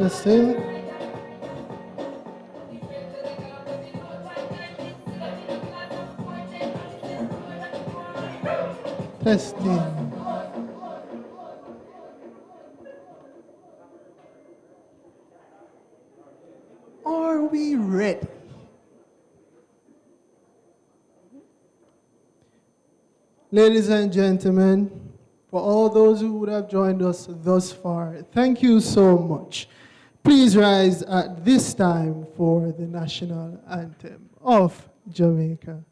Testing. Testing. Are we ready? Ladies and gentlemen, for all those who would have joined us thus far, thank you so much. Please rise at this time for the national anthem of Jamaica.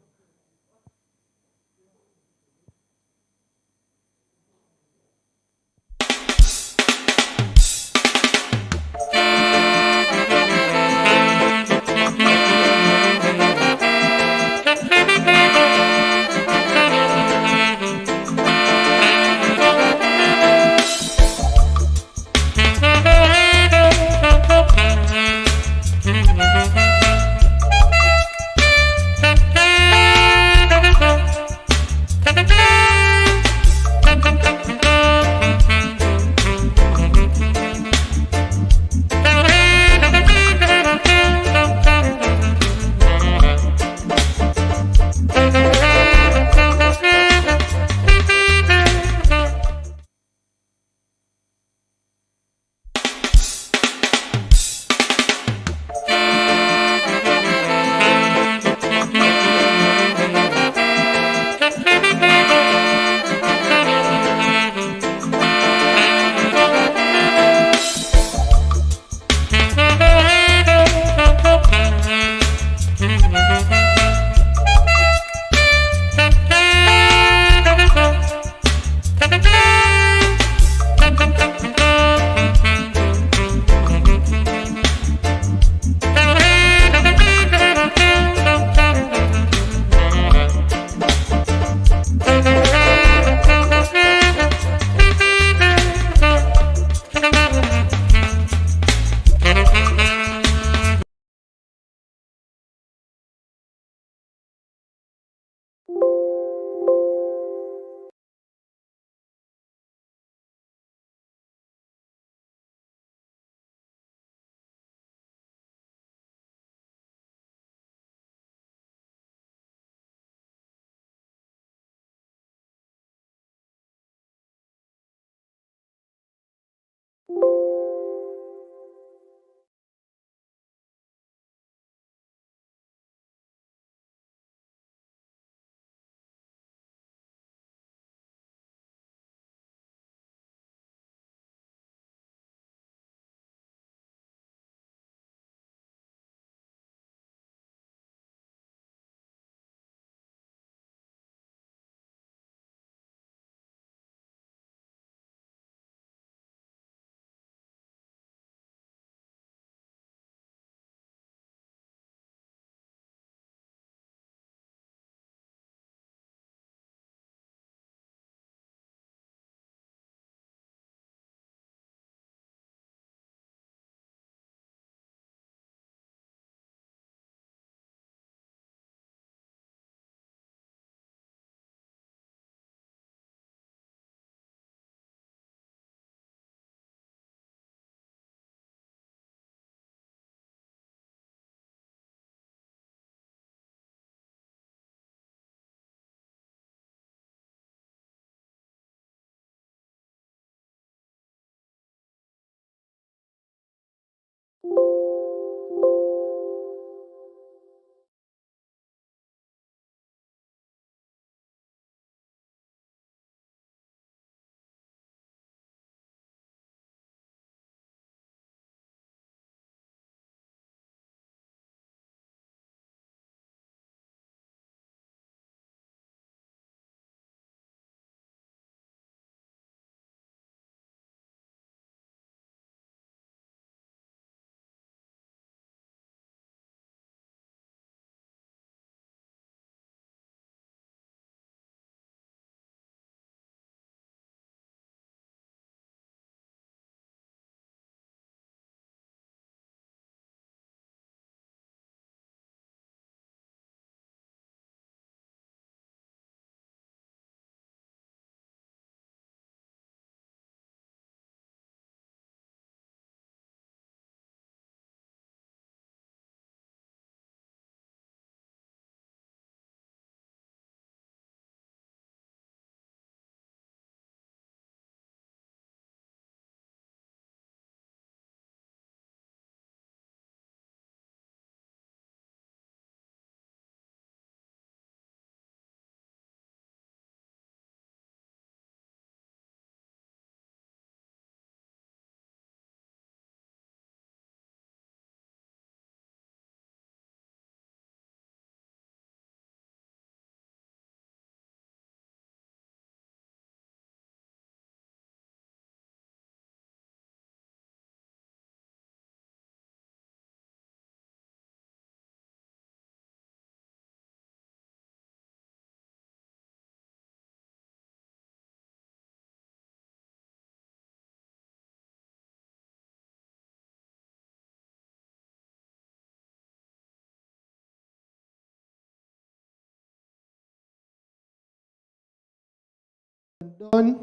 Dunn,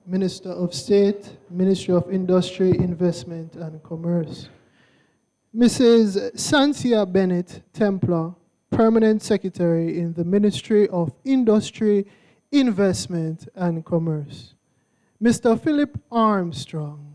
Minister of State, Ministry of Industry, Investment and Commerce. Mrs. Sansia Bennett Templar, Permanent Secretary in the Ministry of Industry, Investment and Commerce. Mr. Philip Armstrong,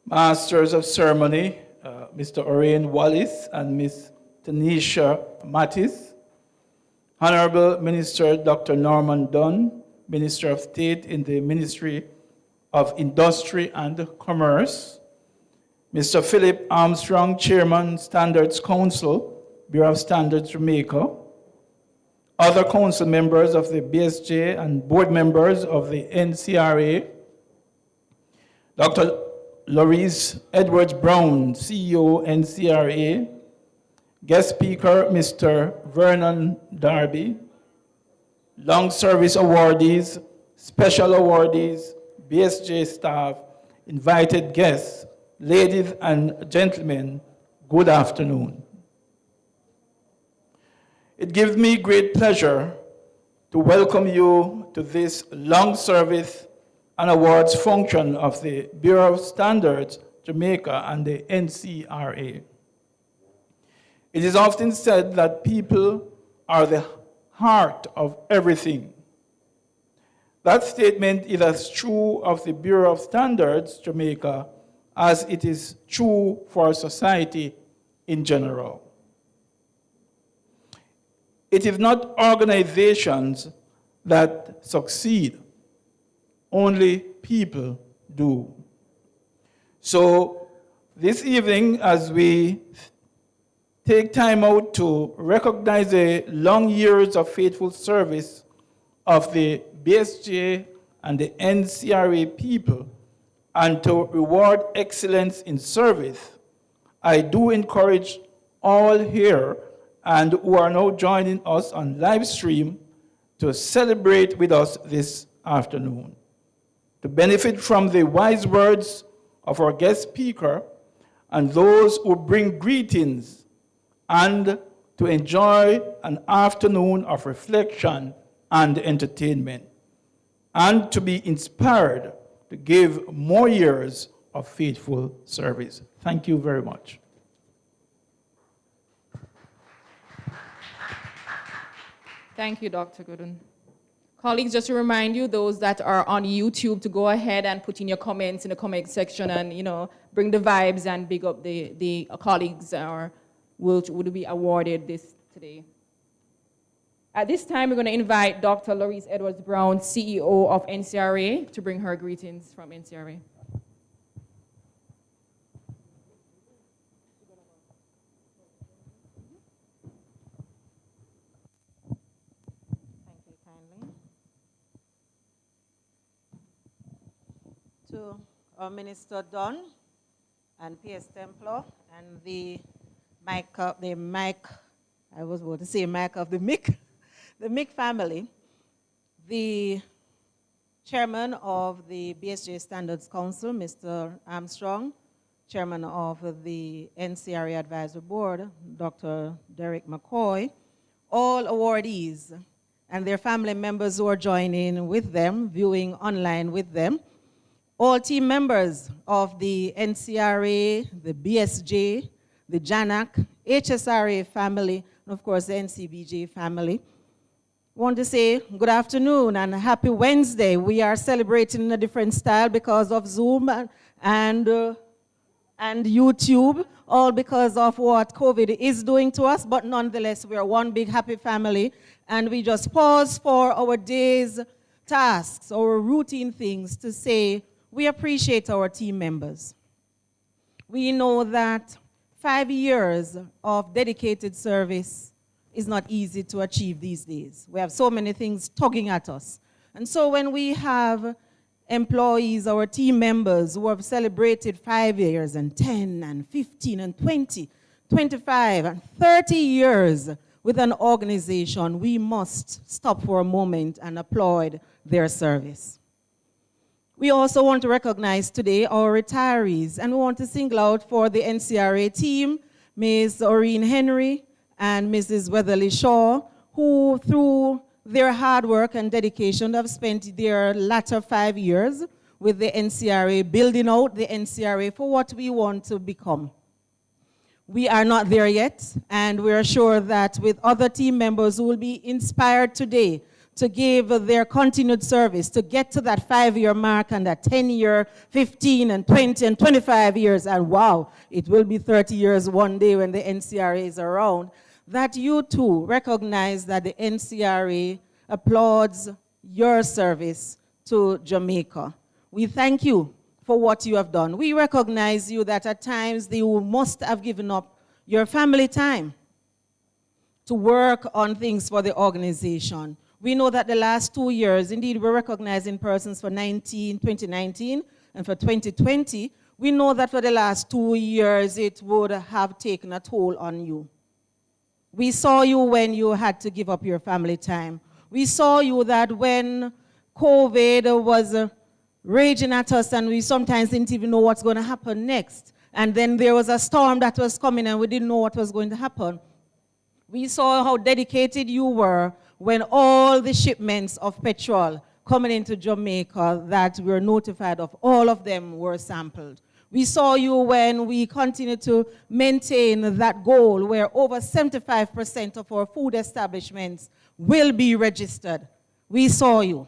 Masters of Ceremony, Mr. Orion Wallace and Ms. Tanisha Mattis, Honorable Minister Dr. Norman Dunn, Minister of State in the Ministry of Industry and Commerce, Mr. Philip Armstrong, Chairman, Standards Council, Bureau of Standards, Jamaica, other council members of the BSJ and board members of the NCRA, Dr. Laurice Edwards Brown, CEO, NCRA, guest speaker, Mr. Vernon Darby, long service awardees, special awardees, BSJ staff, invited guests, ladies and gentlemen, good afternoon. It gives me great pleasure to welcome you to this long service and awards function of the Bureau of Standards, Jamaica, and the NCRA. It is often said that people are the heart of everything. That statement is as true of the Bureau of Standards, Jamaica, as it is true for society in general. It is not organizations that succeed, only people do. So this evening, as we take time out to recognize the long years of faithful service of the BSJ and the NCRA people, and to reward excellence in service, I do encourage all here and who are now joining us on live stream to celebrate with us this afternoon. To benefit from the wise words of our guest speaker and those who bring greetings, and to enjoy an afternoon of reflection and entertainment, and to be inspired to give more years of faithful service. Thank you very much. Thank you, Dr. Gooden. Colleagues, just to remind you, those that are on YouTube, to go ahead and put in your comments in the comment section and, bring the vibes and big up the colleagues would be awarded this today. At this time, we're going to invite Dr. Laurice Edwards-Brown, CEO of NCRA, to bring her greetings from NCRA. Thank you kindly. To our Minister Don and P.S. Templar and the mic, I was about to say mic of the MIC, the MIC family, the chairman of the BSJ Standards Council, Mr. Armstrong, chairman of the NCRA Advisory Board, Dr. Derek McCoy, all awardees and their family members who are joining with them, viewing online with them, all team members of the NCRA, the BSJ, the JANAC, HSRA family, and of course the NCBJ family. I want to say good afternoon and happy Wednesday. We are celebrating in a different style because of Zoom and YouTube, all because of what COVID is doing to us, but nonetheless, we are one big happy family, and we just pause for our day's tasks, our routine things to say we appreciate our team members. We know that 5 years of dedicated service is not easy to achieve these days. We have so many things tugging at us. And so when we have employees, our team members who have celebrated 5 years and 10 and 15 and 20, 25 and 30 years with an organization, we must stop for a moment and applaud their service. We also want to recognize today our retirees, and we want to single out for the NCRA team, Ms. Oreen Henry and Mrs. Weatherly Shaw, who through their hard work and dedication have spent their latter 5 years with the NCRA, building out the NCRA for what we want to become. We are not there yet, and we are sure that with other team members who will be inspired today to give their continued service, to get to that 5-year mark and that 10-year, 15 and 20 and 25 years, and wow, it will be 30 years one day when the NCRA is around, that you too recognize that the NCRA applauds your service to Jamaica. We thank you for what you have done. We recognize you that at times you must have given up your family time to work on things for the organization. We know that the last 2 years, indeed we're recognizing persons for 2019 and for 2020. We know that for the last 2 years it would have taken a toll on you. We saw you when you had to give up your family time. We saw you that when COVID was raging at us and we sometimes didn't even know what's going to happen next. And then there was a storm that was coming and we didn't know what was going to happen. We saw how dedicated you were when all the shipments of petrol coming into Jamaica that we were notified of, all of them were sampled. We saw you when we continued to maintain that goal where over 75% of our food establishments will be registered. We saw you,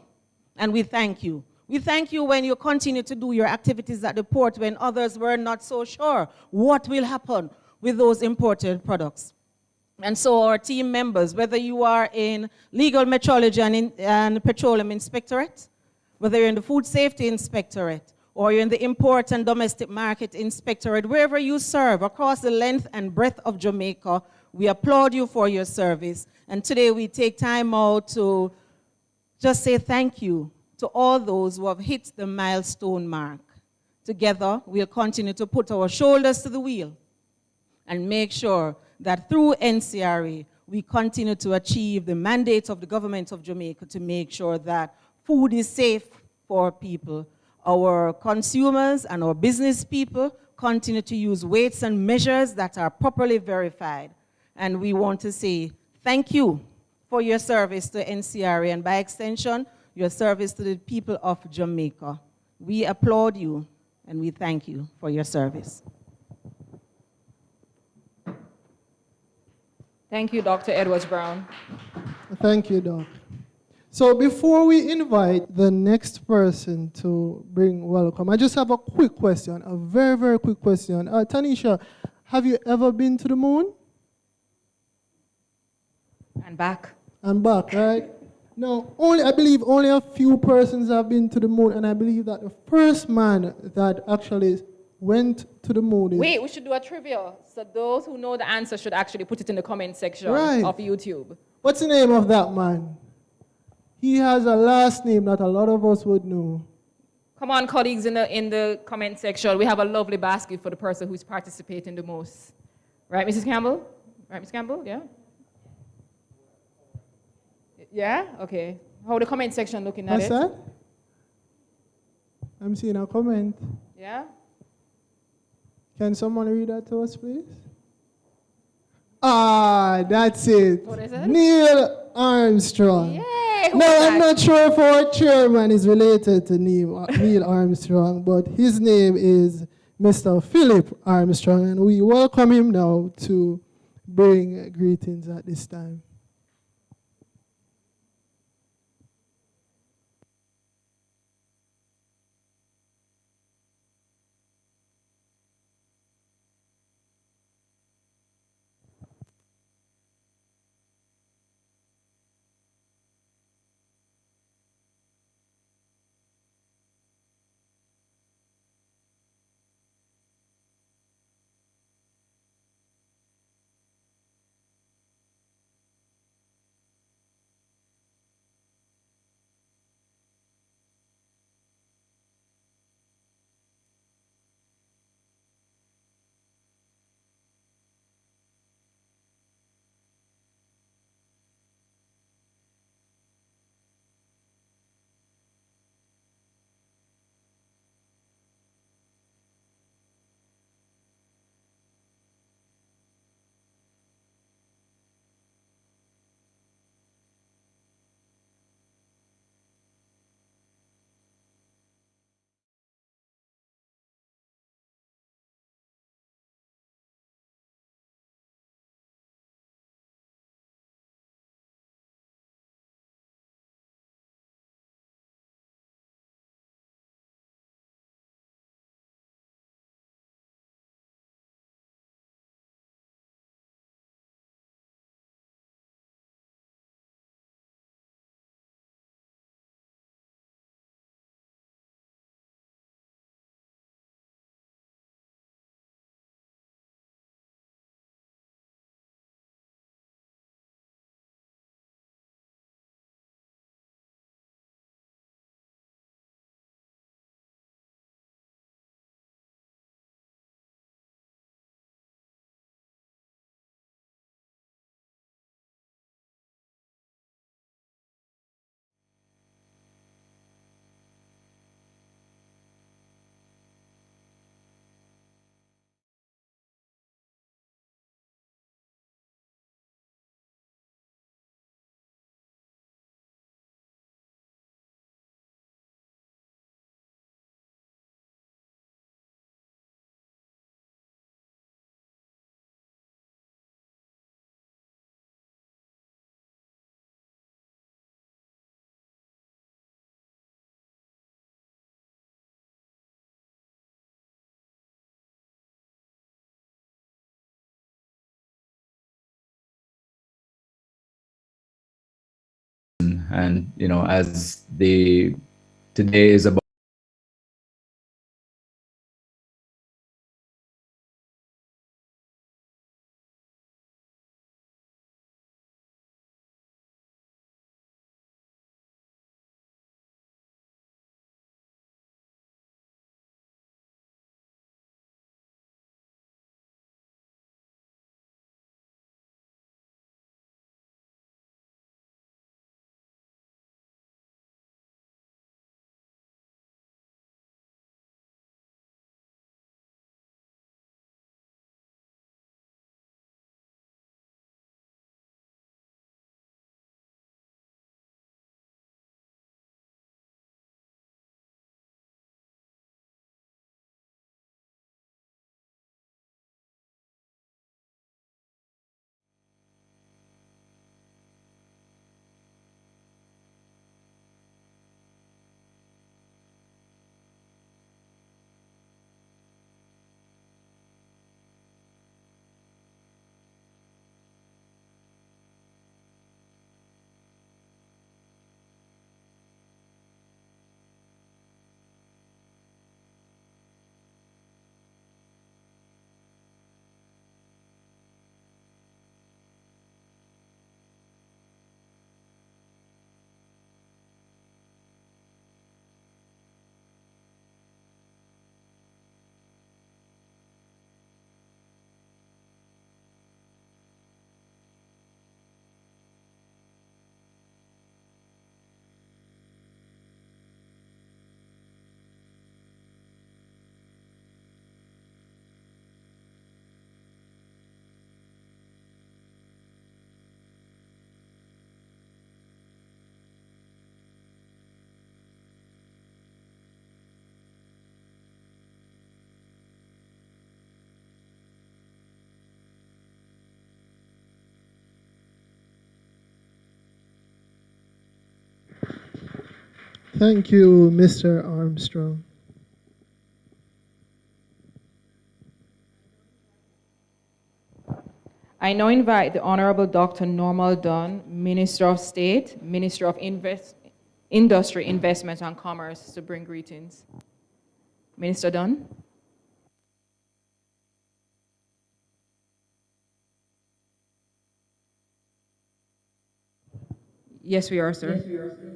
and we thank you. We thank you when you continue to do your activities at the port when others were not so sure what will happen with those imported products. And so our team members, whether you are in legal metrology and petroleum inspectorate, whether you're in the food safety inspectorate, or you're in the import and domestic market inspectorate, wherever you serve across the length and breadth of Jamaica, we applaud you for your service. And today we take time out to just say thank you to all those who have hit the milestone mark. Together, we'll continue to put our shoulders to the wheel and make sure that through NCRA, we continue to achieve the mandate of the government of Jamaica to make sure that food is safe for people. Our consumers and our business people continue to use weights and measures that are properly verified. And we want to say thank you for your service to NCRA and by extension, your service to the people of Jamaica. We applaud you and we thank you for your service. Thank you, Dr. Edwards Brown. Thank you, Doc. So before we invite the next person to bring welcome, I just have a quick question, a very, very quick question. Tanisha, have you ever been to the moon? And back. And back, right? No, I believe only a few persons have been to the moon, and I believe that the first man that actually went to the moon is... Wait, we should do a trivia. So those who know the answer should actually put it in the comment section Right. of YouTube. What's the name of that man? He has a last name that a lot of us would know. Come on, colleagues, in the comment section. We have a lovely basket for the person who's participating the most. Right, Mrs. Campbell? Right, Ms. Campbell? Yeah? Yeah? Okay. How the comment section looking at What's it? that? I'm seeing a comment. Yeah? Can someone read that to us, please? Ah, that's it. What is it? Neil Armstrong. Yay! No, I'm not sure if our chairman is related to Neil Armstrong, but his name is Mr. Philip Armstrong, and we welcome him now to bring greetings at this time. And as today is about Thank you, Mr. Armstrong. I now invite the Honorable Dr. Normal Dunn, Minister of State, Minister of Industry, Investment and Commerce, to bring greetings. Minister Dunn. Yes, we are, sir. Yes, we are, sir.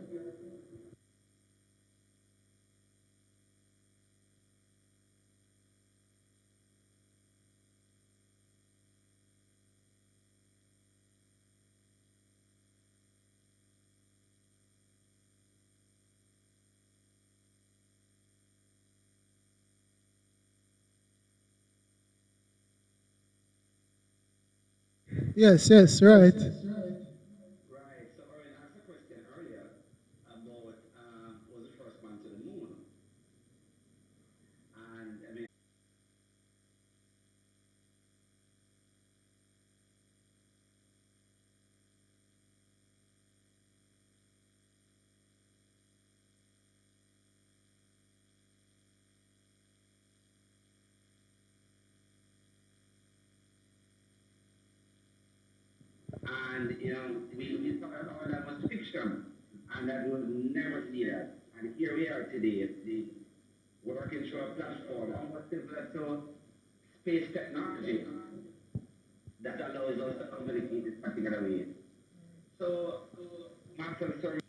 Yes, yes, right. Right. So, Erin asked a question earlier about was the first man to the moon, and I mean. And we thought all that was fiction, and that we would never see that. And here we are today, working through a platform almost similar to space technology that allows us to communicate in particular ways. So, Master Sir.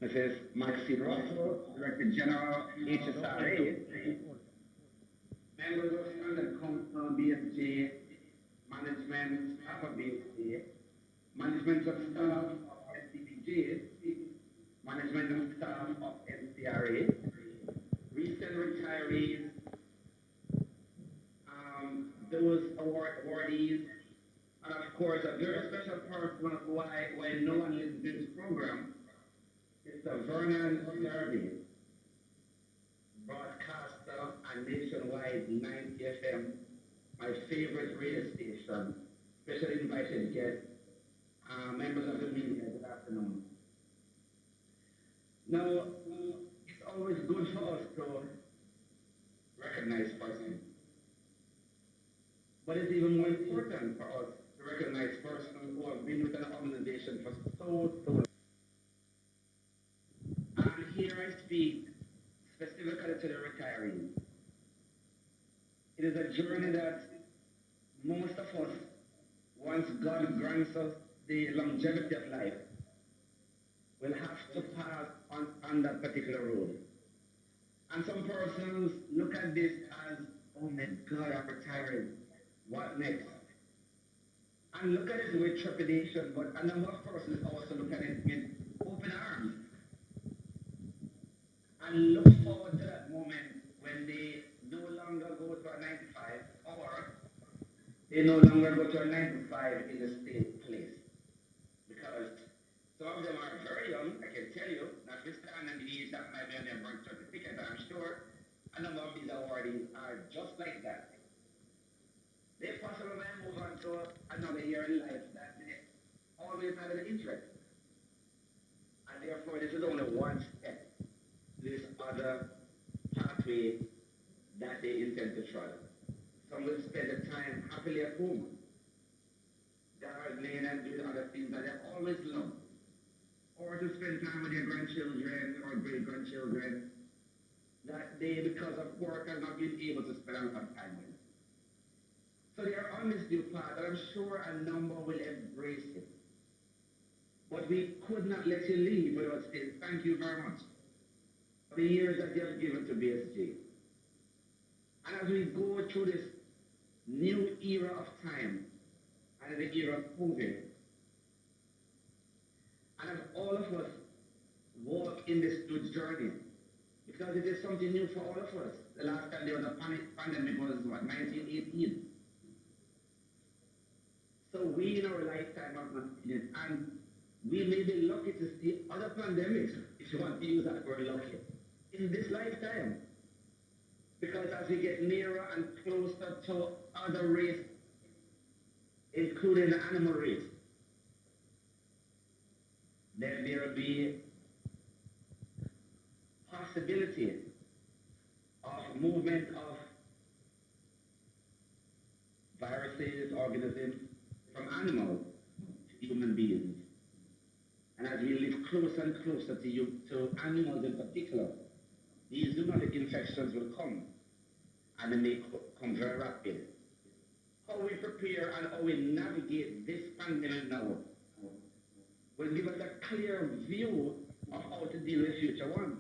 Mrs. Maxine Russell, Director General, HSRA, members of Standard Council, BSJ, management, staff of BSJ, management of staff of SCPJ, management of staff of NCRA, recent retirees, those awardees, and of course, a very special person why no one listens to this program, Mr. Vernon Derby, broadcaster and nationwide 90 FM, my favorite radio station, special invited guests, members of the media, good afternoon. Now, it's always good for us to recognize persons, but it's even more important for us to recognize persons who have been with an organization for so long. And here I speak specifically to the retirees. It is a journey that most of us, once God grants us the longevity of life, will have to pass on that particular road. And some persons look at this as, oh my God, I'm retiring. What next? And look at it with trepidation, but a number of persons also look at it with open arms and look forward to that moment when they no longer go to a 9 to 5 or they no longer go to a 9 to 5 in the state place. Because some of them are very young, I can tell you, notwithstanding the age that might be on their birth certificate, I'm sure a number of these awardees are just like that. They possibly may move on to another year in life that they always had an interest. And therefore, this is only one step to this other pathway that they intend to travel. Some will spend the time happily at home, gardening and doing other things that they always love, or to spend time with their grandchildren or great-grandchildren that they, because of work, have not been able to spend a lot of time with. So they are on this new path, and I'm sure a number will embrace it. But we could not let you leave without saying thank you very much for the years that you have given to BSJ. And as we go through this new era of time, and in the era of COVID, and as all of us walk in this new journey, because it is something new for all of us. The last time there was a pandemic was what, 1918. So we in our lifetime have not seen it, and we may be lucky to see other pandemics, if you want to use that word lucky, in this lifetime. Because as we get nearer and closer to other races, including the animal race, then there will be possibility of movement of viruses, organisms from animals to human beings. And as we live closer and closer to animals in particular, these zoonotic infections will come, and they may come very rapid. How we prepare and how we navigate this pandemic now will give us a clear view of how to deal with future one.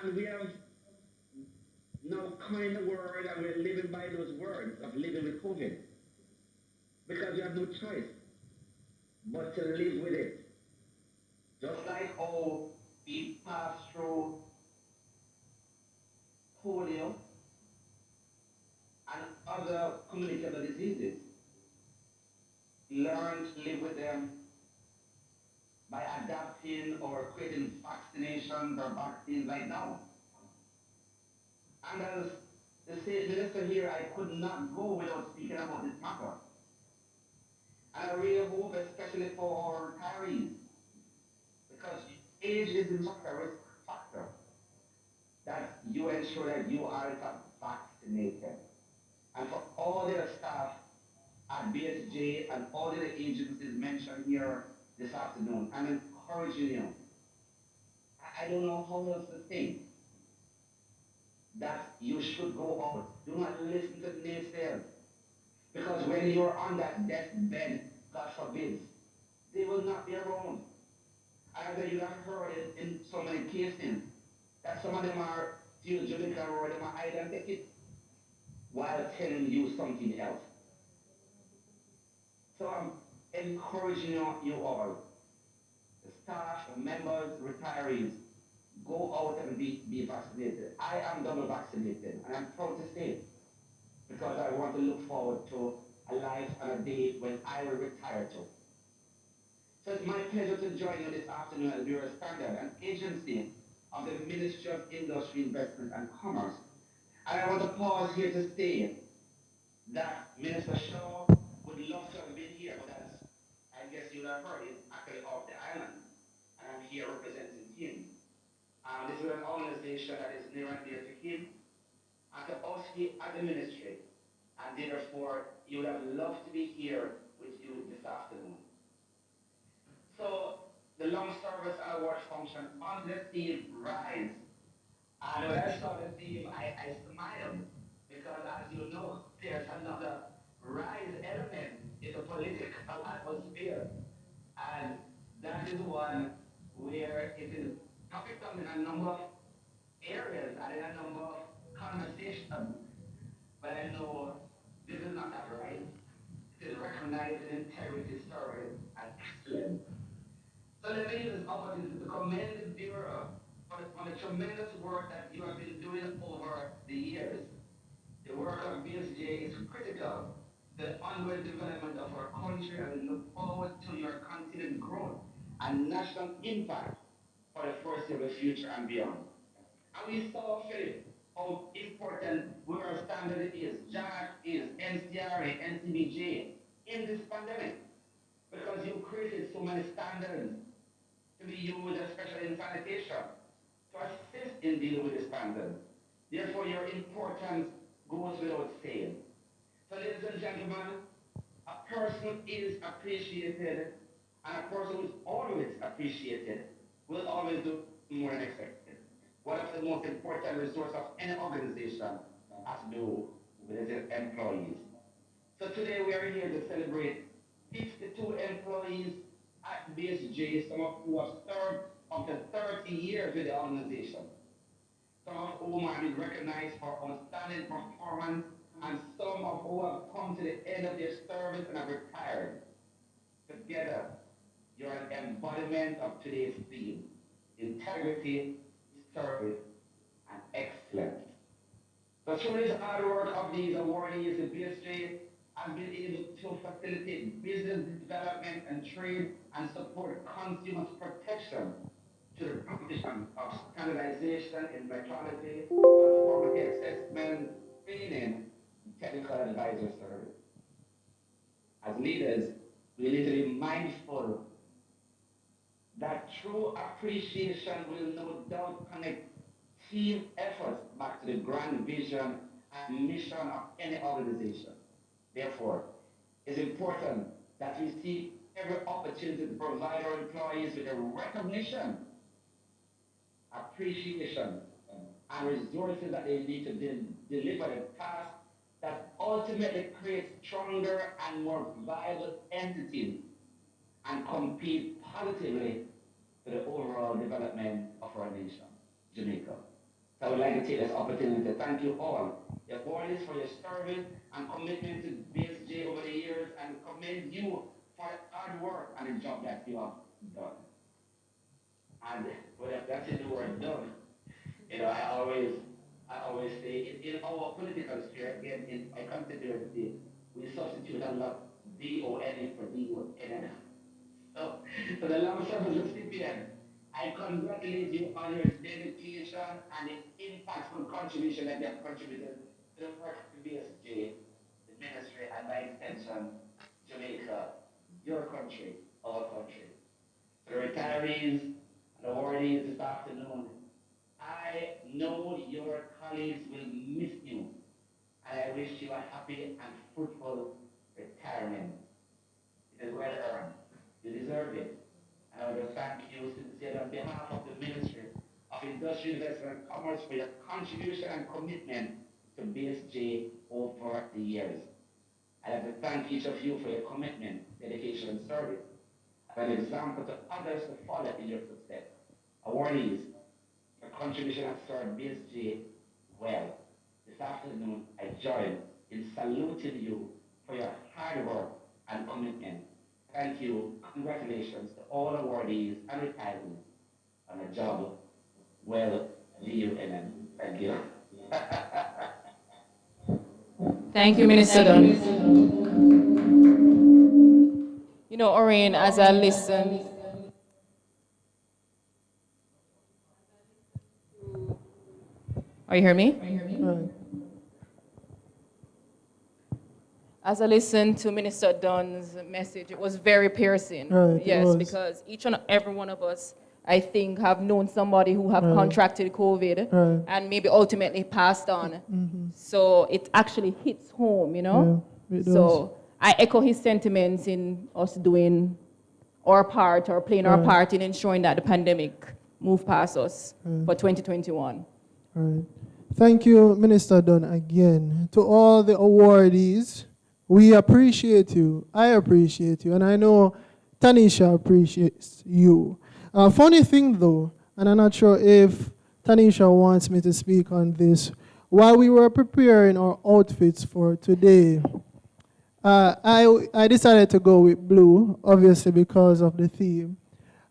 And we have now coined the word, and we're living by those words of living with COVID. Because we have no choice but to live with it. Just like how we passed through polio and other communicable diseases, learn to live with them by adapting or creating vaccinations or vaccines like now. And as the state minister here, I could not go without speaking about this matter. And I really hope, especially for our retirees, because age is in fact a risk factor, that you ensure that you are in fact vaccinated. And for all the staff at BSJ and all the agencies mentioned here this afternoon, I'm encouraging you. I don't know how else to think that you should go out. Do not listen to the naysayers. Because when you're on that deathbed, God forbid, they will not be around. Either you have heard it in so many cases that some of them are still Jamaican or them are hide and take it while telling you something else. So I'm encouraging you all, the staff, members, retirees, go out and be vaccinated. I am double vaccinated, and I'm proud to say it, because I want to look forward to a life and a day when I will retire to. So it's my pleasure to join you this afternoon at Bureau Standard, an agency of the Ministry of Industry, Investment and Commerce. And I want to pause here to say that Minister Shaw would love to have been here, but as I guess you'll have heard, he's actually off the island, and I'm here representing him. This is an organization that is near and dear to him, and to us here at the ministry, and therefore he would have loved to be here with you this afternoon. So the long service and award function on the theme Rise. And when I saw the theme, I smiled, because as you know, there's another rise element in the political atmosphere. And that is one where it is topic up in a number of areas and in a number of conversations. But I know this is not that right. It is recognizing integrity, service, and excellence. So let me use this opportunity to commend the Bureau for the tremendous work that you have been doing over the years. The work of BSJ is critical to the ongoing development of our country, and we look forward to your continued growth and national impact for the foreseeable future and beyond. And we saw, Philip, how important Bureau Standard is, JAG is, NCRA, NCBJ in this pandemic, because you created so many standards to be used, especially in sanitation, to assist in dealing with the standards. Therefore, your importance goes without saying. So, ladies and gentlemen, a person is appreciated, and a person who is always appreciated will always do more than expected. One of the most important resources of any organization has to do with its employees. So today we are here to celebrate 52 employees at BSJ, some of who have served up to 30 years with the organization. Some of whom have been recognized for outstanding performance and some of who have come to the end of their service and have retired. Together, you're an embodiment of today's theme: integrity, service, and excellence. So through this hard work of these awardees, the BSJ has been able to facilitate business development and trade and support consumers' protection to the provision of standardization in metrology, conformity assessment, training, and technical advisor service. As leaders, we need to be mindful that true appreciation will no doubt connect team efforts back to the grand vision and mission of any organization. Therefore, it's important that we seek every opportunity to provide our employees with the recognition, appreciation, and resources that they need to deliver the task that ultimately creates stronger and more viable entities and compete positively to the overall development of our nation, Jamaica. So I would like to take this opportunity to thank you all, the awardees, for your service and commitment to BSJ over the years, and commend you for the hard work and the job that you have done. And when that's in the word done, I always say in our political sphere, again, I consider it, we substitute a lot DON for DON. So the long service recipient, I congratulate you on your dedication and the impactful contribution that you have contributed to the work of the BSJ, the ministry, and by extension, Jamaica, your country, our country. To the retirees and awardees this afternoon, I know your colleagues will miss you, and I wish you a happy and fruitful retirement. It is well earned. You deserve it. And I want to thank you sincerely on behalf of the Ministry of Industry, Investment and Commerce for your contribution and commitment to BSJ over the years. I have to thank each of you for your commitment, dedication, and service as an example to others to follow in your footsteps. Awardees, your contribution has served BSJ well. This afternoon, I join in saluting you for your hard work and commitment. Thank you. Congratulations to all awardees and retirees on a job well done. Thank you. Thank you, Minister Dunn. You know, Orion, as I listen, are you hearing me? Right. As I listened to Minister Dunn's message, it was very piercing. Right, yes, because each and every one of us, I think, have known somebody who have contracted COVID and maybe ultimately passed on. So it actually hits home, you know? Yeah, it does. So I echo his sentiments in us doing our part or playing our part in ensuring that the pandemic move past us for 2021. Right. Thank you, Minister Dunn, again. To all the awardees, we appreciate you. I appreciate you. And I know Tanisha appreciates you. Funny thing, though, and I'm not sure if Tanisha wants me to speak on this. While we were preparing our outfits for today, I decided to go with blue, obviously because of the theme.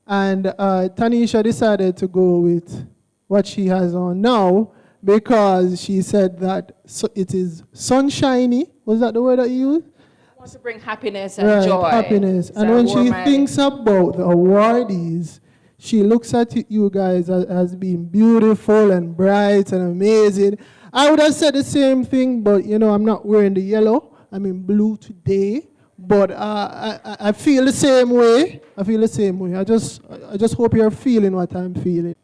And Tanisha decided to go with what she has on now because she said that it is sunshiny. Was that the word that you used? Want to bring happiness and joy. Happiness. So and when she thinks about the awardees, she looks at you guys as being beautiful and bright and amazing. I would have said the same thing, but you know, I'm not wearing the yellow. I'm in blue today. But I feel the same way. I feel the same way. I just hope you're feeling what I'm feeling.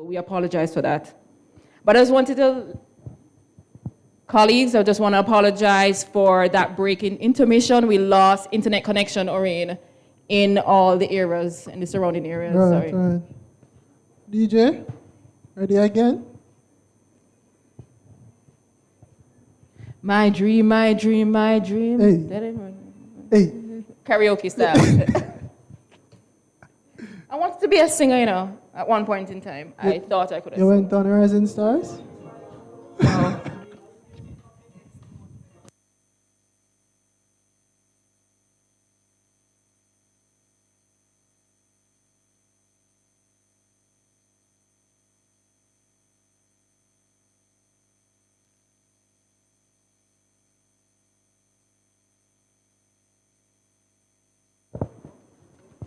we apologize for that. But I just wanted to, colleagues, I just want to apologize for that break in intermission. We lost internet connection, Oreen, in all the areas, in the surrounding areas. Right, Sorry. right. DJ, ready again? My dream, my dream, my dream. Hey. Hey. Karaoke style. I wanted to be a singer, you know, at one point in time. I thought I could have You went on Rising Stars? No.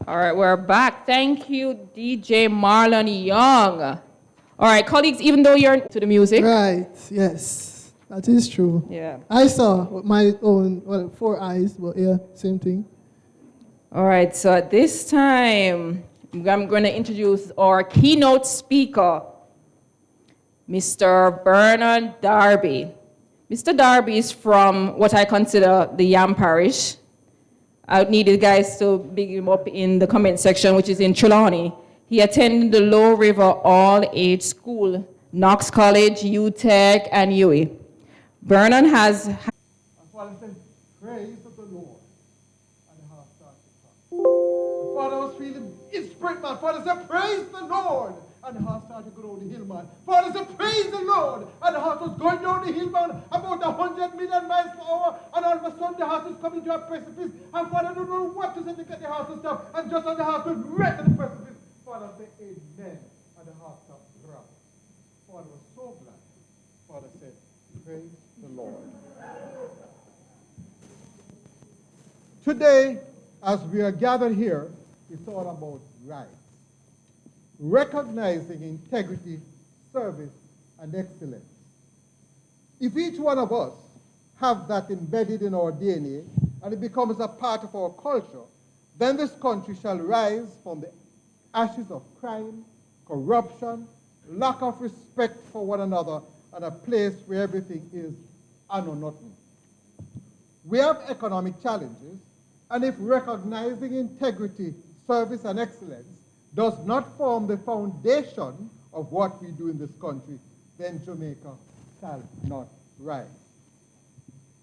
All right, we're back. Thank you, DJ Marlon Young. All right, colleagues, even though you're to the music. Right, yes. That is true. Yeah. I saw with my own, well, 4 eyes, but yeah, same thing. All right, so at this time, I'm going to introduce our keynote speaker, Mr. Bernard Darby. Mr. Darby is from what I consider the Yam Parish. I need you guys to big him up in the comment section, which is in Trelawney. He attended the Low River All-Age School, Knox College, UTech, and UWI. Bernard has... Father said, praise of the Lord. And the heart started to come. Father was feeling inspired, man. Father said, praise the Lord. And the heart started to go down the hill, man. Father said, praise the Lord. And the heart was going down the hill, man, about 100 million miles per hour. And all of a sudden, the heart is coming to a precipice. And Father don't know what to say to get the heart to stop. And just as the heart was right to the precipice, Father said, amen. And the heart stopped dropping. Father was so glad. Father said, praise the Lord. Today, as we are gathered here, it's all about rights. Recognizing integrity, service, and excellence. If each one of us have that embedded in our DNA and it becomes a part of our culture, then this country shall rise from the ashes of crime, corruption, lack of respect for one another, and a place where everything is I know nothing. We have economic challenges, and if recognizing integrity, service, and excellence does not form the foundation of what we do in this country, then Jamaica shall not rise.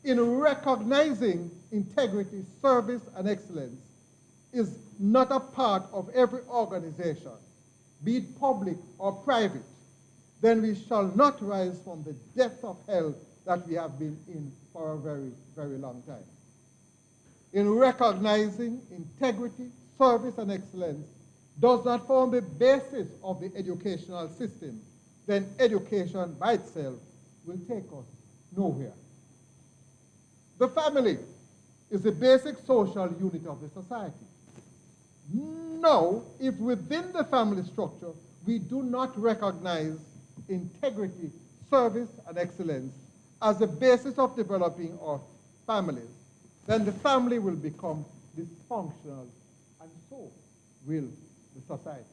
In recognizing integrity, service, and excellence is not a part of every organization, be it public or private, then we shall not rise from the depth of hell that we have been in for a very, very long time. In recognizing integrity, service, and excellence does not form the basis of the educational system, then education by itself will take us nowhere. The family is the basic social unit of the society. Now, if within the family structure we do not recognize integrity, service, and excellence as the basis of developing our families, then the family will become dysfunctional, and so will the society.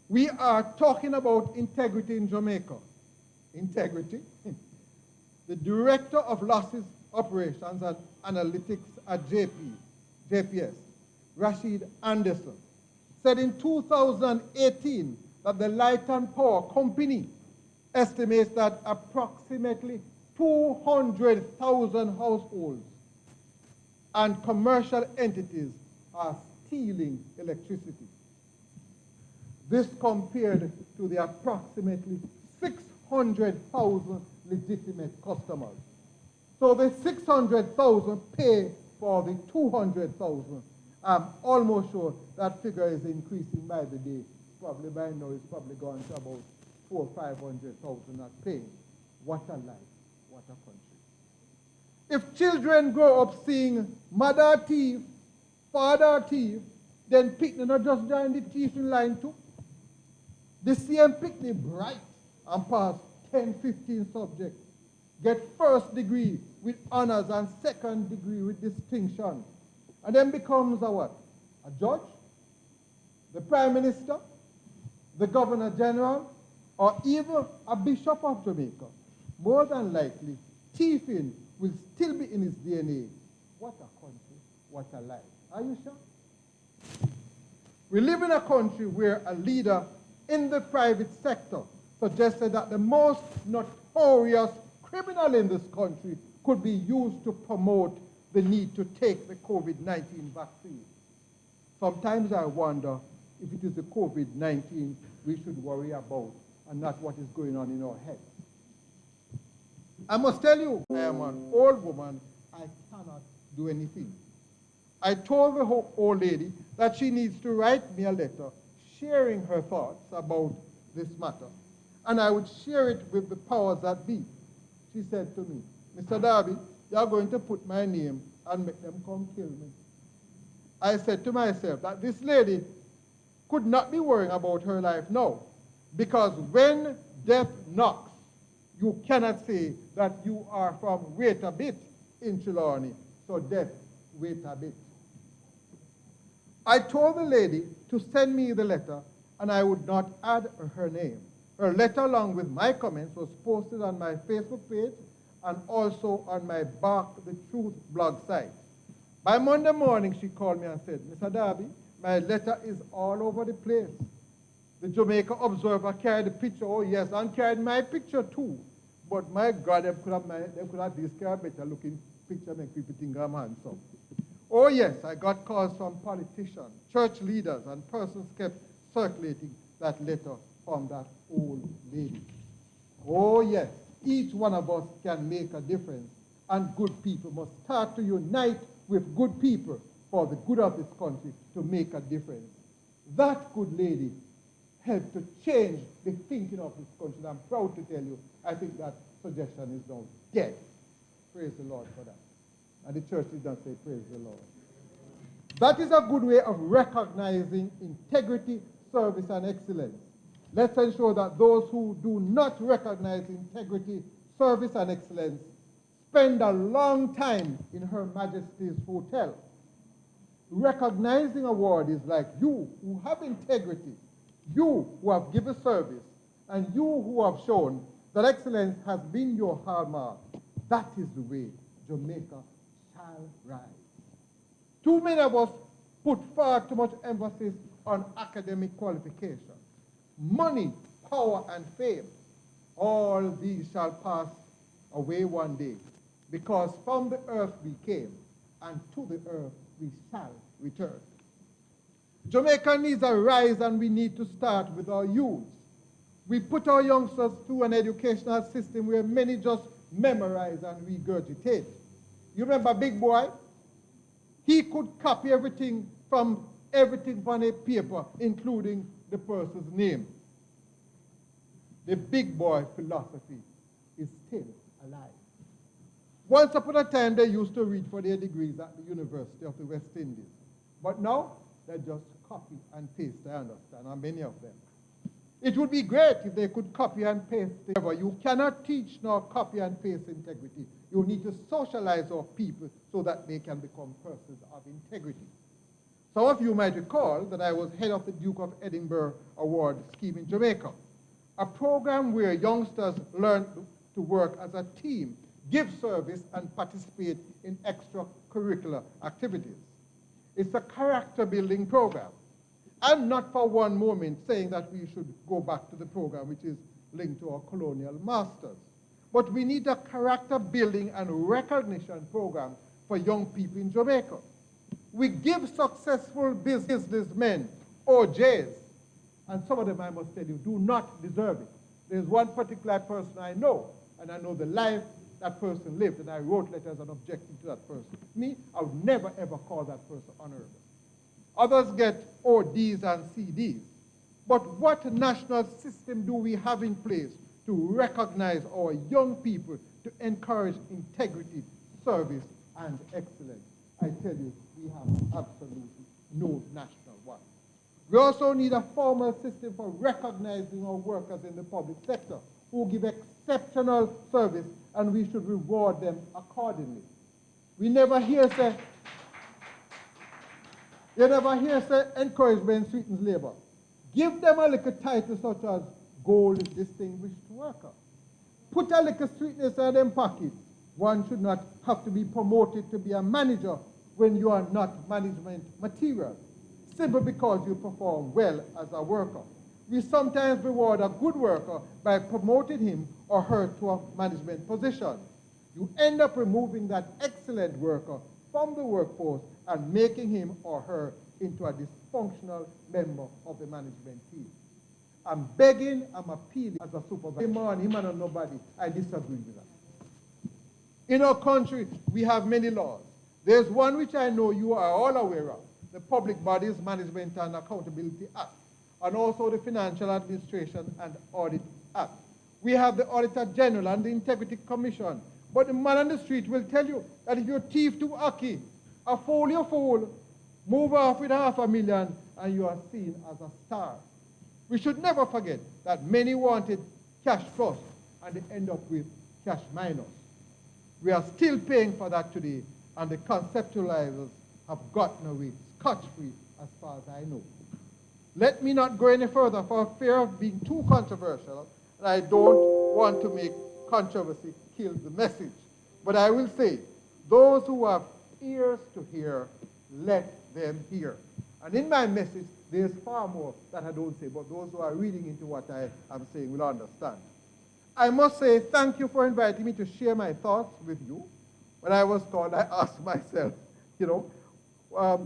We are talking about integrity in Jamaica. Integrity. The Director of Losses Operations and Analytics at JPS, Rashid Anderson, said in 2018 that the Light and Power Company estimates that approximately 200,000 households and commercial entities are stealing electricity. This compared to the approximately 600,000 legitimate customers. So the 600,000 pay for the 200,000. I'm almost sure that figure is increasing by the day. Probably by now it's probably gone to about 400,000 or 500,000 not paying. What a life, what a country. If children grow up seeing mother thief, father thief, then picnic not just join the thief in line too. The same picnic bright and pass 10, 15 subjects, get first degree with honors and second degree with distinction, and then becomes a what? A judge, the prime minister, the Governor General, or even a Bishop of Jamaica, more than likely, thieving will still be in his DNA. What a country, what a life. Are you sure? We live in a country where a leader in the private sector suggested that the most notorious criminal in this country could be used to promote the need to take the COVID-19 vaccine. Sometimes I wonder if it is the COVID-19 we should worry about and not what is going on in our heads. I must tell you, I am an old woman. I cannot do anything. I told the old lady that she needs to write me a letter sharing her thoughts about this matter, and I would share it with the powers that be. She said to me, Mr. Darby, you are going to put my name and make them come kill me. I said to myself that this lady could not be worrying about her life now, because when death knocks, you cannot say that you are from wait a bit in Trelawney, so death, wait a bit. I told the lady to send me the letter, and I would not add her name. Her letter, along with my comments, was posted on my Facebook page and also on my Bark the Truth blog site. By Monday morning, she called me and said, Mr. Darby, my letter is all over the place. The Jamaica Observer carried the picture, oh yes, and carried my picture too. But my God, they could have this better looking picture make people think I'm handsome. Oh yes, I got calls from politicians, church leaders, and persons kept circulating that letter from that old lady. Oh yes, each one of us can make a difference, and good people must start to unite with good people for the good of this country to make a difference. That good lady helped to change the thinking of this country. I'm proud to tell you, I think that suggestion is now dead. Praise the Lord for that. And the church did not say, praise the Lord. That is a good way of recognizing integrity, service, and excellence. Let's ensure that those who do not recognize integrity, service, and excellence spend a long time in Her Majesty's Hotel. Recognizing award is like you who have integrity, you who have given service, and you who have shown that excellence has been your hallmark. That is the way Jamaica shall rise. Too many of us put far too much emphasis on academic qualification. Money, power, and fame, all these shall pass away one day, because from the earth we came, and to the earth we shall return. Jamaica needs a rise, and we need to start with our youth. We put our youngsters through an educational system where many just memorize and regurgitate. You remember Big Boy? He could copy everything on a paper, including the person's name. The Big Boy philosophy is still alive. Once upon a time, they used to read for their degrees at the University of the West Indies. But now, they just copy and paste, I understand, and many of them. It would be great if they could copy and paste. However, you cannot teach nor copy and paste integrity. You need to socialize our people so that they can become persons of integrity. Some of you might recall that I was head of the Duke of Edinburgh Award scheme in Jamaica, a program where youngsters learn to work as a team, give service, and participate in extracurricular activities. It's a character-building program. I'm not for one moment saying that we should go back to the program which is linked to our colonial masters. But we need a character-building and recognition program for young people in Jamaica. We give successful businessmen OJs, and some of them, I must tell you, do not deserve it. There's one particular person I know, and I know the life that person lived, and I wrote letters and objecting to that person. Me, I would never, ever call that person honorable. Others get ODs and CDs. But what national system do we have in place to recognize our young people, to encourage integrity, service, and excellence? I tell you, we have absolutely no national one. We also need a formal system for recognizing our workers in the public sector who give exceptional service, and we should reward them accordingly. We never hear say, you never hear say encouragement sweetens labor. Give them a little title such as Gold Distinguished Worker. Put a little sweetness in them pockets. One should not have to be promoted to be a manager when you are not management material, simply because you perform well as a worker. We sometimes reward a good worker by promoting him or her to a management position. You end up removing that excellent worker from the workforce and making him or her into a dysfunctional member of the management team. I'm begging, I'm appealing as a supervisor. Him or nobody, I disagree with that. In our country, we have many laws. There's one which I know you are all aware of, the Public Bodies Management and Accountability Act, and also the Financial Administration and Audit Act. We have the Auditor General and the Integrity Commission. But the man on the street will tell you that if you're thief too hockey, a fool you fool, move off with $500,000 and you are seen as a star. We should never forget that many wanted cash plus and they end up with cash minus. We are still paying for that today, and the conceptualizers have gotten away scot-free as far as I know. Let me not go any further for fear of being too controversial, and I don't want to make controversy kill the message. But I will say, those who have ears to hear, let them hear. And in my message, there's far more that I don't say, but those who are reading into what I am saying will understand. I must say thank you for inviting me to share my thoughts with you. When I was called, I asked myself, I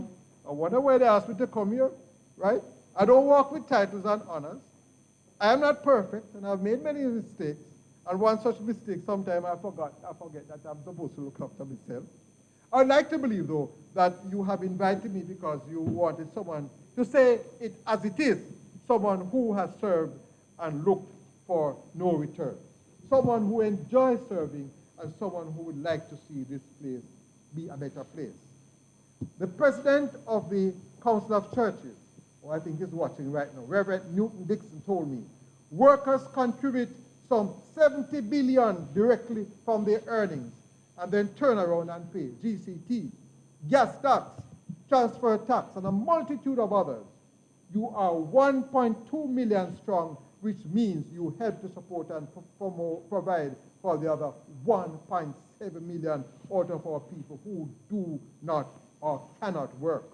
wonder why they asked me to come here, right? I don't walk with titles and honors. I am not perfect, and I've made many mistakes. And one such mistake, sometimes I forget that I'm supposed to look after myself. I'd like to believe, though, that you have invited me because you wanted someone to say it as it is, someone who has served and looked for no return, someone who enjoys serving, and someone who would like to see this place be a better place. The president of the Council of Churches, who I think is watching right now, Reverend Newton Dixon, told me, workers contribute some 70 billion directly from their earnings and then turn around and pay GCT, gas tax, transfer tax, and a multitude of others. You are 1.2 million strong, which means you help to support and provide for the other 1.7 million out of our people who do not or cannot work.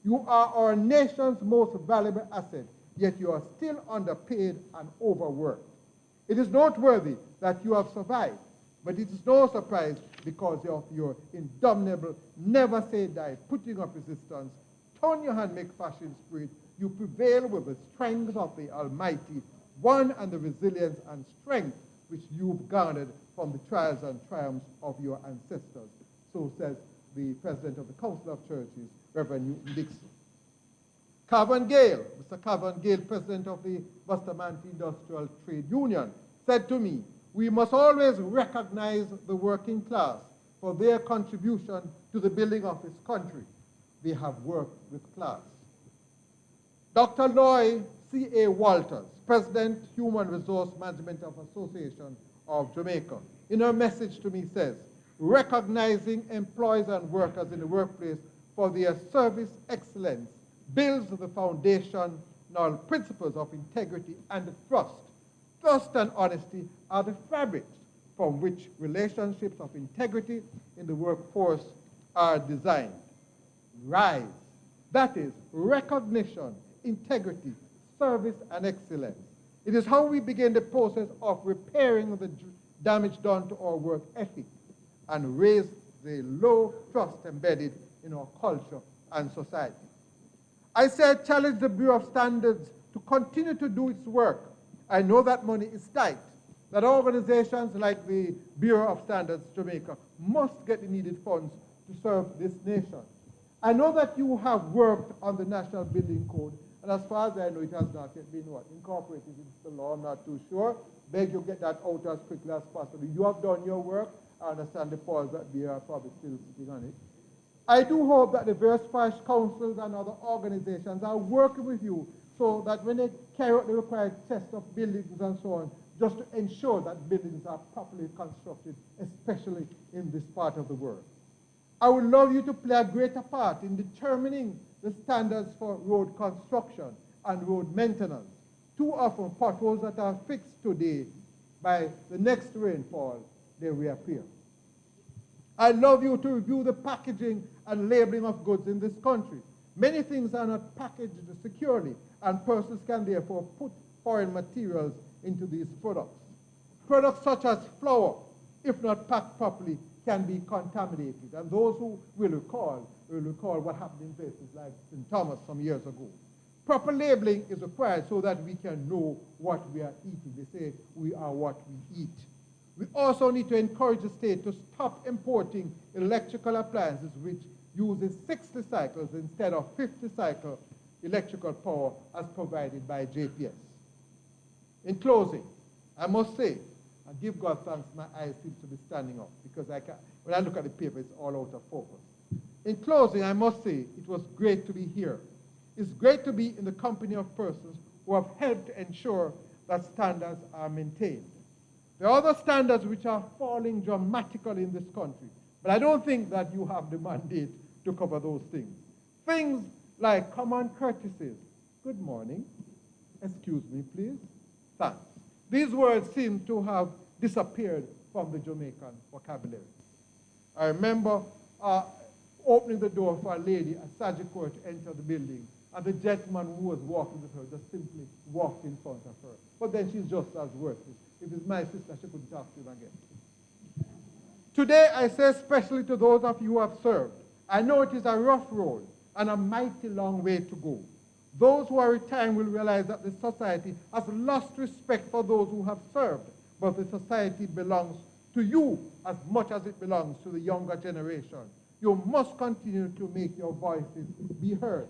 You are our nation's most valuable asset, yet you are still underpaid and overworked. It is noteworthy that you have survived, but it is no surprise because of your indomitable, never say die, putting up resistance, turn your hand, make fashion spirit. You prevail with the strength of the Almighty, one and the resilience and strength which you've garnered from the trials and triumphs of your ancestors. So says the president of the Council of Churches, Reverend Newton Dixon. Carvan Gale, Mr. Carvan Gale, president of the Bustamante Industrial Trade Union, said to me, we must always recognize the working class for their contribution to the building of this country. They have worked with class. Dr. Loy C.A. Walters, President, Human Resource Management of Association of Jamaica, in her message to me says, recognizing employees and workers in the workplace for their service excellence builds the foundational principles of integrity and trust. Trust and honesty are the fabrics from which relationships of integrity in the workforce are designed. Rise. That is recognition, integrity, service, and excellence. It is how we begin the process of repairing the damage done to our work ethic and raise the low trust embedded in our culture and society. I said challenge the Bureau of Standards to continue to do its work. I know that money is tight, that organizations like the Bureau of Standards Jamaica must get the needed funds to serve this nation. I know that you have worked on the National Building Code, and as far as I know, it has not yet been incorporated into the law. I'm not too sure. Beg you get that out as quickly as possible. You have done your work. I understand the powers that be are probably still sitting on it. I do hope that the various parish councils and other organizations are working with you so that when they carry out the required test of buildings and so on, just to ensure that buildings are properly constructed, especially in this part of the world. I would love you to play a greater part in determining the standards for road construction, and road maintenance. Too often, potholes that are fixed today, by the next rainfall, they reappear. I'd love you to review the packaging and labeling of goods in this country. Many things are not packaged securely, and persons can therefore put foreign materials into these products. Products such as flour, if not packed properly, can be contaminated. And those who will recall what happened in places like St. Thomas some years ago. Proper labeling is required so that we can know what we are eating. They say we are what we eat. We also need to encourage the state to stop importing electrical appliances which uses 60 cycles instead of 50 cycle electrical power as provided by JPS. In closing, I must say, and give God thanks, my eyes seem to be standing up because when I look at the paper, it's all out of focus. In closing, I must say it was great to be here. It's great to be in the company of persons who have helped to ensure that standards are maintained. There are other standards which are falling dramatically in this country, but I don't think that you have the mandate to cover those things. Things like common courtesies. Good morning. Excuse me, please. Thanks. These words seem to have disappeared from the Jamaican vocabulary. I remember opening the door for a lady at Sagicor to enter the building, and the gentleman who was walking with her just simply walked in front of her. But then she's just as worthless. If it's my sister, she couldn't talk to him again. Today, I say especially to those of you who have served, I know it is a rough road and a mighty long way to go. Those who are retiring will realize that the society has lost respect for those who have served, but the society belongs to you as much as it belongs to the younger generation. You must continue to make your voices be heard.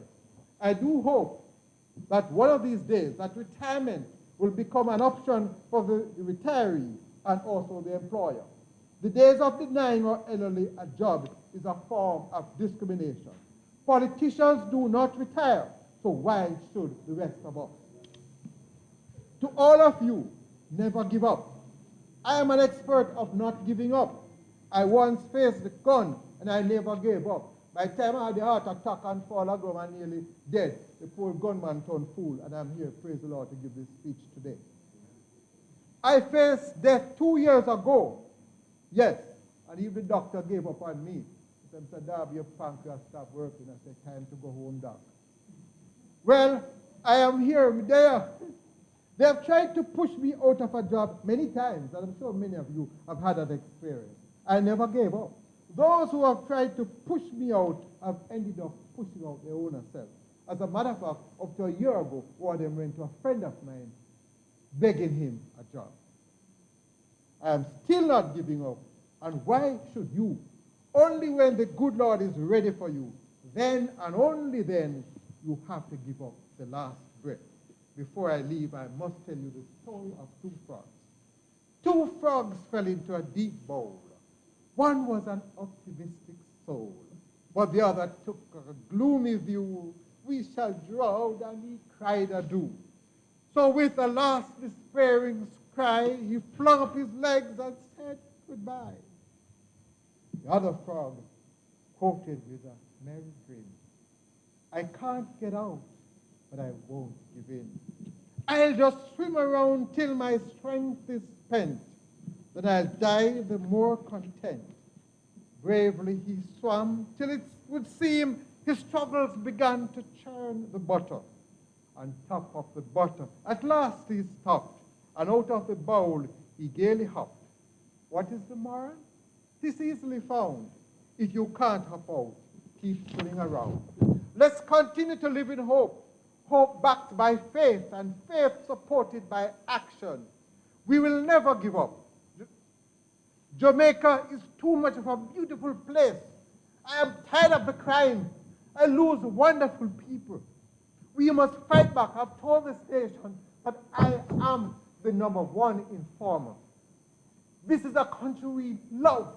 I do hope that one of these days that retirement will become an option for the retiree and also the employer. The days of denying our elderly a job is a form of discrimination. Politicians do not retire, so why should the rest of us? To all of you, never give up. I am an expert of not giving up. I once faced the gun and I never gave up. By the time I had the heart attack and fall aground and nearly dead, the poor gunman turned fool, and I'm here, praise the Lord, to give this speech today. I faced death 2 years ago. Yes, and even the doctor gave up on me. He said, Darby, your pancreas stopped working. I said, time to go home, doc. Well, I am here, there. They have tried to push me out of a job many times, and I'm sure many of you have had that experience. I never gave up. Those who have tried to push me out have ended up pushing out their own self. As a matter of fact, up to a year ago, one of them went to a friend of mine, begging him a job. I am still not giving up. And why should you? Only when the good Lord is ready for you, then and only then you have to give up the last breath. Before I leave, I must tell you the story of two frogs. Two frogs fell into a deep bowl. One was an optimistic soul, but the other took a gloomy view. We shall drown, and he cried adieu. So with a last despairing cry, he flung up his legs and said goodbye. The other frog quoted with a merry grin, I can't get out, but I won't give in. I'll just swim around till my strength is spent, then I'll die the more content. Bravely he swam till it would seem his struggles began to churn the butter. On top of the butter, at last he stopped, and out of the bowl he gaily hopped. What is the moral? 'Tis easily found. If you can't hop out, keep fooling around. Let's continue to live in hope, hope backed by faith, and faith supported by action. We will never give up. Jamaica is too much of a beautiful place. I am tired of the crime. I lose wonderful people. We must fight back. I've told the station that I am the #1 informer. This is a country we love.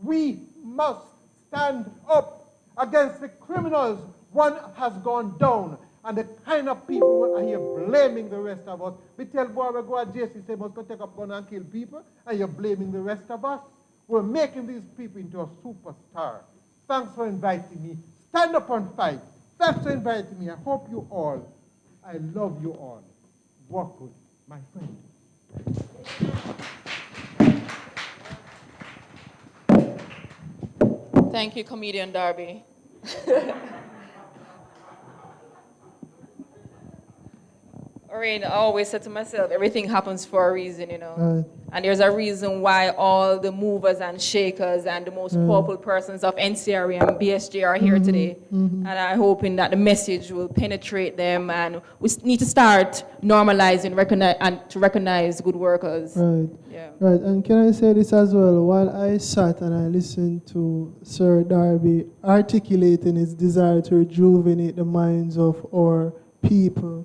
We must stand up against the criminals. One has gone down, and the kind of people are here blaming the rest of us. We tell boy we go to JC, say must go take up gun and kill people, and you're blaming the rest of us. We're making these people into a superstar. Thanks for inviting me. Stand up and fight. Thanks for inviting me. I hope you all I love you all. Walk good, my friend. Thank you, comedian Darby. Alright, I always said to myself, everything happens for a reason, you know. Right. And there's a reason why all the movers and shakers and the most powerful persons of NCRE and BSJ are here today. And I'm hoping that the message will penetrate them, and we need to start normalizing to recognize good workers. Right. Yeah. Right. And can I say this as well? While I sat and I listened to Sir Darby articulating his desire to rejuvenate the minds of our people,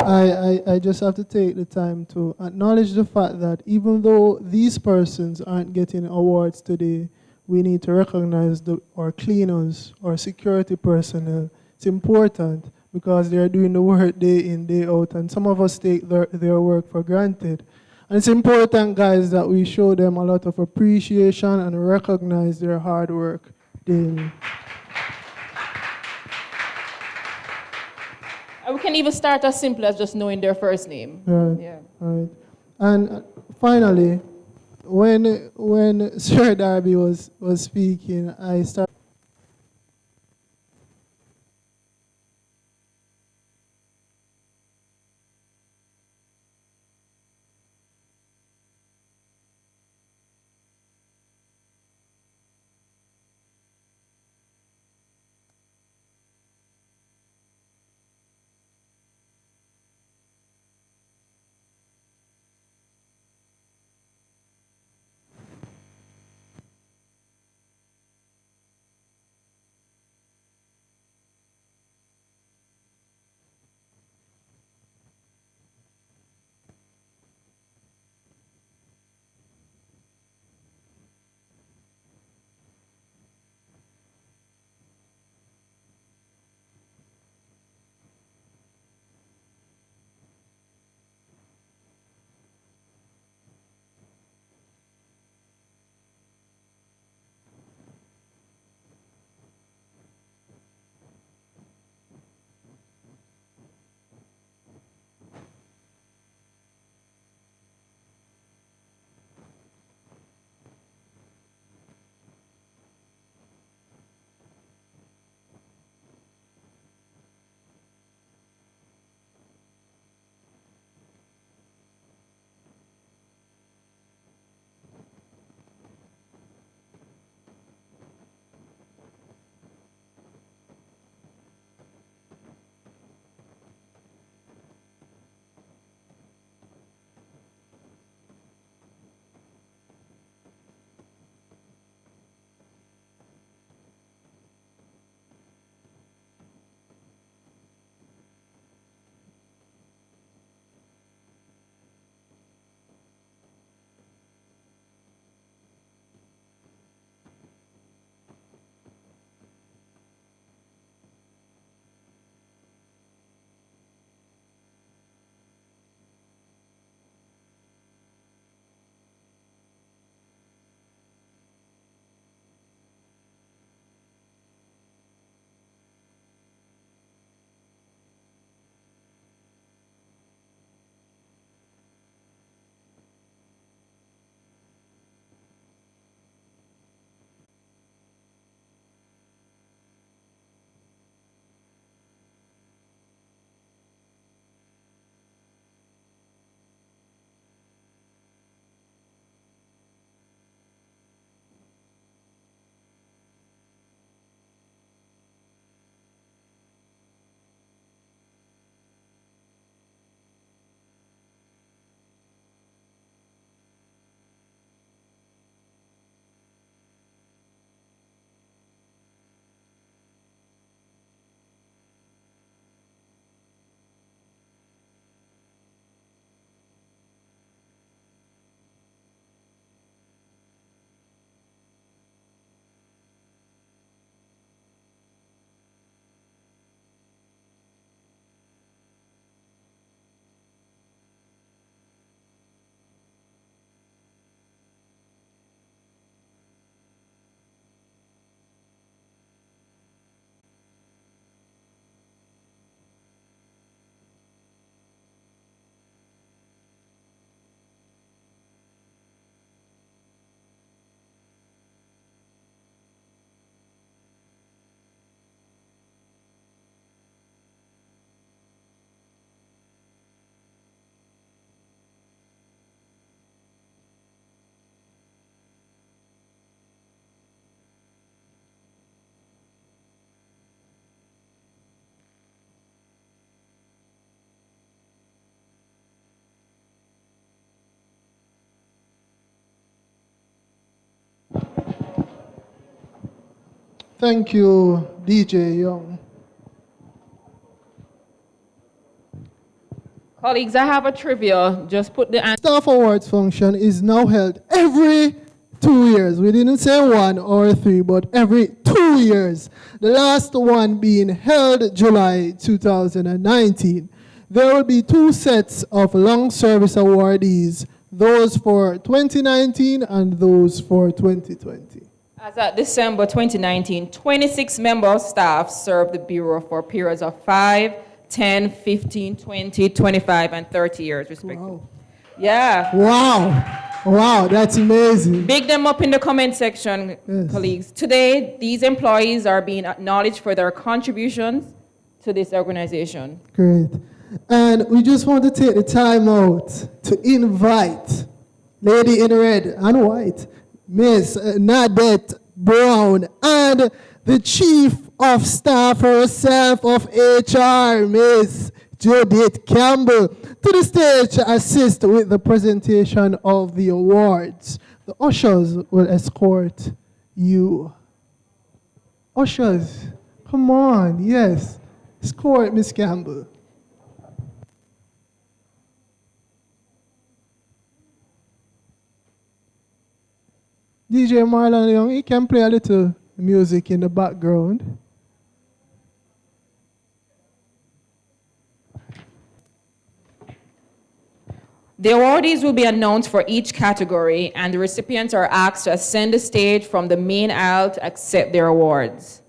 I just have to take the time to acknowledge the fact that even though these persons aren't getting awards today, we need to recognize our cleaners, our security personnel. It's important because they're doing the work day in, day out, and some of us take their work for granted. And it's important, guys, that we show them a lot of appreciation and recognize their hard work daily. We can even start as simple as just knowing their first name. Right. Yeah. Right. And finally, when Sir Darby was speaking, I started. Thank you, DJ Young. Colleagues, I have a trivia. Just put the answer. Staff Awards function is now held every 2 years. We didn't say 1 or 3, but every 2 years. The last one being held July 2019. There will be 2 sets of long service awardees, those for 2019 and those for 2020. As of December 2019, 26 members of staff served the Bureau for periods of 5, 10, 15, 20, 25, and 30 years, respectively. Wow. Yeah. Wow. Wow, that's amazing. Big them up in the comment section, Yes. colleagues. Today, these employees are being acknowledged for their contributions to this organization. Great. And we just want to take the time out to invite Lady in Red and White, Miss Nadette Brown, and the Chief of Staff herself of HR, Miss Judith Campbell, to the stage to assist with the presentation of the awards. The ushers will escort you. Ushers, come on, yes. Escort Miss Campbell. DJ Marlon Young, he can play a little music in the background. The awardees will be announced for each category, and the recipients are asked to ascend the stage from the main aisle to accept their awards.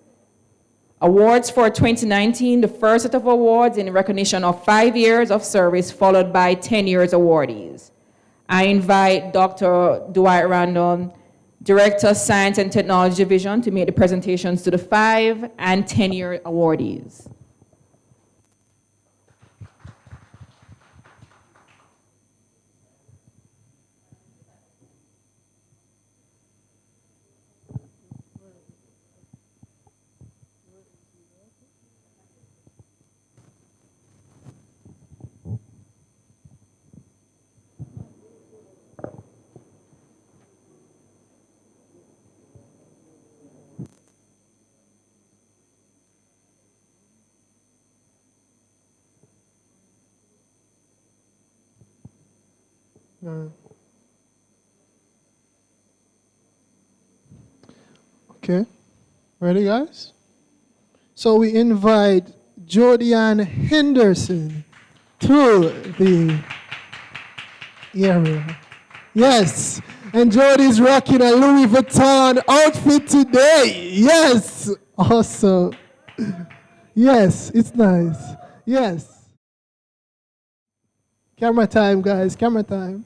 Awards for 2019, the first set of awards in recognition of 5 years of service, followed by 10 years awardees. I invite Dr. Dwight Randall, Director, Science and Technology Division, to make the presentations to the 5 and 10-year awardees. Okay, ready guys? So we invite Jodianne Henderson to the area. Yes, and Jody's rocking a Louis Vuitton outfit today. Yes, awesome. Yes, it's nice. Yes. Camera time, guys, camera time.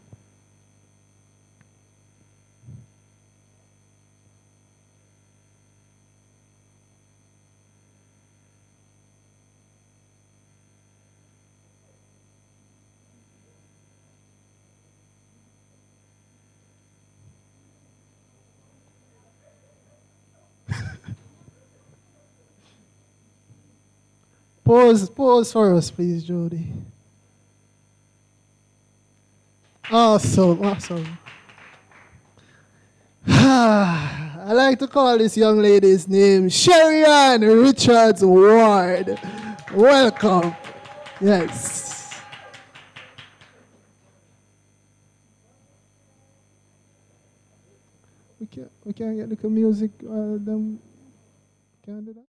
Pause for us, please, Jody. Awesome, awesome. I like to call this young lady's name Sherry-Ann Richards Ward. Welcome. Yes. We can't get the music. Them can't do that.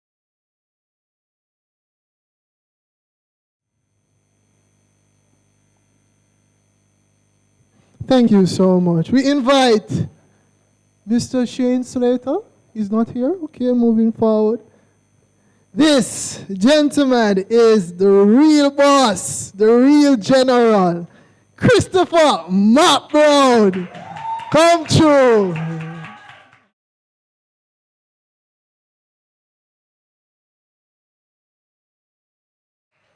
Thank you so much. We invite Mr. Shane Slater. He's not here. Okay, moving forward. This gentleman is the real boss, the real general, Christopher Matt Brown. Come true.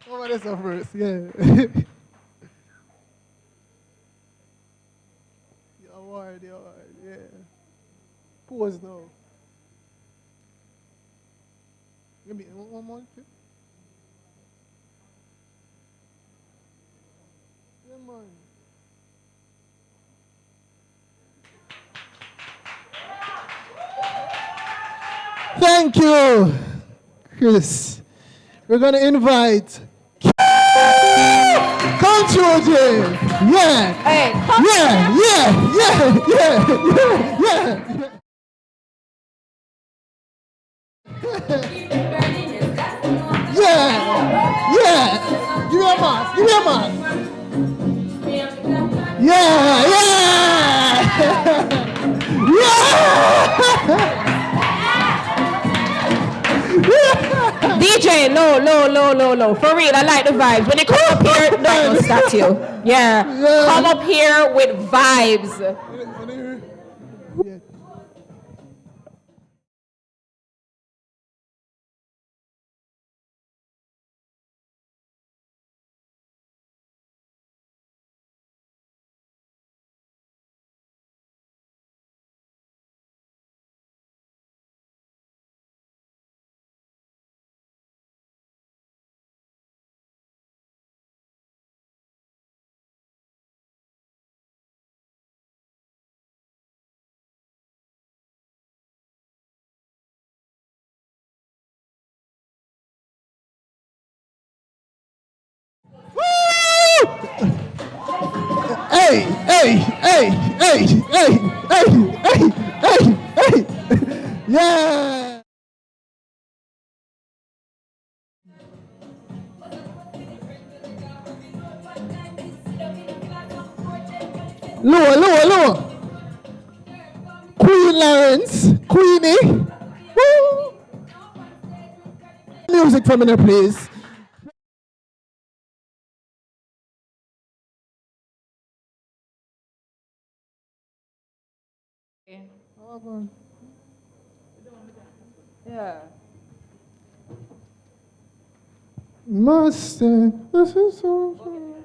Oh, that's a verse, yeah. The award, yeah. Pause now. Give me one more. Yeah, man. Thank you, Chris. We're going to invite. Come through, Jay. Yeah. Hey, come Yeah, yeah, yeah, yeah, yeah, yeah. Yeah, yeah. Give me a mark, give me a mark. Yeah, yeah. DJ, low. For real, I like the vibes. When you come up here, don't start you. Yeah. Come up here with vibes. Hey, hey, hey, hey, hey, hey, hey, hey, hey. Yeah. Lower. Queen Lawrence, Queenie. Woo. Music for me, please. Yeah. Mustang. This is so fun.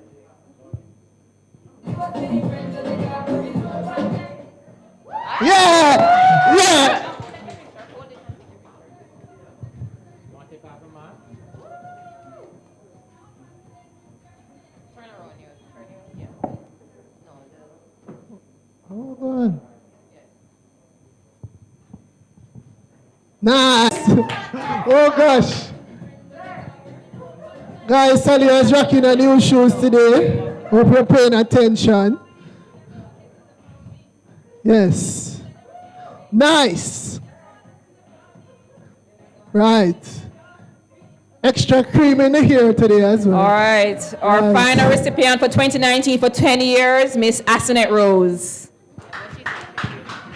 Yeah. Hold on. Nice. Oh gosh. Guys, Sally is rocking her new shoes today. Hope you're paying attention. Yes. Nice. Right. Extra cream in the hair today as well. All right. Our final recipient for 2019 for 10 years, Miss Asenet Rose.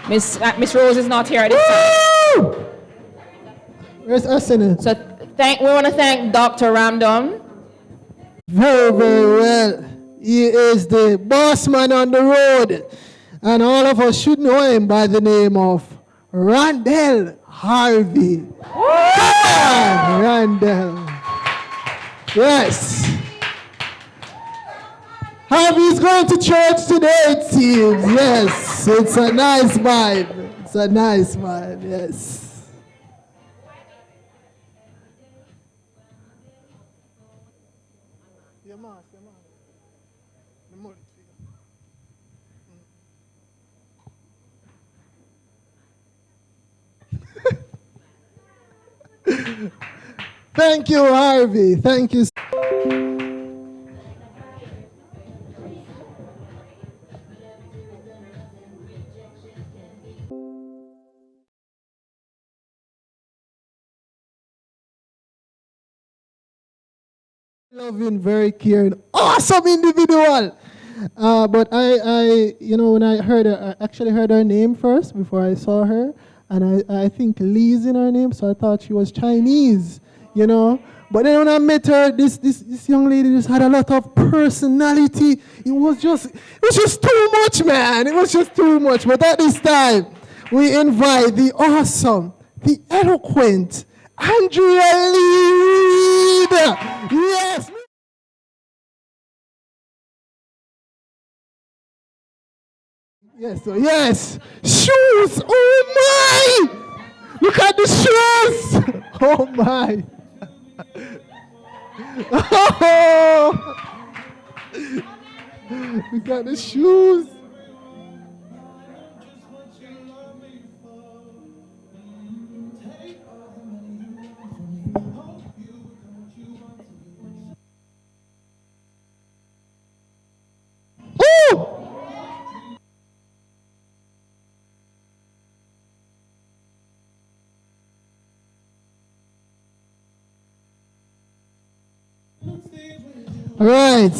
Miss Rose is not here at this time. Where's Asenet? So we want to thank Dr. Ramdon. Very, very well. He is the boss man on the road. And all of us should know him by the name of Randall Harvey. Come on, Randall. Yes. Harvey's going to church today, it seems. Yes, it's a nice vibe. It's a nice vibe, yes. Thank you, Harvey. Thank you. Loving, very caring, awesome individual. But I, when I heard her, I actually heard her name first before I saw her. And I think Lee's in her name, so I thought she was Chinese, But then when I met her, this young lady just had a lot of personality. It was just too much, man. It was just too much. But at this time, we invite the awesome, the eloquent Andrea Lead. Yes. Yes. Shoes. Oh my! Look at the shoes. Oh my. Oh. Look at the shoes. Right.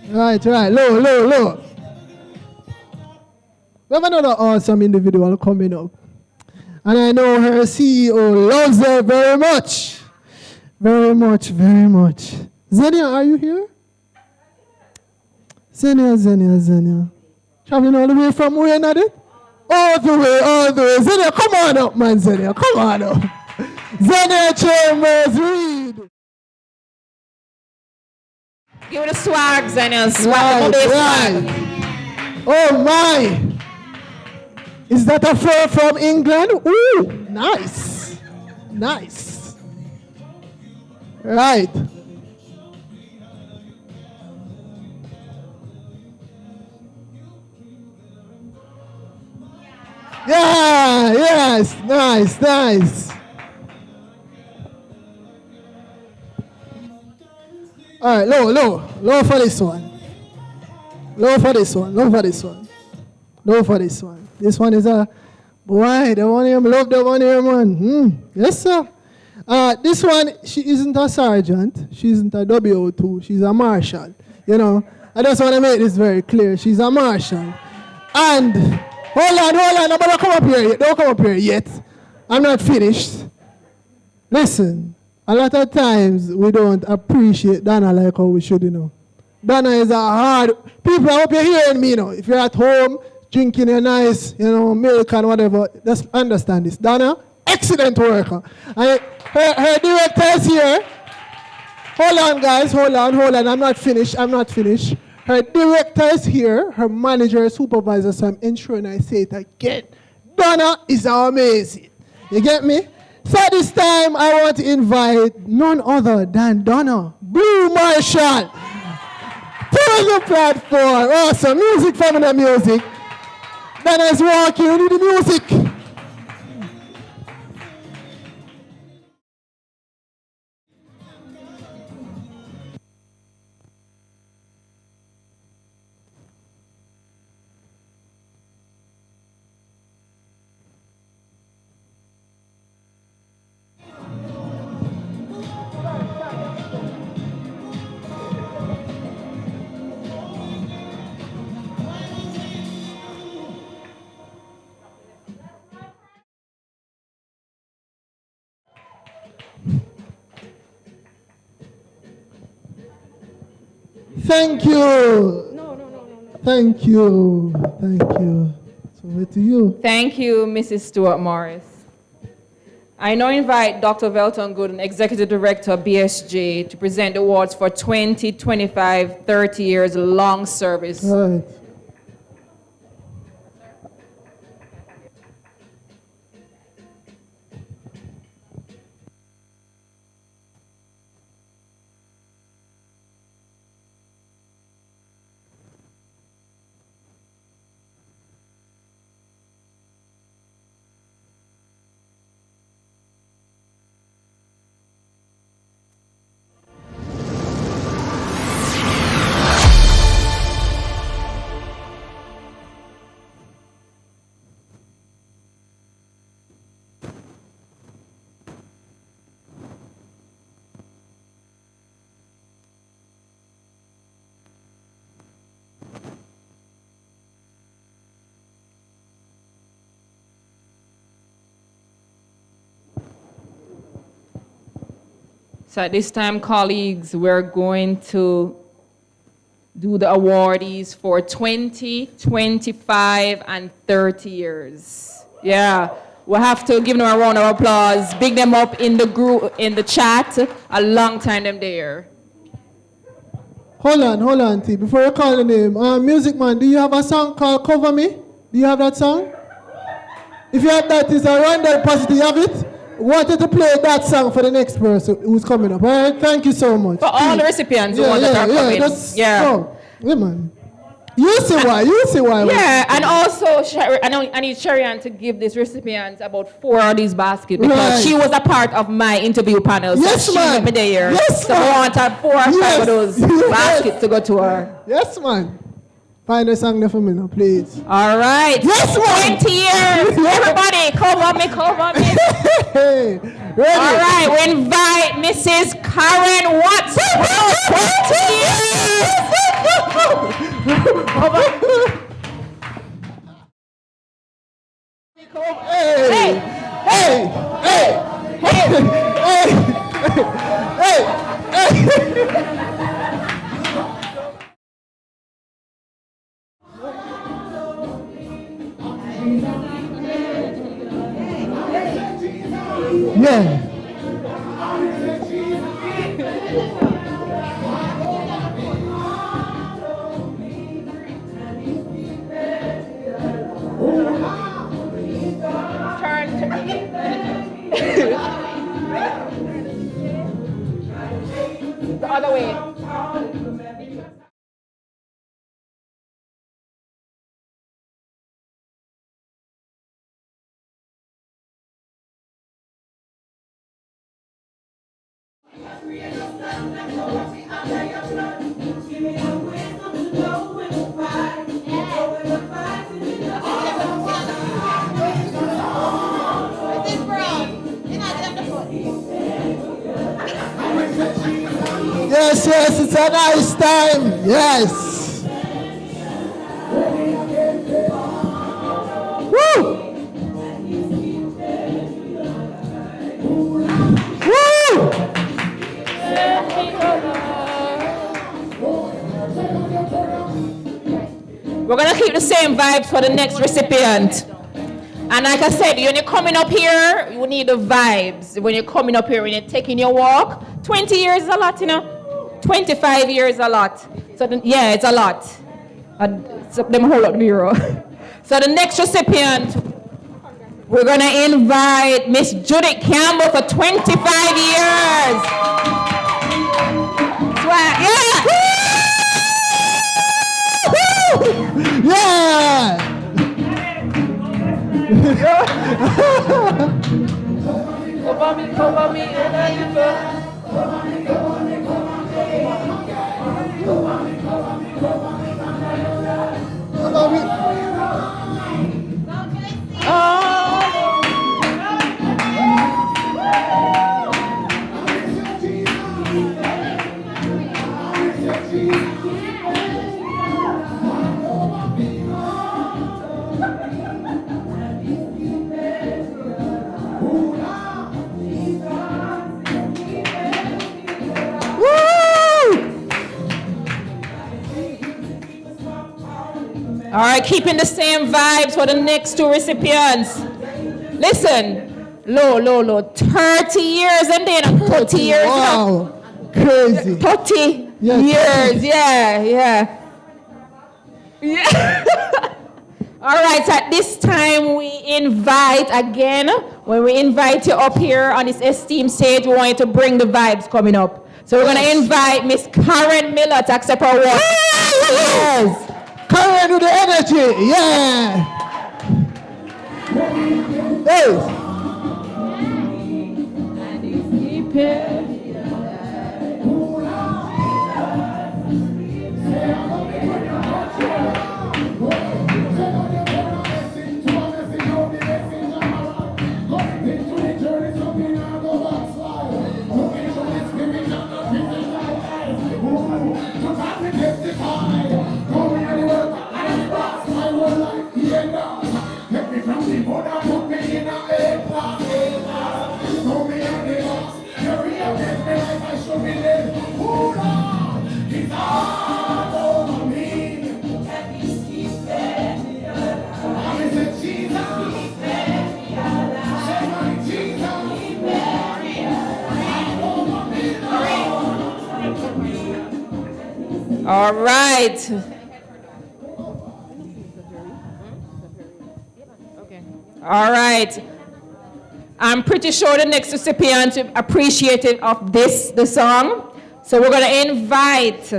Right. Low. We have another awesome individual coming up. And I know her CEO loves her very much. Very much. Zenia, are you here? Zenia. Traveling all the way from where, Nadia? All the way. Zenia, come on up, man, Zenia. Come on up. Zenia Chambers, read. Give it a swag, Zenia. Swag. Oh, my. Is that a fur from England? Ooh, nice. Right. Yeah, yes, nice. All right, low for this one. Low for this one. This one is a boy. The one here, love the one here, man. Yes, sir. This one, she isn't a sergeant. She isn't a W02. She's a marshal. You know, I just want to make this very clear. She's a marshal. And hold on. I'm gonna come up here. Don't come up here yet. I'm not finished. Listen, a lot of times we don't appreciate Donna like how we should, you know. Donna is a hard people. I hope you're hearing me, you know. If you're at home drinking a nice, you know, milk and whatever, just understand this. Donna, excellent worker. And her director is here. Hold on, guys. Hold on. I'm not finished. Her director is here. Her manager, supervisor. So I'm ensuring I say it again. Donna is amazing. You get me? So this time I want to invite none other than Donna Blue Marshall to the platform. Awesome. Music, family music. Donna's walking with the music. Thank you. No. Thank you. So over to you. Thank you, Mrs. Stewart Morris. I now invite Dr. Velton Gooden, Executive Director, BSJ, to present the awards for 20, 25, 30 years long service. Right. So at this time, colleagues, we're going to do the awardees for 20, 25, and 30 years. Yeah, we'll have to give them a round of applause. Big them up in the group, in the chat. A long time them there. Hold on, T. Before you call the name, Music Man, do you have a song called Cover Me? Do you have that song? If you have that, it's a random positive. You have it? Wanted to play that song for the next person who's coming up. All right, thank you so much. For all the recipients that are coming. Yeah, man. You see why. Yeah, and also, I need Sherian to give this recipient about 4 of these baskets because she was a part of my interview panel. Yes, so man. She there. Yes, so man. I want 4 or 5 of those baskets to go to her. Yes, man. Find a song there for me now, please. All right. Yes, man. 20 years. Everybody, cover me. Hey, ready? All right, we invite Mrs. Karen Watts. 20 years. Yeah. The other way. Yes, yes, it's a nice time. Yes. Woo! Woo! We're gonna keep the same vibes for the next recipient. And like I said, when you're coming up here, you need the vibes. When you're coming up here, when you're taking your walk, 20 years is a lot, you know? 25 years is a lot. So, yeah, it's a lot. So them hold up the mirror. So the next recipient, we're gonna invite Miss Judith Campbell for 25 years. Yeah! Yeah! Cover me, All right, keeping the same vibes for the next two recipients. Listen, low. 30 years and then 30 years. Wow. Crazy. 30 Yes. years, yeah. All right, at this time we invite again, when we invite you up here on this esteemed stage, we want you to bring the vibes coming up. So we're going to invite Miss Karen Miller to accept our award. Yes. Karen with the energy. Yeah. Hey. All right. All right. I'm pretty sure the next recipient appreciated of the song. So we're going to invite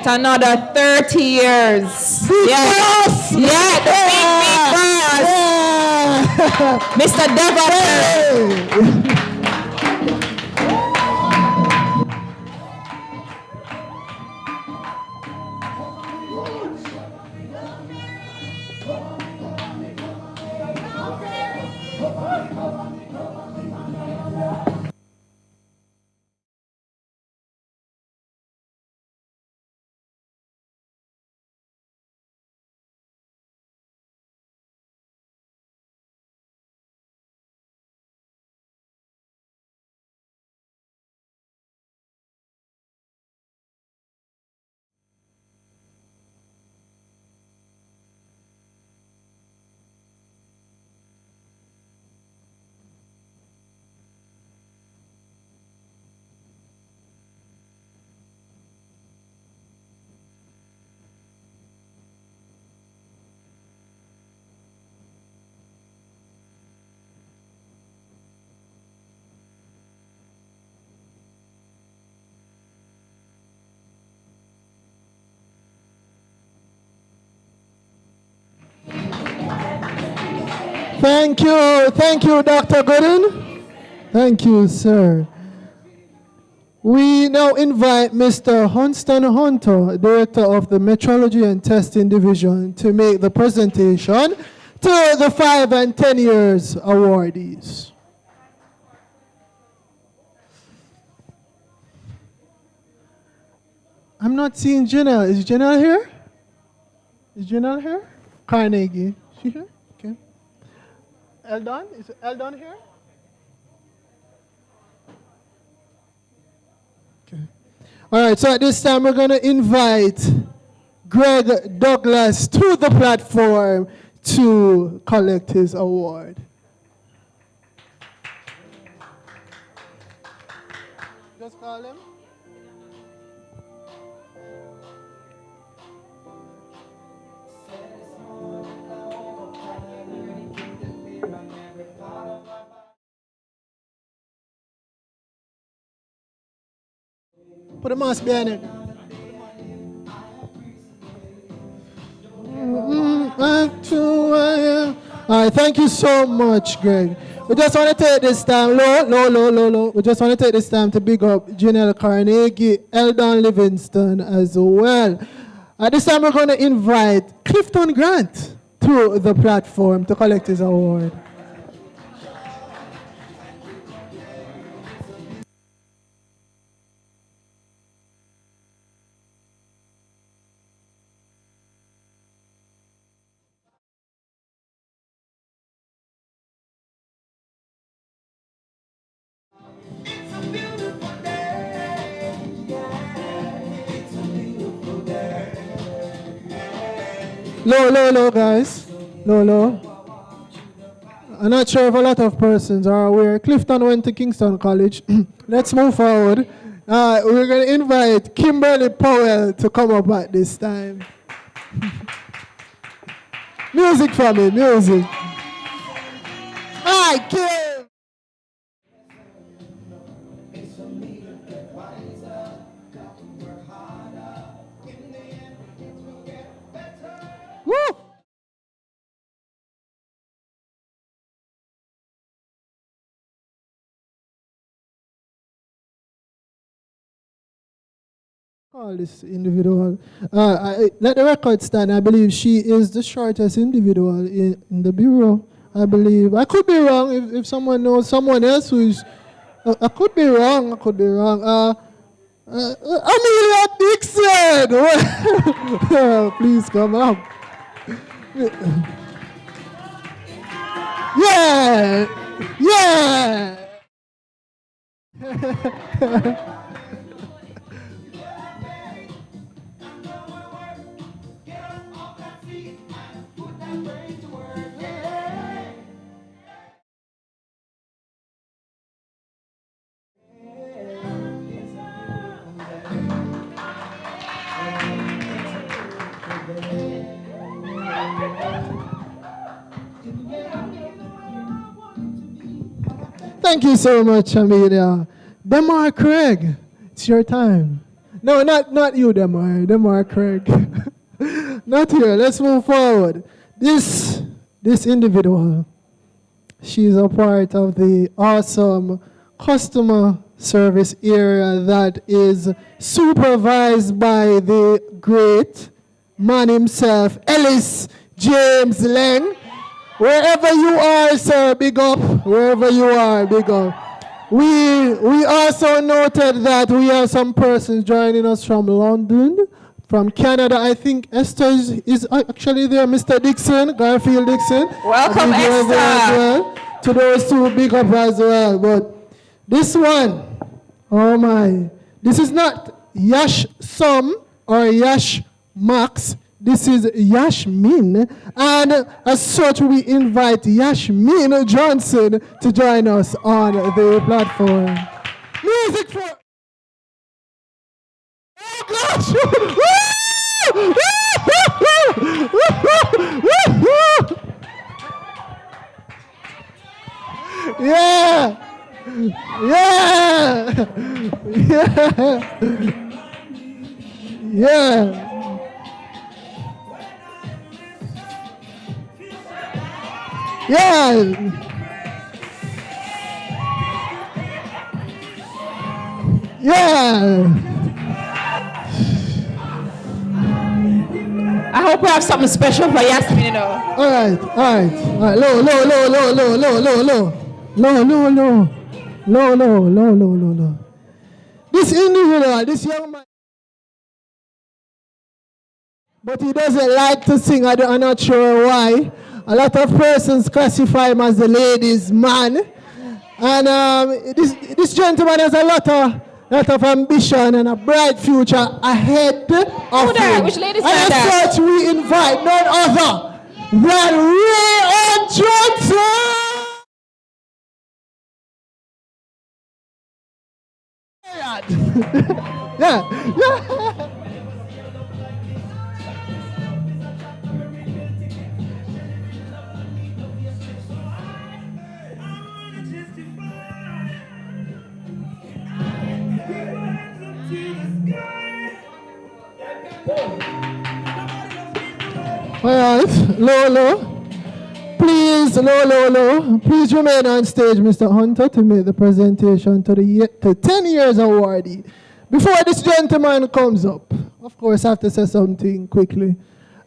another 30 years. Yes. Yeah, the big boss. Mr. Devon. Thank you. Thank you, Dr. Gooden. Thank you, sir. We now invite Mr. Hunston Hunter, Director of the Metrology and Testing Division, to make the presentation to the 5 and 10 years awardees. I'm not seeing Janelle. Is Janelle here? Is Janelle here? Carnegie. She here? Okay. Eldon? Is Eldon here? Okay. All right, so at this time we're going to invite Greg Douglas to the platform to collect his award. Just call him. Put a mask behind it. All right, thank you so much, Greg. We just want to take this time, low. We just want to take this time to big up Janelle Carnegie, Eldon Livingston as well. At this time, we're going to invite Clifton Grant to the platform to collect his award. Low, guys. Low. I'm not sure if a lot of persons are aware. Clifton went to Kingston College. Let's move forward. We're going to invite Kimberly Powell to come up at this time. Music for me, music. Hi, Kim. Woo! Call this individual. Let the record stand. I believe she is the shortest individual in the bureau. I believe. I could be wrong if someone knows someone else who's. I could be wrong. Amelia Dixon! Please come up. Yeah! Thank you so much, Amelia. Demar Craig, it's your time. No, not you, Demar. Demar Craig. Not here. Let's move forward. This individual, she's a part of the awesome customer service area that is supervised by the great man himself, Ellis James Leng. Wherever you are, sir, big up. Wherever you are, big up. We also noted that we have some persons joining us from London, from Canada. I think Esther is actually there. Mr. Dixon, Garfield Dixon. Welcome, Esther. As well. To those two, big up as well. But this one, oh my, this is not Yash Sum or Yash Max. This is Yashmin, and as such, we invite Yashmin Johnson to join us on the platform. Music for... Oh, gosh! Yeah! Yeah! Yeah. Yeah. I hope we have something special for Yasmin, you know. All right, all right, all right. Low, low, low, low, low, low, low, low, low, low, low, low, low, low, low, low, low. This individual, this young man, but he doesn't like to sing. I'm not sure why. A lot of persons classify him as the ladies' man, and this gentleman has a lot of ambition and a bright future ahead of him. Which ladies' and man that? as such, we invite none other than Ray Johnson. Yeah, yeah. All right, low. Please, low. Please remain on stage, Mr. Hunter, to make the presentation to the 10 years awardee. Before this gentleman comes up, of course, I have to say something quickly.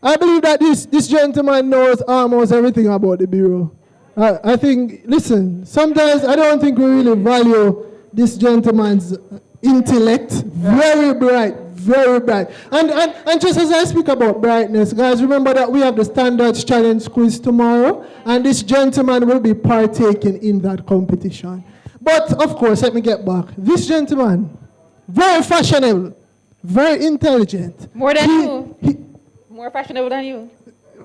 I believe that this gentleman knows almost everything about the Bureau. I think, listen, sometimes I don't think we really value this gentleman's intellect. Very bright, very bright. And just as I speak about brightness, guys, remember that we have the Standards Challenge quiz tomorrow, and this gentleman will be partaking in that competition. But, of course, let me get back. This gentleman, very fashionable, very intelligent. More than you. More fashionable than you.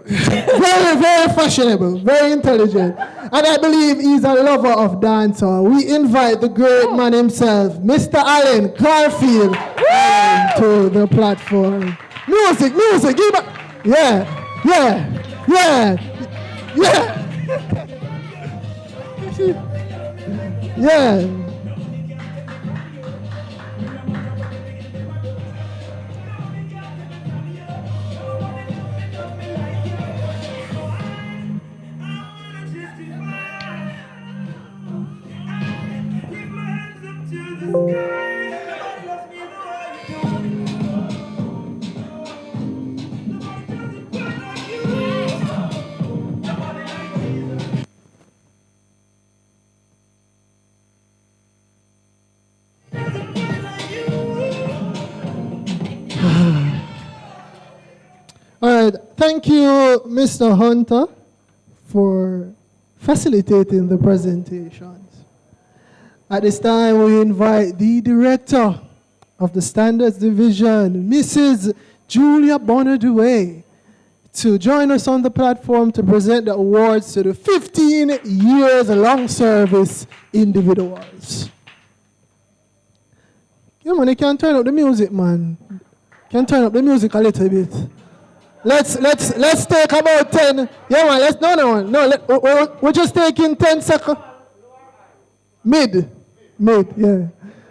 Very, very fashionable, very intelligent. And I believe he's a lover of dancehall. We invite the great man himself, Mr. Allen Garfield, to the platform. Music, give it. Yeah. Yeah. All right, thank you, Mr. Hunter, for facilitating the presentations. At this time, we invite the director of the Standards Division, Mrs. Julia Bonadue, to join us on the platform to present the awards to the 15 years long service individuals. Yeah, man, you can turn up the music, man. Can turn up the music a little bit. Let's take about 10. Yeah, man. We're just taking 10 seconds. Mid, yeah.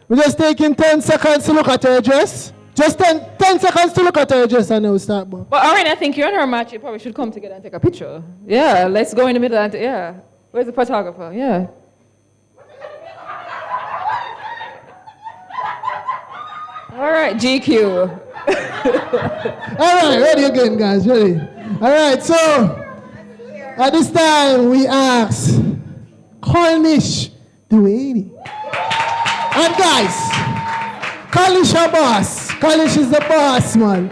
We're just taking 10 seconds to look at her dress. Just 10 seconds to look at her dress and then we'll start. Well, Aurin, I think you and her match. You probably should come together and take a picture. Yeah, let's go in the middle and yeah. Where's the photographer? Yeah. All right, GQ. All right, ready again, guys, ready. All right, so at this time we ask Cornish Duane. And guys, Cornish a boss. Cornish is the boss, man.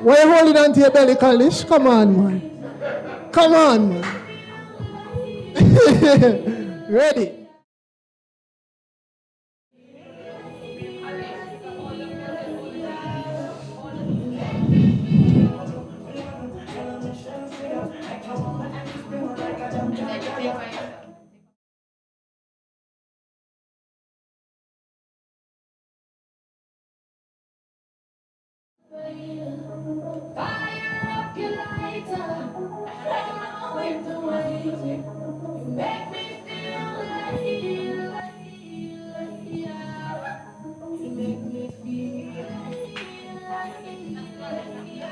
Why you holding on to your belly, Cornish? Come on, man. Come on, man. Ready? Fire up your lighter. With the way you make me feel like you make me feel like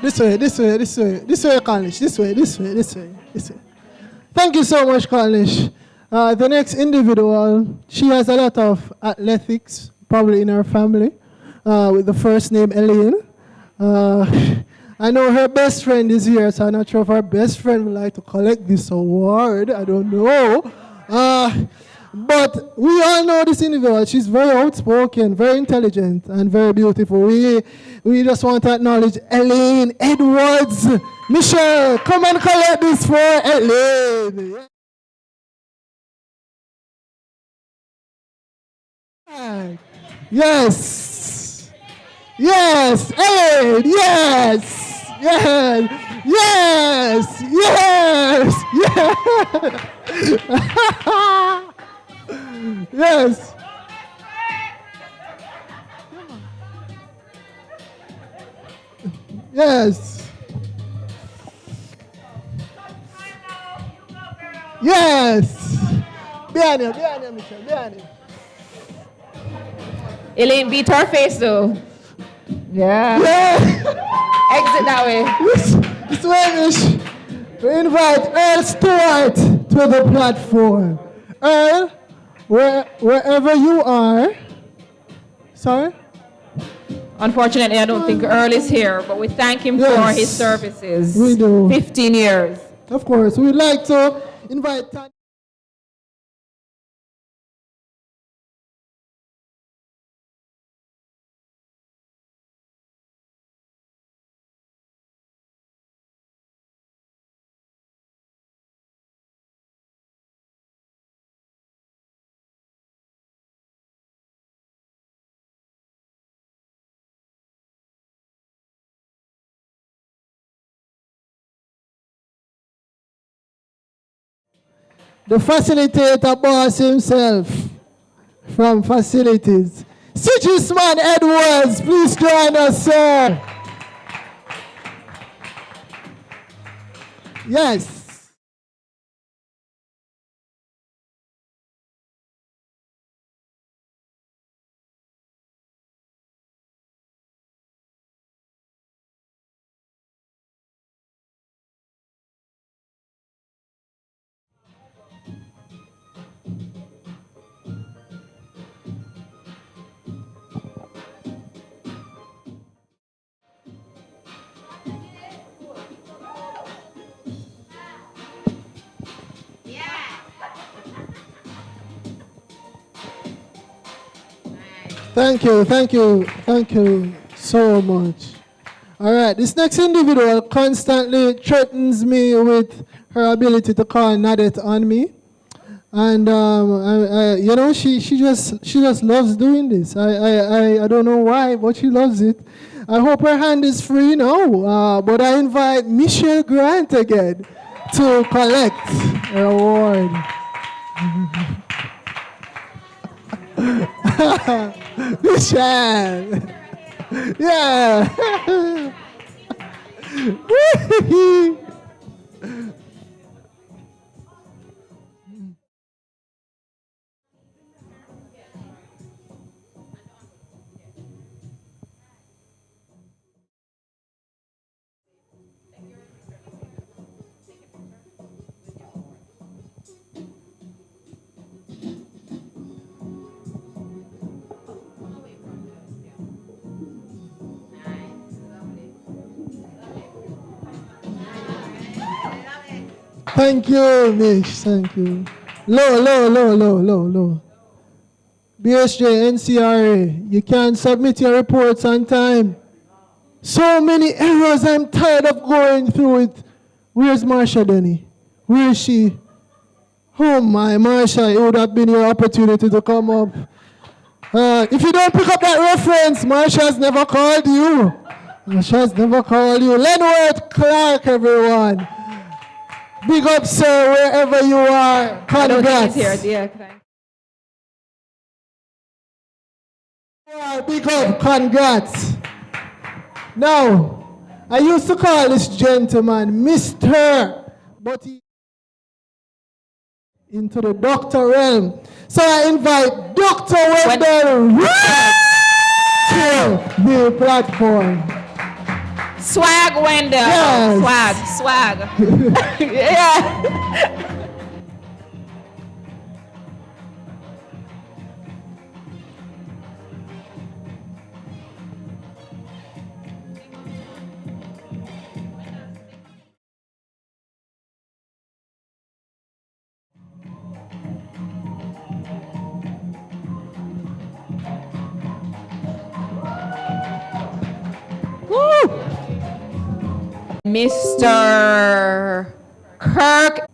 This way, Cornish. This way. Thank you so much, Cornish. The next individual, she has a lot of athletics, probably in her family, with the first name Elaine. I know her best friend is here, so I'm not sure if her best friend would like to collect this award. I don't know. But we all know this individual. She's very outspoken, very intelligent, and very beautiful. We just want to acknowledge Elaine Edwards. Michelle, come and collect this for Elaine. Yes. Yes. Elaine. Yes. Yes. Yes. Yes. Yes. Yes. Yes. Yes. Behind you, Michelle, behind you. Elaine, beat her face though. Yeah. Exit that way. This way, we invite Earl Stewart to the platform. Earl, wherever you are. Sorry? Unfortunately, I don't think Earl is here, but we thank him for his services. We do. 15 years. Of course, we'd like to invite Tanya. The facilitator boss himself from facilities. Sigismund Edwards, please join us, sir. Yes. Thank you so much. All right, this next individual constantly threatens me with her ability to call Nadet on me. And, you know, she just loves doing this. I don't know why, but she loves it. I hope her hand is free now, but I invite Michelle Grant again to collect her award. Michelle! Yeah! Thank you, Mish. Thank you. Low. BSJ, NCRA, you can't submit your reports on time. So many errors, I'm tired of going through it. Where's Marsha Denny? Where is she? Oh my, Marsha, it would have been your opportunity to come up. If you don't pick up that reference, Marsha's never called you. Marsha's never called you. Lenworth Clark, everyone. Big up, sir, wherever you are. Congrats. I don't think he's here. Yeah, thanks. Big up, congrats. Now, I used to call this gentleman Mr., but he into the doctor realm. So I invite Dr. Wendell to the platform. Swag Wendell. Yes. Swag. Yeah. Mr. Kirk.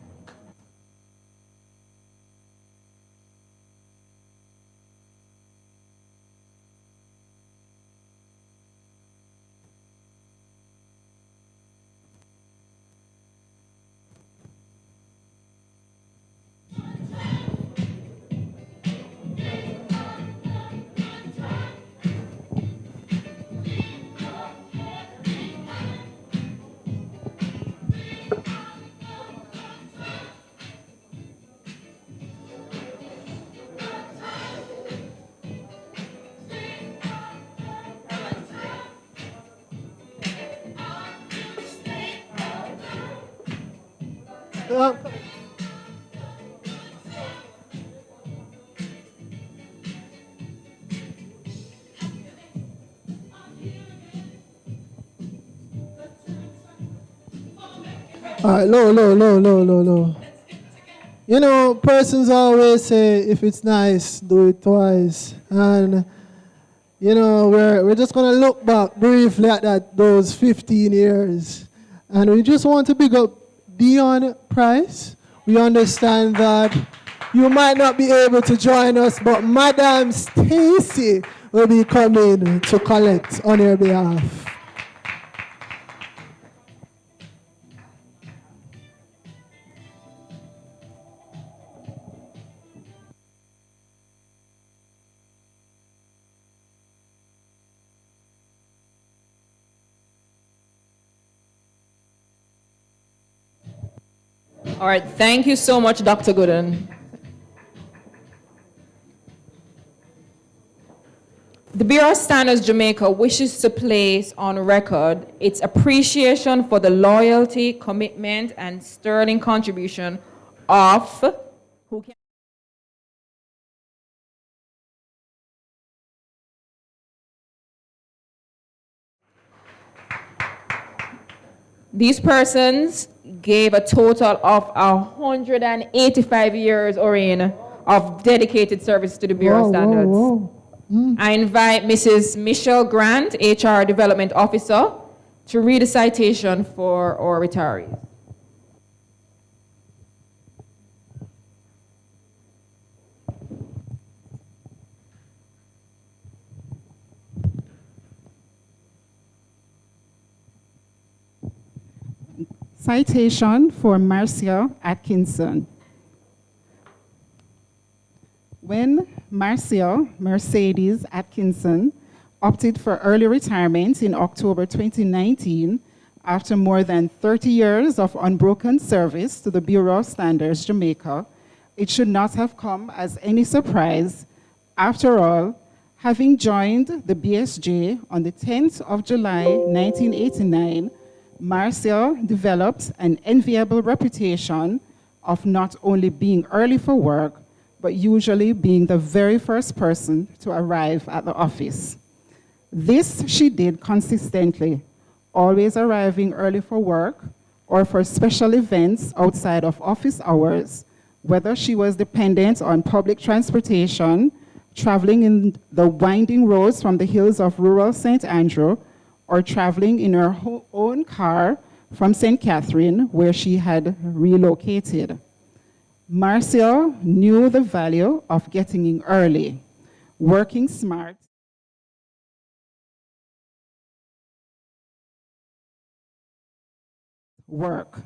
Uh, All right, low. You know, persons always say, if it's nice, do it twice. And, you know, we're just going to look back briefly at those 15 years. And we just want to big up Dion Price. We understand that you might not be able to join us, but Madam Stacy will be coming to collect on your behalf. All right, thank you so much, Dr. Gooden. The Bureau of Standards Jamaica wishes to place on record its appreciation for the loyalty, commitment, and sterling contribution of these persons gave a total of 185 years, Oreen, of dedicated service to the Bureau of Standards. Whoa. I invite Mrs. Michelle Grant, HR Development Officer, to read a citation for our retirees. Citation for Marcia Atkinson. When Marcia Mercedes Atkinson opted for early retirement in October 2019, after more than 30 years of unbroken service to the Bureau of Standards Jamaica, it should not have come as any surprise. After all, having joined the BSJ on the 10th of July 1989, Marcia developed an enviable reputation of not only being early for work, but usually being the very first person to arrive at the office. This she did consistently, always arriving early for work or for special events outside of office hours, whether she was dependent on public transportation, traveling in the winding roads from the hills of rural St. Andrew, or traveling in her own car from St. Catherine, where she had relocated. Marcia knew the value of getting in early, working smart, work.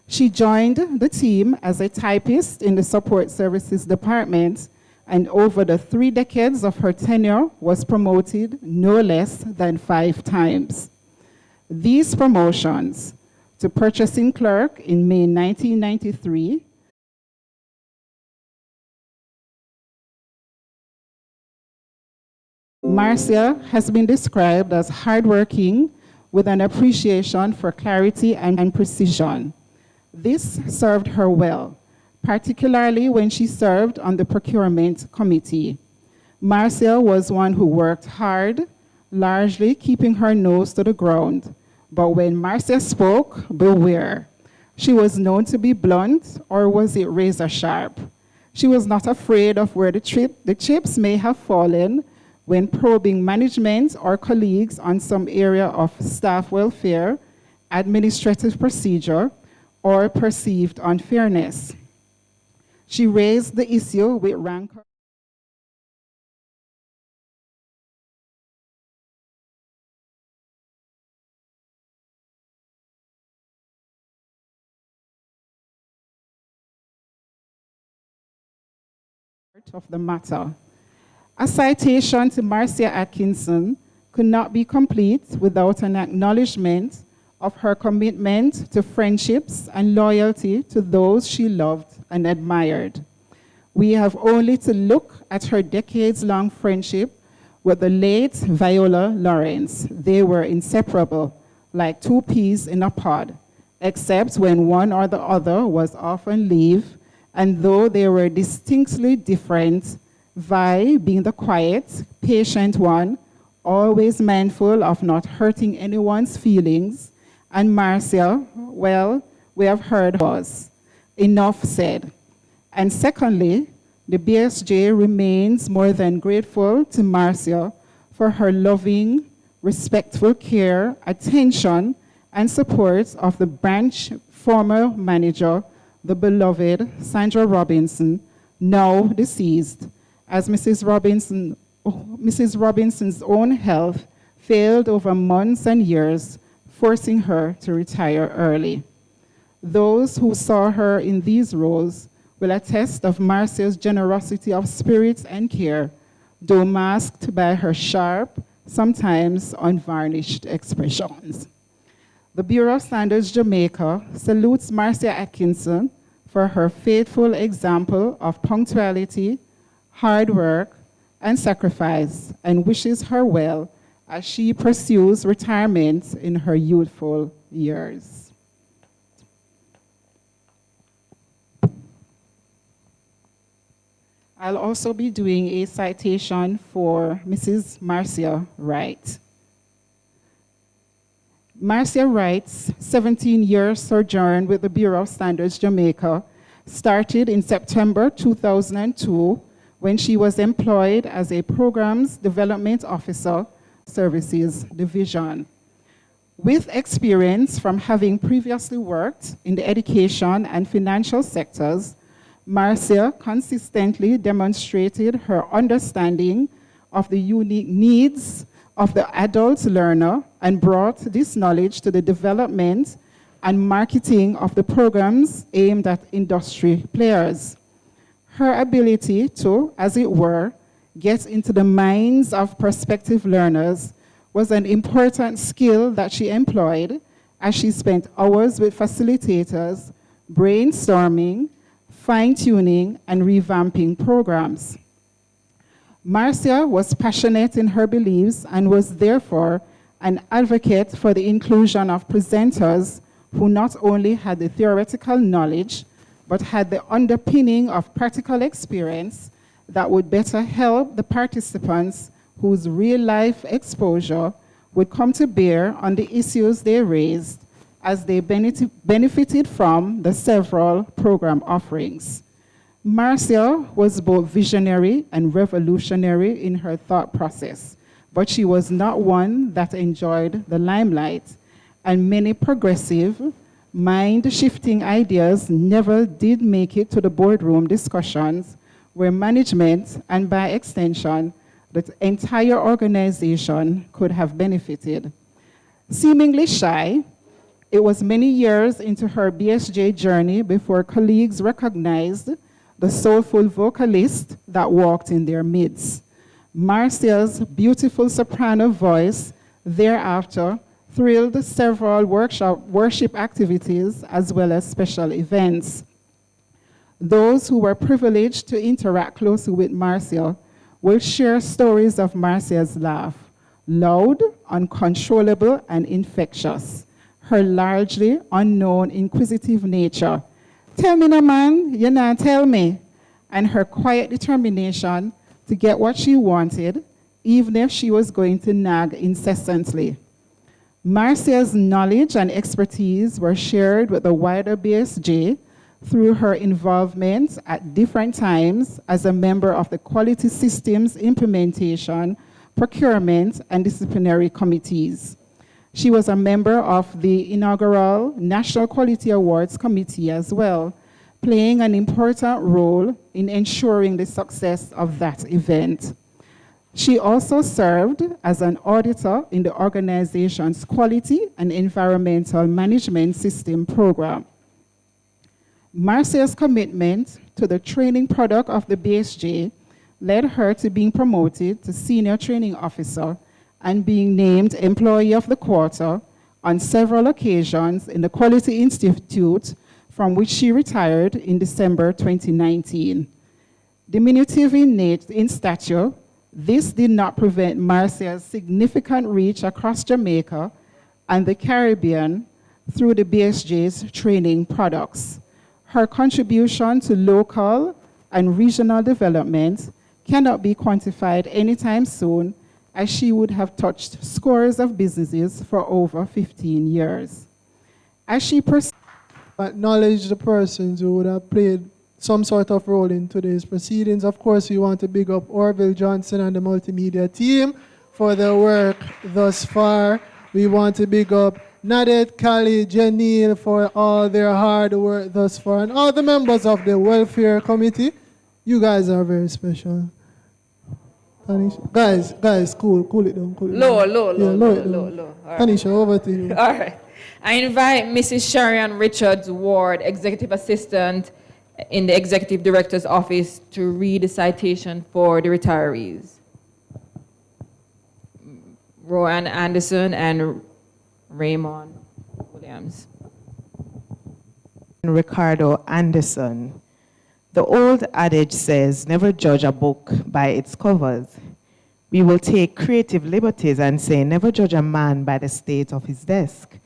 She joined the team as a typist in the support services department, and over the 3 decades of her tenure was promoted no less than 5 times. These promotions to purchasing clerk in May 1993, Marcia has been described as hardworking with an appreciation for clarity and precision. This served her well, particularly when she served on the procurement committee. Marcia was one who worked hard, largely keeping her nose to the ground. But when Marcia spoke, beware. She was known to be blunt, or was it razor sharp? She was not afraid of where the chips may have fallen when probing management or colleagues on some area of staff welfare, administrative procedure, or perceived unfairness. She raised the issue with rancor of the matter. A citation to Marcia Atkinson could not be complete without an acknowledgement of her commitment to friendships and loyalty to those she loved and admired. We have only to look at her decades-long friendship with the late Viola Lawrence. They were inseparable, like two peas in a pod, except when one or the other was off on leave, and though they were distinctly different, Vi being the quiet, patient one, always mindful of not hurting anyone's feelings, and Marcia, well, we have heard was. Enough said. And secondly, the BSJ remains more than grateful to Marcia for her loving, respectful care, attention, and support of the branch former manager, the beloved Sandra Robinson, now deceased, as Mrs. Robinson's own health failed over months and years, forcing her to retire early. Those who saw her in these roles will attest of Marcia's generosity of spirit and care, though masked by her sharp, sometimes unvarnished expressions. The Bureau of Standards Jamaica salutes Marcia Atkinson for her faithful example of punctuality, hard work, and sacrifice, and wishes her well as she pursues retirement in her youthful years. I'll also be doing a citation for Mrs. Marcia Wright. Marcia Wright's 17-year sojourn with the Bureau of Standards Jamaica started in September 2002 when she was employed as a Programs Development Officer, Services Division. With experience from having previously worked in the education and financial sectors, Marcia consistently demonstrated her understanding of the unique needs of the adult learner and brought this knowledge to the development and marketing of the programs aimed at industry players. Her ability to, as it were, get into the minds of prospective learners was an important skill that she employed as she spent hours with facilitators, brainstorming, fine-tuning, and revamping programs. Marcia was passionate in her beliefs and was therefore an advocate for the inclusion of presenters who not only had the theoretical knowledge, but had the underpinning of practical experience that would better help the participants whose real-life exposure would come to bear on the issues they raised as they benefited from the several program offerings. Marcia was both visionary and revolutionary in her thought process, but she was not one that enjoyed the limelight, and many progressive, mind-shifting ideas never did make it to the boardroom discussions where management, and by extension, the entire organization could have benefited. Seemingly shy, it was many years into her BSJ journey before colleagues recognized the soulful vocalist that walked in their midst. Marcia's beautiful soprano voice thereafter thrilled several worship activities as well as special events. Those who were privileged to interact closely with Marcia will share stories of Marcia's laugh, loud, uncontrollable, and infectious. Her largely unknown inquisitive nature. Tell me no man, you not tell me. And her quiet determination to get what she wanted, even if she was going to nag incessantly. Marcia's knowledge and expertise were shared with the wider BSJ through her involvement at different times as a member of the Quality Systems Implementation, Procurement, and Disciplinary Committees. She was a member of the inaugural National Quality Awards Committee as well, playing an important role in ensuring the success of that event. She also served as an auditor in the organization's Quality and Environmental Management System program. Marcia's commitment to the training product of the BSJ led her to being promoted to Senior Training Officer and being named Employee of the Quarter on several occasions in the Quality Institute, from which she retired in December 2019. Diminutive in stature, this did not prevent Marcia's significant reach across Jamaica and the Caribbean through the BSJ's training products. Her contribution to local and regional development cannot be quantified anytime soon, as she would have touched scores of businesses for over 15 years. As she acknowledge the persons who would have played some sort of role in today's proceedings. Of course, we want to big up Orville Johnson and the multimedia team for their work thus far. We want to big up Nadet, Kali, Janil for all their hard work thus far, and all the members of the welfare committee. You guys are very special. Guys, cool it down. Low. All Tanisha, over to you. All right. I invite Mrs. Sharon Richards Ward, Executive Assistant in the Executive Director's Office, to read the citation for the retirees. Rowan Anderson and Raymond Williams. Ricardo Anderson. The old adage says, never judge a book by its covers. We will take creative liberties and say, never judge a man by the state of his desk.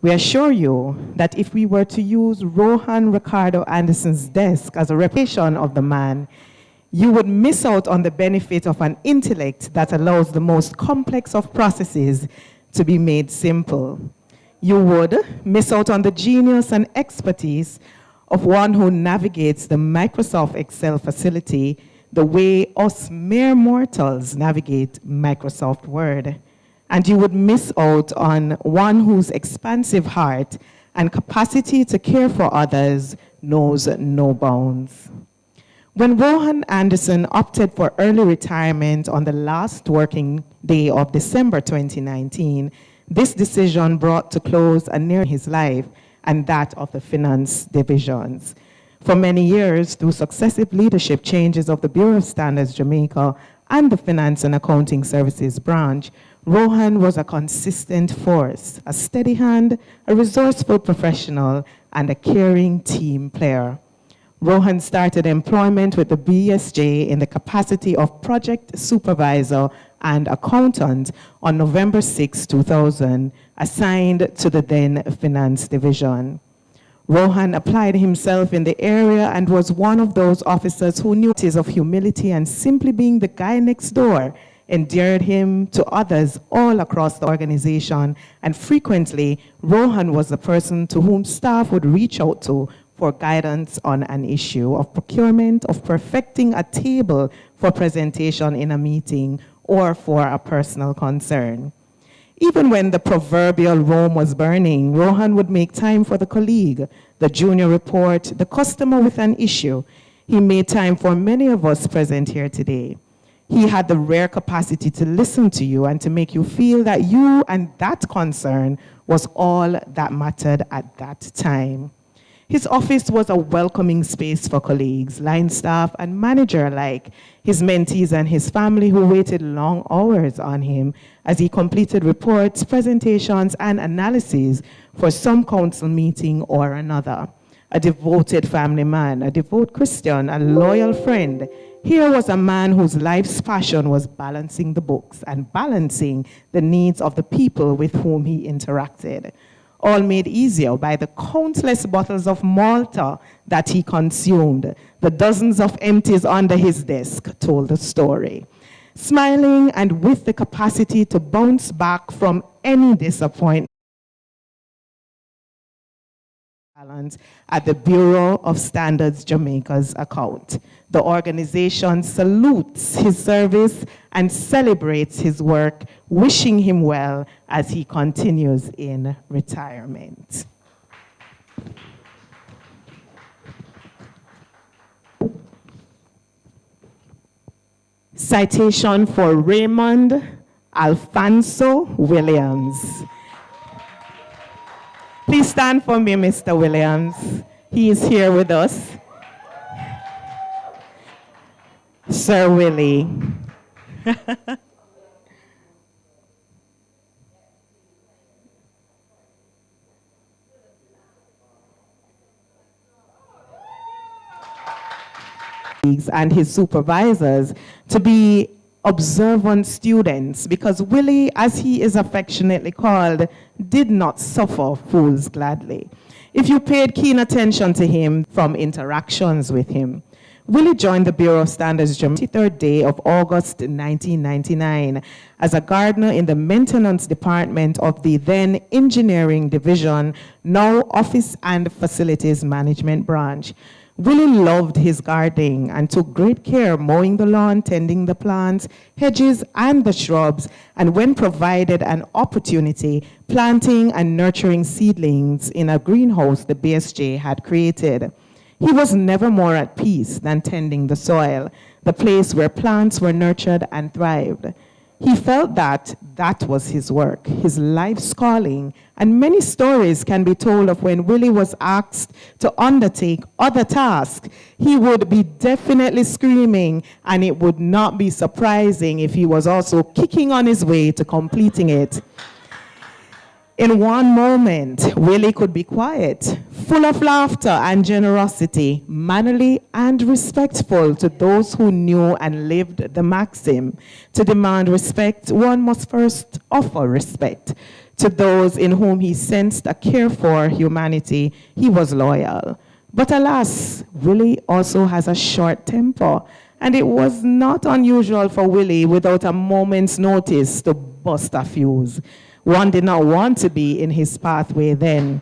We assure you that if we were to use Rohan Ricardo Anderson's desk as a representation of the man, you would miss out on the benefit of an intellect that allows the most complex of processes to be made simple. You would miss out on the genius and expertise of one who navigates the Microsoft Excel facility the way us mere mortals navigate Microsoft Word. And you would miss out on one whose expansive heart and capacity to care for others knows no bounds. When Rohan Anderson opted for early retirement on the last working day of December 2019, this decision brought to close a near his life and that of the finance divisions. For many years, through successive leadership changes of the Bureau of Standards Jamaica and the Finance and Accounting Services branch, Rohan was a consistent force, a steady hand, a resourceful professional, and a caring team player. Rohan started employment with the BSJ in the capacity of project supervisor and accountant on November 6, 2000, assigned to the then finance division. Rohan applied himself in the area and was one of those officers who knew it is of humility, and simply being the guy next door endeared him to others all across the organization, and frequently Rohan was the person to whom staff would reach out to for guidance on an issue of procurement, of perfecting a table for presentation in a meeting, or for a personal concern. Even when the proverbial Rome was burning, Rohan would make time for the colleague, the junior report, the customer with an issue. He made time for many of us present here today. He had the rare capacity to listen to you and to make you feel that you and that concern was all that mattered at that time. His office was a welcoming space for colleagues, line staff, and manager alike, his mentees and his family who waited long hours on him as he completed reports, presentations, and analyses for some council meeting or another. A devoted family man, a devout Christian, a loyal friend. Here was a man whose life's passion was balancing the books and balancing the needs of the people with whom he interacted, all made easier by the countless bottles of Malta that he consumed. The dozens of empties under his desk told the story. Smiling and with the capacity to bounce back from any disappointment balance at the Bureau of Standards Jamaica's account. The organization salutes his service and celebrates his work, wishing him well as he continues in retirement. Citation for Raymond Alfonso Williams. Please stand for me, Mr. Williams. He is here with us. Sir Willie. And his supervisors to be observant students, because Willie, as he is affectionately called, did not suffer fools gladly. If you paid keen attention to him from interactions with him, Willie joined the Bureau of Standards the 23rd day of August 1999 as a gardener in the maintenance department of the then engineering division, now office and facilities management branch. Willie loved his gardening and took great care mowing the lawn, tending the plants, hedges, and the shrubs, and when provided an opportunity, planting and nurturing seedlings in a greenhouse the BSJ had created. He was never more at peace than tending the soil, the place where plants were nurtured and thrived. He felt that that was his work, his life's calling, and many stories can be told of when Willie was asked to undertake other tasks. He would be definitely screaming, and it would not be surprising if he was also kicking on his way to completing it. In one moment, Willie could be quiet, full of laughter and generosity, mannerly and respectful to those who knew and lived the maxim. To demand respect, one must first offer respect. To those in whom he sensed a care for humanity, he was loyal. But alas, Willie also has a short temper, and it was not unusual for Willie, without a moment's notice, to bust a fuse. One did not want to be in his pathway then.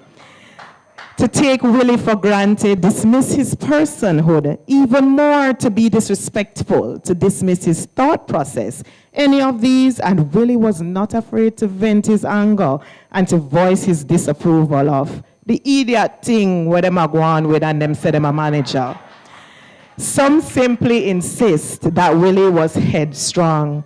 To take Willie for granted, dismiss his personhood, even more to be disrespectful, to dismiss his thought process. Any of these, and Willie was not afraid to vent his anger and to voice his disapproval of the idiot thing where them are going with and them say them a manager. Some simply insist that Willie was headstrong.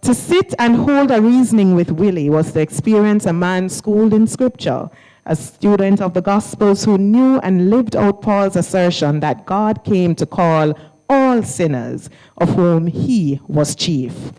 To sit and hold a reasoning with Willie was to experience a man schooled in scripture, a student of the Gospels who knew and lived out Paul's assertion that God came to call all sinners, of whom he was chief.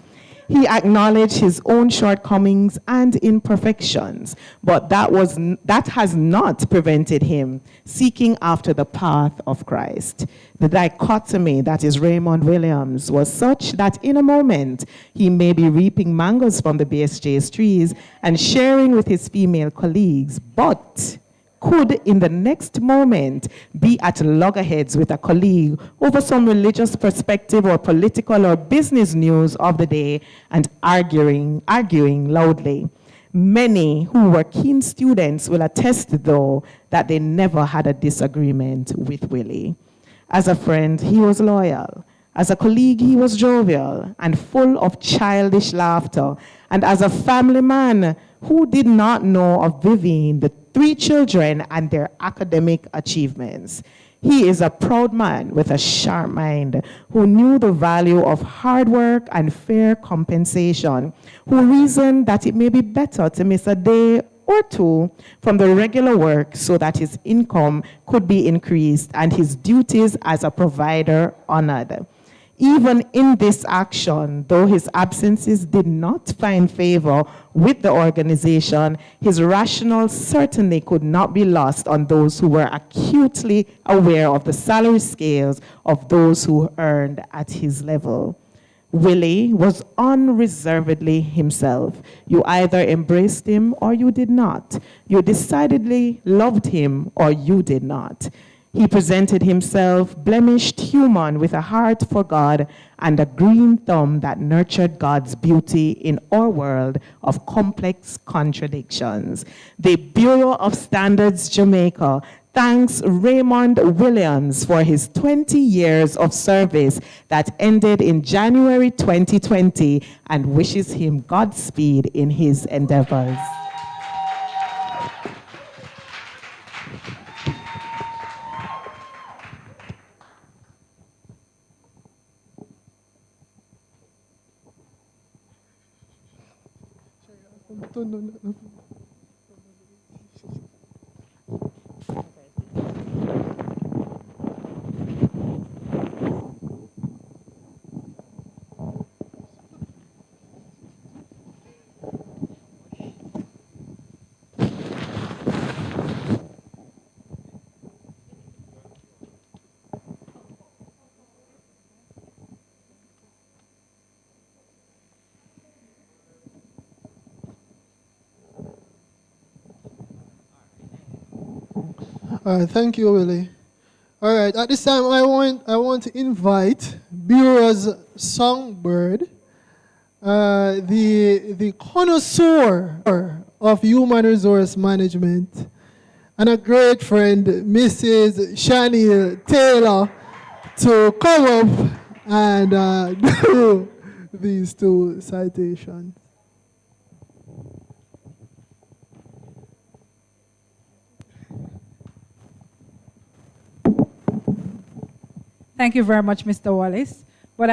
He acknowledged his own shortcomings and imperfections, but that has not prevented him seeking after the path of Christ. The dichotomy that is Raymond Williams was such that in a moment he may be reaping mangoes from the BSJ's trees and sharing with his female colleagues, but could in the next moment be at loggerheads with a colleague over some religious perspective or political or business news of the day and arguing loudly. Many who were keen students will attest, though, that they never had a disagreement with Willie. As a friend, he was loyal. As a colleague, he was jovial and full of childish laughter. And as a family man, who did not know of Vivian, the 3 children, and their academic achievements? He is a proud man with a sharp mind, who knew the value of hard work and fair compensation, who reasoned that it may be better to miss a day or 2 from the regular work so that his income could be increased and his duties as a provider honored. Even in this action, though his absences did not find favor with the organization, his rationale certainly could not be lost on those who were acutely aware of the salary scales of those who earned at his level. Willie was unreservedly himself. You either embraced him or you did not. You decidedly loved him or you did not. He presented himself blemished human with a heart for God and a green thumb that nurtured God's beauty in our world of complex contradictions. The Bureau of Standards Jamaica thanks Raymond Williams for his 20 years of service that ended in January 2020 and wishes him Godspeed in his endeavors. All right, thank you, Willie. All right, at this time, I want to invite Bureau's songbird, the connoisseur of human resource management, and a great friend, Mrs. Shani Taylor, to come up and do these two citations. Thank you very much, Mr. Wallace. But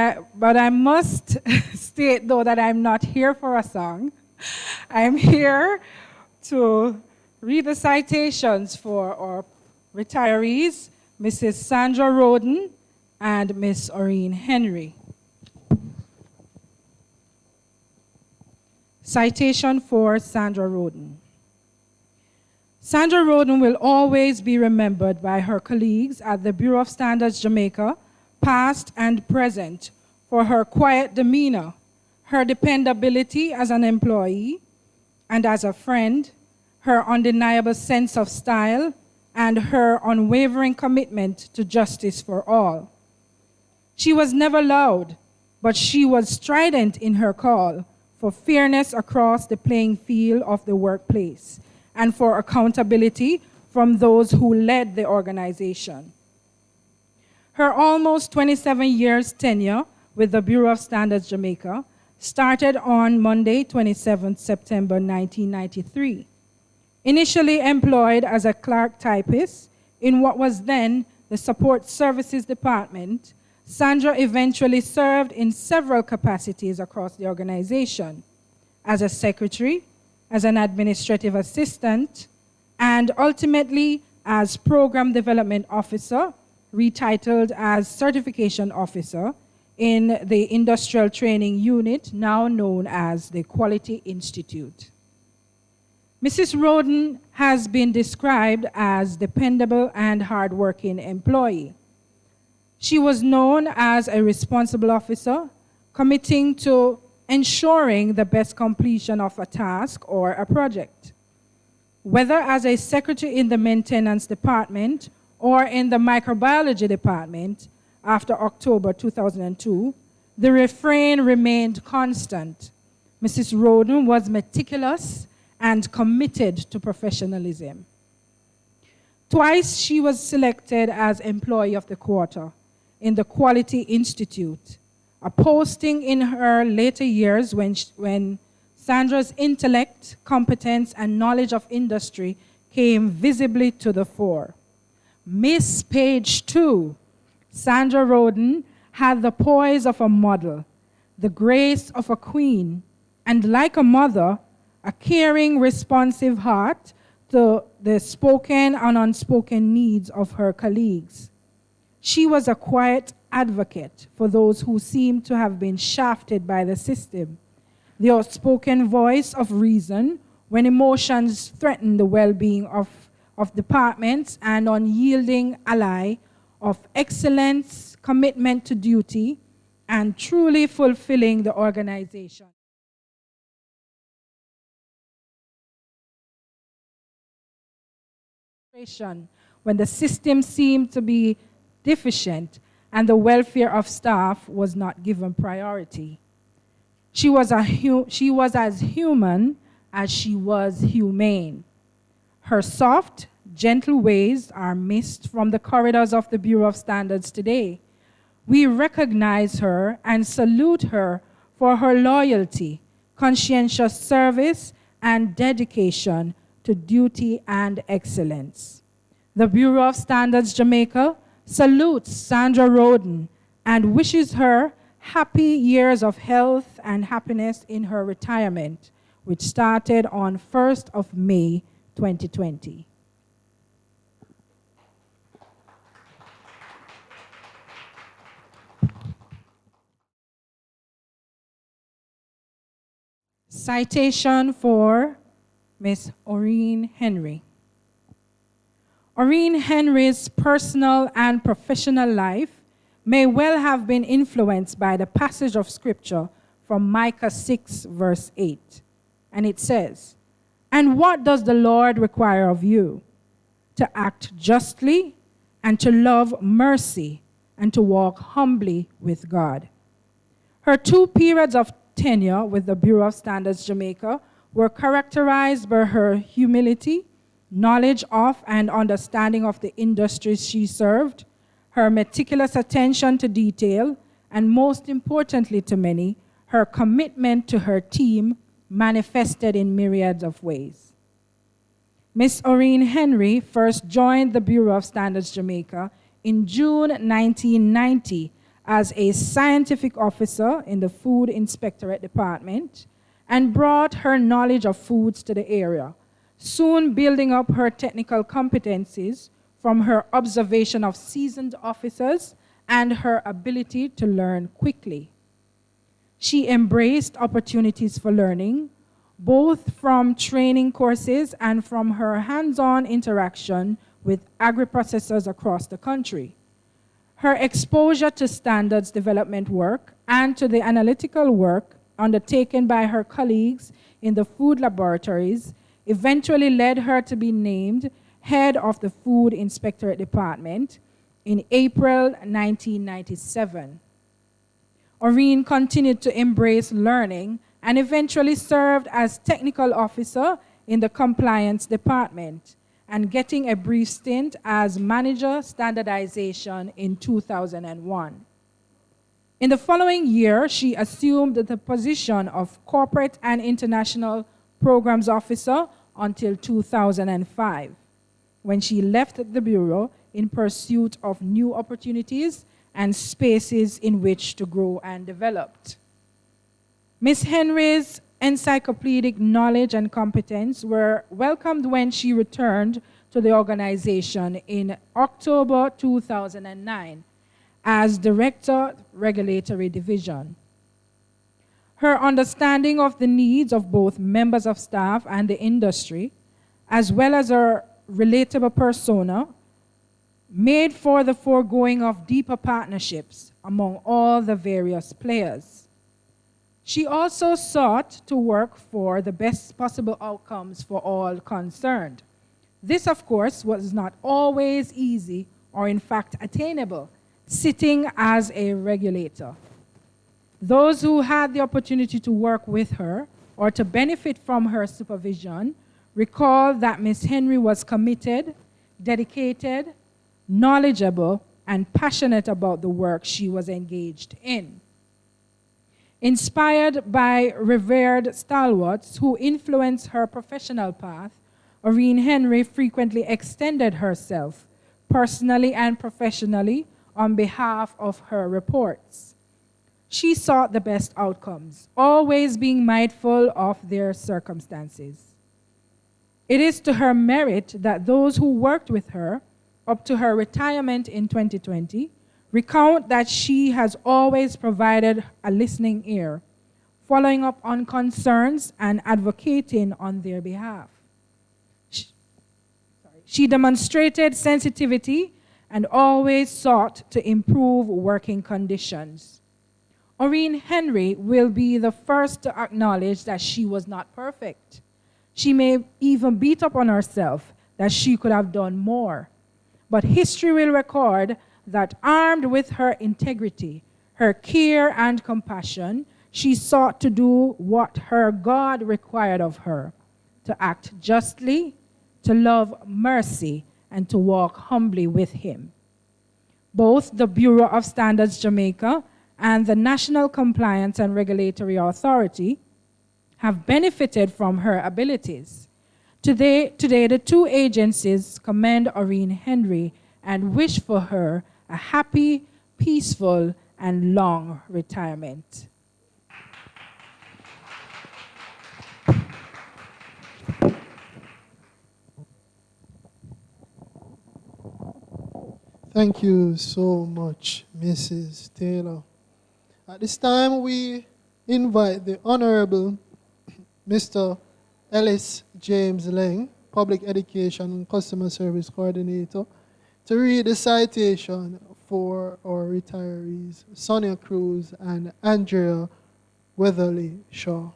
I must state, though, that I'm not here for a song. I'm here to read the citations for our retirees, Mrs. Sandra Roden and Miss Oreen Henry. Citation for Sandra Roden. Sandra Roden will always be remembered by her colleagues at the Bureau of Standards Jamaica, past and present, for her quiet demeanor, her dependability as an employee and as a friend, her undeniable sense of style, and her unwavering commitment to justice for all. She was never loud, but she was strident in her call for fairness across the playing field of the workplace, and for accountability from those who led the organization. Her almost 27 years tenure with the Bureau of Standards Jamaica started on Monday, 27 September 1993. Initially employed as a clerk typist in what was then the Support Services Department, Sandra eventually served in several capacities across the organization, as a secretary, as an administrative assistant, and ultimately as program development officer, retitled as certification officer in the industrial training unit, now known as the Quality Institute. Mrs. Roden has been described as dependable and hardworking employee. She was known as a responsible officer, committing to ensuring the best completion of a task or a project. Whether as a secretary in the maintenance department or in the microbiology department after October 2002, the refrain remained constant. Mrs. Roden was meticulous and committed to professionalism. Twice she was selected as Employee of the Quarter in the Quality Institute, a posting in her later years when Sandra's intellect, competence, and knowledge of industry came visibly to the fore. Miss Page 2, Sandra Roden had the poise of a model, the grace of a queen, and like a mother, a caring, responsive heart to the spoken and unspoken needs of her colleagues. She was a quiet advocate for those who seemed to have been shafted by the system, the outspoken voice of reason when emotions threatened the well-being of departments, and unyielding ally of excellence, commitment to duty, and truly fulfilling the organization. When the system seemed to be deficient and the welfare of staff was not given priority. She was as human as she was humane. Her soft, gentle ways are missed from the corridors of the Bureau of Standards today. We recognize her and salute her for her loyalty, conscientious service, and dedication to duty and excellence. The Bureau of Standards Jamaica salutes Sandra Roden and wishes her happy years of health and happiness in her retirement, which started on 1st of May 2020. Citation for Miss Oreen Henry. Oreen Henry's personal and professional life may well have been influenced by the passage of scripture from Micah 6, verse 8. And it says, "And what does the Lord require of you? To act justly and to love mercy and to walk humbly with God." Her 2 periods of tenure with the Bureau of Standards Jamaica were characterized by her humility, knowledge of and understanding of the industries she served, her meticulous attention to detail, and most importantly to many, her commitment to her team manifested in myriads of ways. Miss Oreen Henry first joined the Bureau of Standards Jamaica in June 1990 as a scientific officer in the Food Inspectorate Department and brought her knowledge of foods to the area, soon building up her technical competencies from her observation of seasoned officers and her ability to learn quickly. She embraced opportunities for learning, both from training courses and from her hands-on interaction with agri-processors across the country. Her exposure to standards development work and to the analytical work undertaken by her colleagues in the food laboratories eventually led her to be named head of the Food Inspectorate Department in April 1997. Oreen continued to embrace learning and eventually served as technical officer in the compliance department and getting a brief stint as manager standardization in 2001. In the following year, she assumed the position of corporate and international programs officer until 2005, when she left the Bureau in pursuit of new opportunities and spaces in which to grow and develop. Ms. Henry's encyclopedic knowledge and competence were welcomed when she returned to the organization in October 2009 as Director, Regulatory Division. Her understanding of the needs of both members of staff and the industry, as well as her relatable persona, made for the foregoing of deeper partnerships among all the various players. She also sought to work for the best possible outcomes for all concerned. This, of course, was not always easy or in fact attainable, sitting as a regulator. Those who had the opportunity to work with her or to benefit from her supervision recall that Ms. Henry was committed, dedicated, knowledgeable, and passionate about the work she was engaged in. Inspired by revered stalwarts who influenced her professional path, Oreen Henry frequently extended herself, personally and professionally, on behalf of her reports. She sought the best outcomes, always being mindful of their circumstances. It is to her merit that those who worked with her up to her retirement in 2020 recount that she has always provided a listening ear, following up on concerns and advocating on their behalf. She demonstrated sensitivity and always sought to improve working conditions. Oreen Henry will be the first to acknowledge that she was not perfect. She may even beat up on herself that she could have done more. But history will record that armed with her integrity, her care and compassion, she sought to do what her God required of her, to act justly, to love mercy, and to walk humbly with him. Both the Bureau of Standards Jamaica and the National Compliance and Regulatory Authority have benefited from her abilities. Today, the two agencies commend Oreen Henry and wish for her a happy, peaceful, and long retirement. Thank you so much, Mrs. Taylor. At this time, we invite the Honorable Mr. Ellis James Leng, Public Education and Customer Service Coordinator, to read the citation for our retirees, Sonia Cruz and Andrea Weatherly Shaw.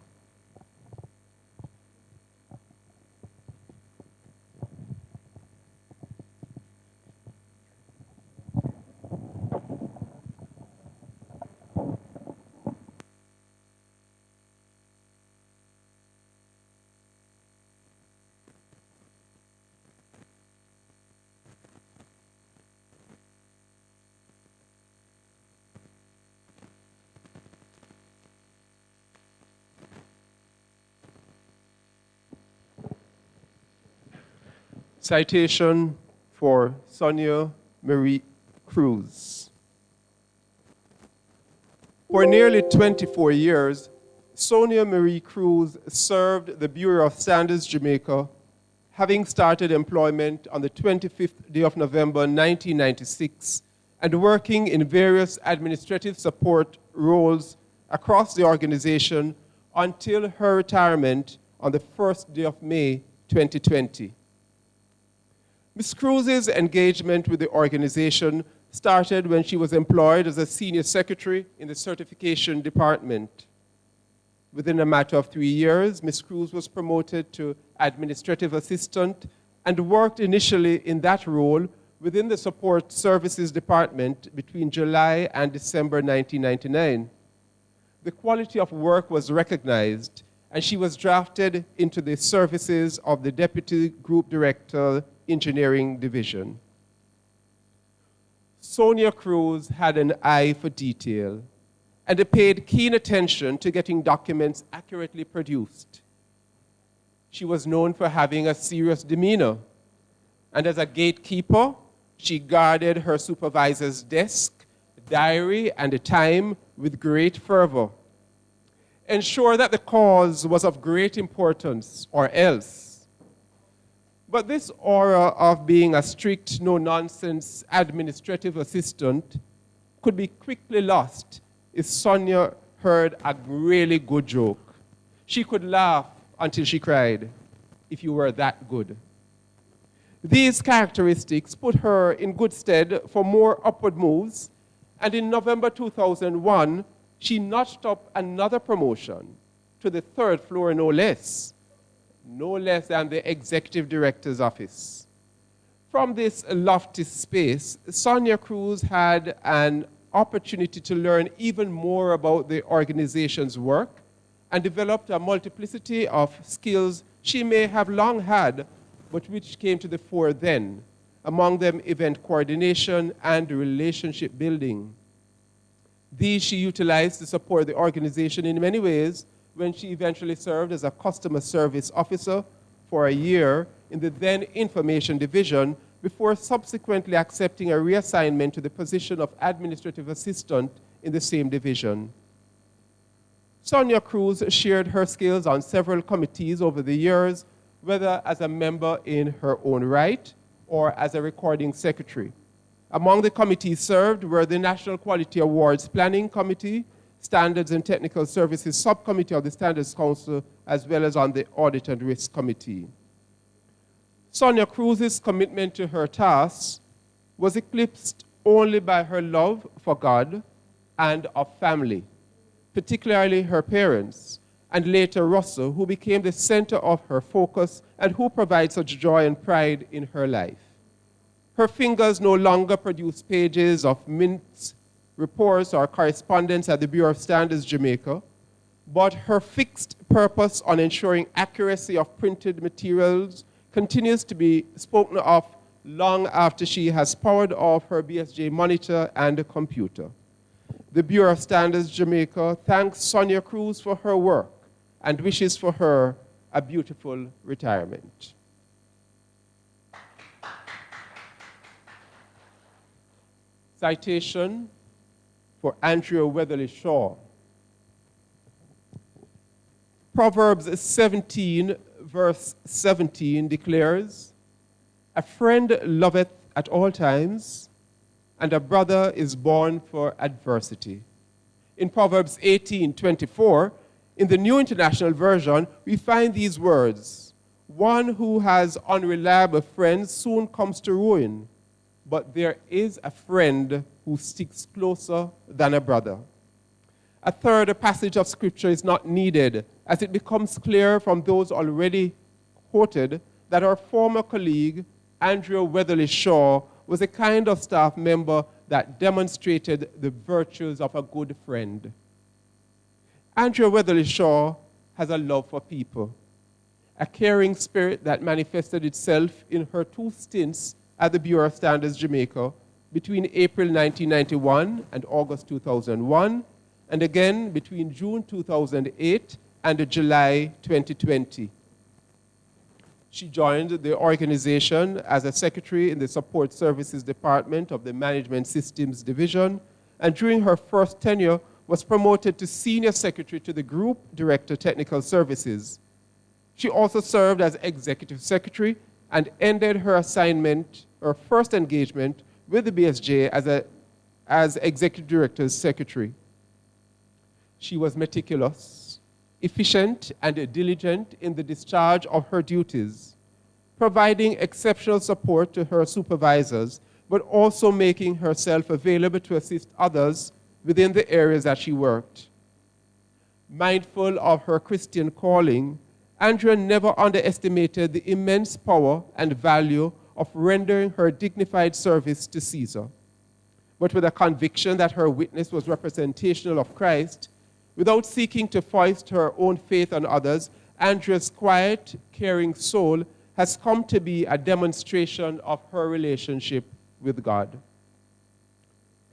Citation for Sonia Marie Cruz. For nearly 24 years, Sonia Marie Cruz served the Bureau of Standards Jamaica, having started employment on the 25th day of November 1996 and working in various administrative support roles across the organization until her retirement on the 1st day of May 2020. Ms. Cruz's engagement with the organization started when she was employed as a senior secretary in the certification department. Within a matter of 3 years, Ms. Cruz was promoted to administrative assistant and worked initially in that role within the support services department between July and December 1999. The quality of work was recognized, and she was drafted into the services of the Deputy Group Director, Engineering Division. Sonia Cruz had an eye for detail and paid keen attention to getting documents accurately produced. She was known for having a serious demeanor, and as a gatekeeper, she guarded her supervisor's desk, diary, and time with great fervor. Ensure that the cause was of great importance, or else. But this aura of being a strict, no-nonsense administrative assistant could be quickly lost if Sonia heard a really good joke. She could laugh until she cried, if you were that good. These characteristics put her in good stead for more upward moves, and in November 2001, she notched up another promotion to the 3rd floor, no less than the executive director's office. From this lofty space, Sonia Cruz had an opportunity to learn even more about the organization's work and developed a multiplicity of skills she may have long had, but which came to the fore then, among them event coordination and relationship building. These she utilized to support the organization in many ways when she eventually served as a customer service officer for a year in the then information division before subsequently accepting a reassignment to the position of administrative assistant in the same division. Sonia Cruz shared her skills on several committees over the years, whether as a member in her own right or as a recording secretary. Among the committees served were the National Quality Awards Planning Committee, Standards and Technical Services Subcommittee of the Standards Council, as well as on the Audit and Risk Committee. Sonia Cruz's commitment to her tasks was eclipsed only by her love for God and of family, particularly her parents, and later Russell, who became the center of her focus and who provides such joy and pride in her life. Her fingers no longer produce pages of minutes, reports, or correspondence at the Bureau of Standards Jamaica, but her fixed purpose on ensuring accuracy of printed materials, continues to be spoken of long after she has powered off her BSJ monitor and computer. The Bureau of Standards Jamaica thanks Sonia Cruz for her work and wishes for her a beautiful retirement. Citation for Andrea Weatherly Shaw. Proverbs 17, verse 17 declares, "A friend loveth at all times, and a brother is born for adversity." In Proverbs 18:24, in the New International Version, we find these words, "One who has unreliable friends soon comes to ruin, but there is a friend who sticks closer than a brother." A third passage of scripture is not needed, as it becomes clear from those already quoted that our former colleague, Andrea Weatherly Shaw, was a kind of staff member that demonstrated the virtues of a good friend. Andrea Weatherly Shaw has a love for people, a caring spirit that manifested itself in her 2 stints at the Bureau of Standards Jamaica between April 1991 and August 2001, and again between June 2008 and July 2020. She joined the organization as a secretary in the Support Services Department of the Management Systems Division, and during her first tenure was promoted to senior secretary to the Group Director Technical Services. She also served as executive secretary and ended her assignment, her first engagement with the BSJ as executive director's secretary. She was meticulous, efficient, and diligent in the discharge of her duties, providing exceptional support to her supervisors, but also making herself available to assist others within the areas that she worked. Mindful of her Christian calling, Andrea never underestimated the immense power and value of rendering her dignified service to Caesar. But with a conviction that her witness was representational of Christ, without seeking to foist her own faith on others, Andrea's quiet, caring soul has come to be a demonstration of her relationship with God.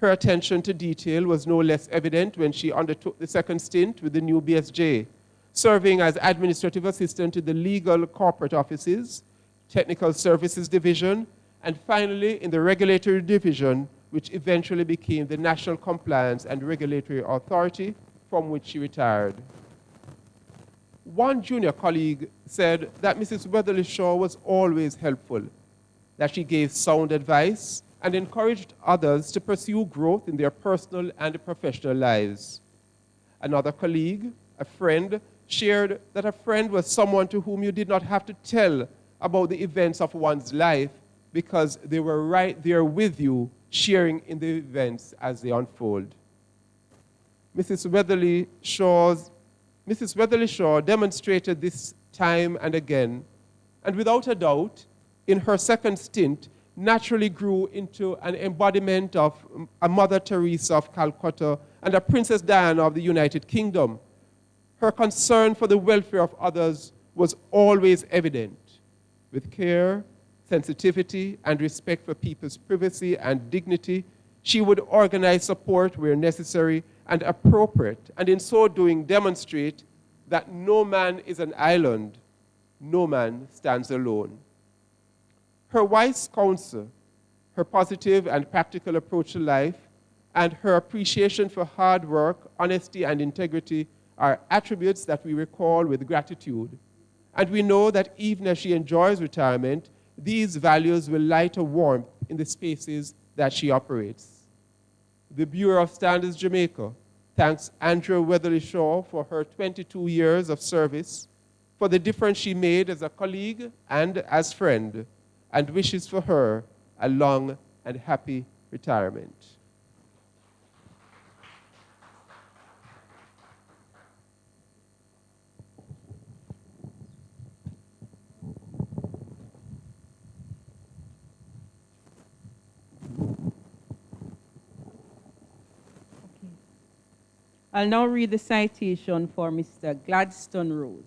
Her attention to detail was no less evident when she undertook the second stint with the new BSJ, serving as administrative assistant to the legal corporate offices, technical services division, and finally in the regulatory division, which eventually became the National Compliance and Regulatory Authority, from which she retired. One junior colleague said that Mrs. Weatherly Shaw was always helpful, that she gave sound advice and encouraged others to pursue growth in their personal and professional lives. Another colleague, a friend, shared that a friend was someone to whom you did not have to tell about the events of one's life because they were right there with you, sharing in the events as they unfold. Mrs. Weatherly Shaw demonstrated this time and again, and without a doubt, in her second stint, naturally grew into an embodiment of a Mother Teresa of Calcutta and a Princess Diana of the United Kingdom. Her concern for the welfare of others was always evident. With care, sensitivity, and respect for people's privacy and dignity, she would organize support where necessary and appropriate, and in so doing demonstrate that no man is an island, no man stands alone. Her wise counsel, her positive and practical approach to life, and her appreciation for hard work, honesty, and integrity are attributes that we recall with gratitude. And we know that even as she enjoys retirement, these values will light a warmth in the spaces that she operates. The Bureau of Standards Jamaica thanks Andrea Weatherly Shaw for her 22 years of service, for the difference she made as a colleague and as friend, and wishes for her a long and happy retirement. I'll now read the citation for Mr. Gladstone Rose.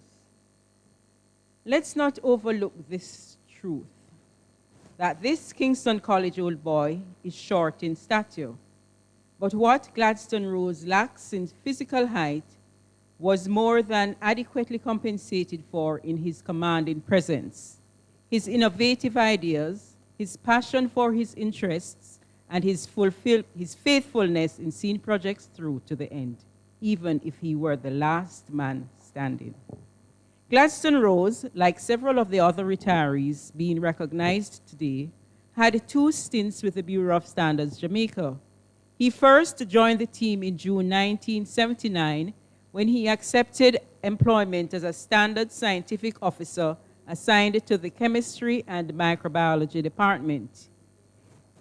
Let's not overlook this truth that this Kingston College old boy is short in stature. But what Gladstone Rose lacks in physical height was more than adequately compensated for in his commanding presence. His innovative ideas, his passion for his interests, and his faithfulness in seeing projects through to the end, even if he were the last man standing. Gladstone Rose, like several of the other retirees being recognized today, had 2 stints with the Bureau of Standards Jamaica. He first joined the team in June 1979 when he accepted employment as a standard scientific officer assigned to the chemistry and microbiology department.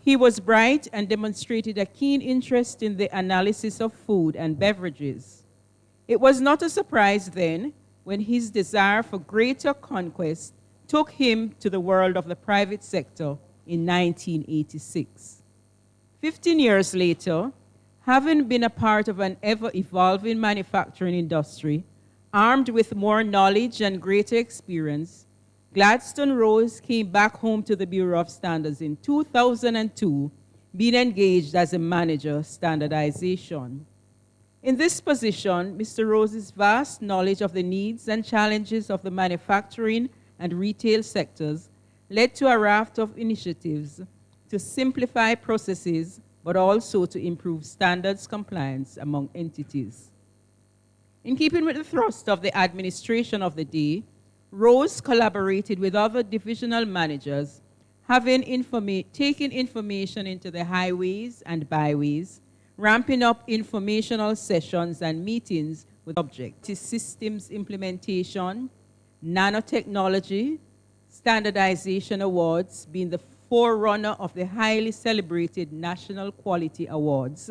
He was bright and demonstrated a keen interest in the analysis of food and beverages. It was not a surprise then when his desire for greater conquest took him to the world of the private sector in 1986. 15 years later, having been a part of an ever-evolving manufacturing industry, armed with more knowledge and greater experience, Gladstone Rose came back home to the Bureau of Standards in 2002, being engaged as a manager standardization. In this position, Mr. Rose's vast knowledge of the needs and challenges of the manufacturing and retail sectors led to a raft of initiatives to simplify processes, but also to improve standards compliance among entities. In keeping with the thrust of the administration of the day, Rose collaborated with other divisional managers, having taken information into the highways and byways, ramping up informational sessions and meetings with object systems implementation, nanotechnology, standardization awards being the forerunner of the highly celebrated National Quality Awards,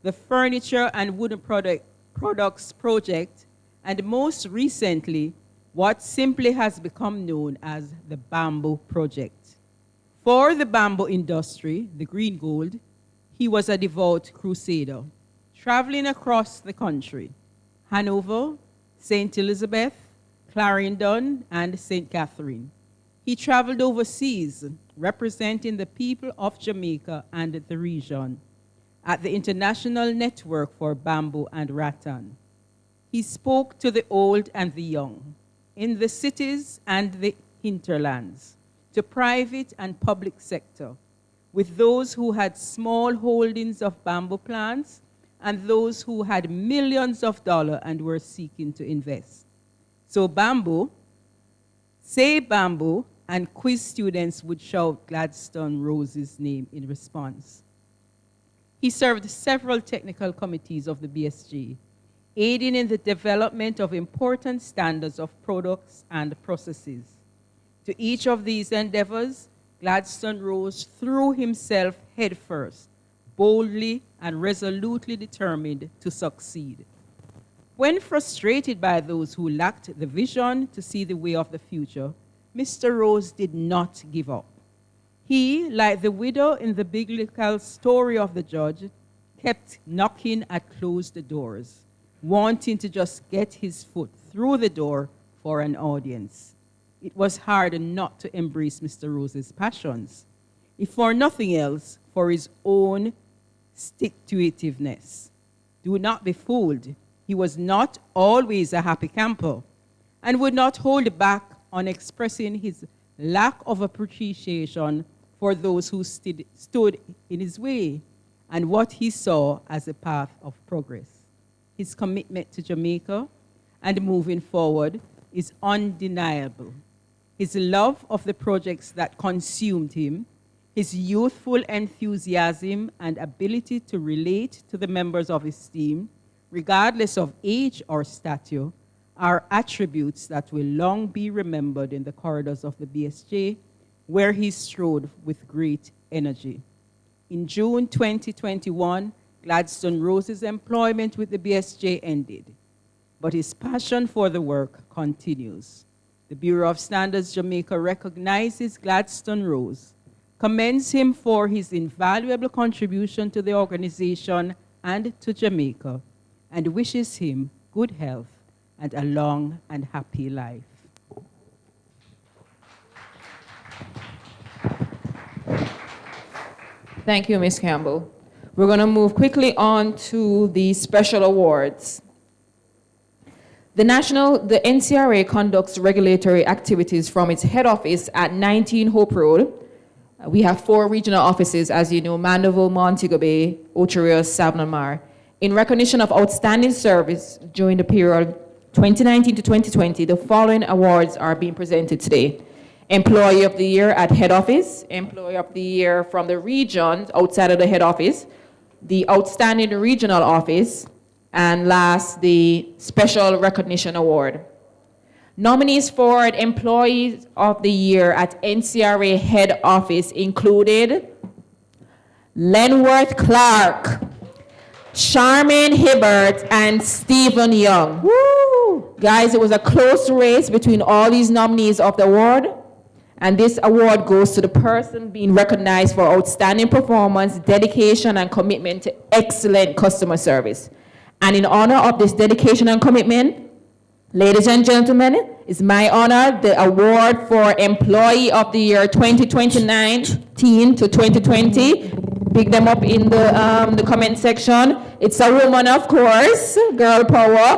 the Furniture and Wooden Products Project, and most recently, what simply has become known as the Bamboo Project. For the bamboo industry, the green gold, he was a devout crusader, traveling across the country, Hanover, St. Elizabeth, Clarendon, and St. Catherine. He traveled overseas, representing the people of Jamaica and the region at the International Network for Bamboo and Rattan. He spoke to the old and the young, in the cities and the hinterlands, to private and public sector, with those who had small holdings of bamboo plants and those who had millions of dollars and were seeking to invest. So bamboo, say bamboo, and quiz students would shout Gladstone Rose's name in response. He served several technical committees of the BSJ, aiding in the development of important standards of products and processes. To each of these endeavors, Gladstone Rose threw himself headfirst, boldly and resolutely determined to succeed. When frustrated by those who lacked the vision to see the way of the future, Mr. Rose did not give up. He, like the widow in the biblical story of the judge, kept knocking at closed doors, wanting to just get his foot through the door for an audience. It was hard not to embrace Mr. Rose's passions, if for nothing else, for his own stick-to-itiveness. Do not be fooled. He was not always a happy camper and would not hold back on expressing his lack of appreciation for those who stood in his way and what he saw as a path of progress. His commitment to Jamaica and moving forward is undeniable. His love of the projects that consumed him, his youthful enthusiasm and ability to relate to the members of his team, regardless of age or stature, are attributes that will long be remembered in the corridors of the BSJ, where he strode with great energy. In June 2021, Gladstone Rose's employment with the BSJ ended, but his passion for the work continues. The Bureau of Standards Jamaica recognizes Gladstone Rose, commends him for his invaluable contribution to the organization and to Jamaica, and wishes him good health and a long and happy life. Thank you, Ms. Campbell. We're going to move quickly on to the special awards. The NCRA conducts regulatory activities from its head office at 19 Hope Road. We have 4 regional offices, as you know, Mandeville, Montego Bay, Ocho Rios, Savannah Mar. In recognition of outstanding service during the period 2019 to 2020, the following awards are being presented today. Employee of the Year at Head Office, Employee of the Year from the regions outside of the head office, the Outstanding Regional Office, and last, the Special Recognition Award. Nominees for Employees of the Year at NCRA Head Office included Lenworth Clark, Charmaine Hibbert, and Stephen Young. Woo! Guys, it was a close race between all these nominees of the award, and this award goes to the person being recognized for outstanding performance, dedication, and commitment to excellent customer service. And in honor of this dedication and commitment, ladies and gentlemen, it's my honor, the award for Employee of the Year 2019 to 2020. Pick them up in the comment section. It's a woman, of course, girl power.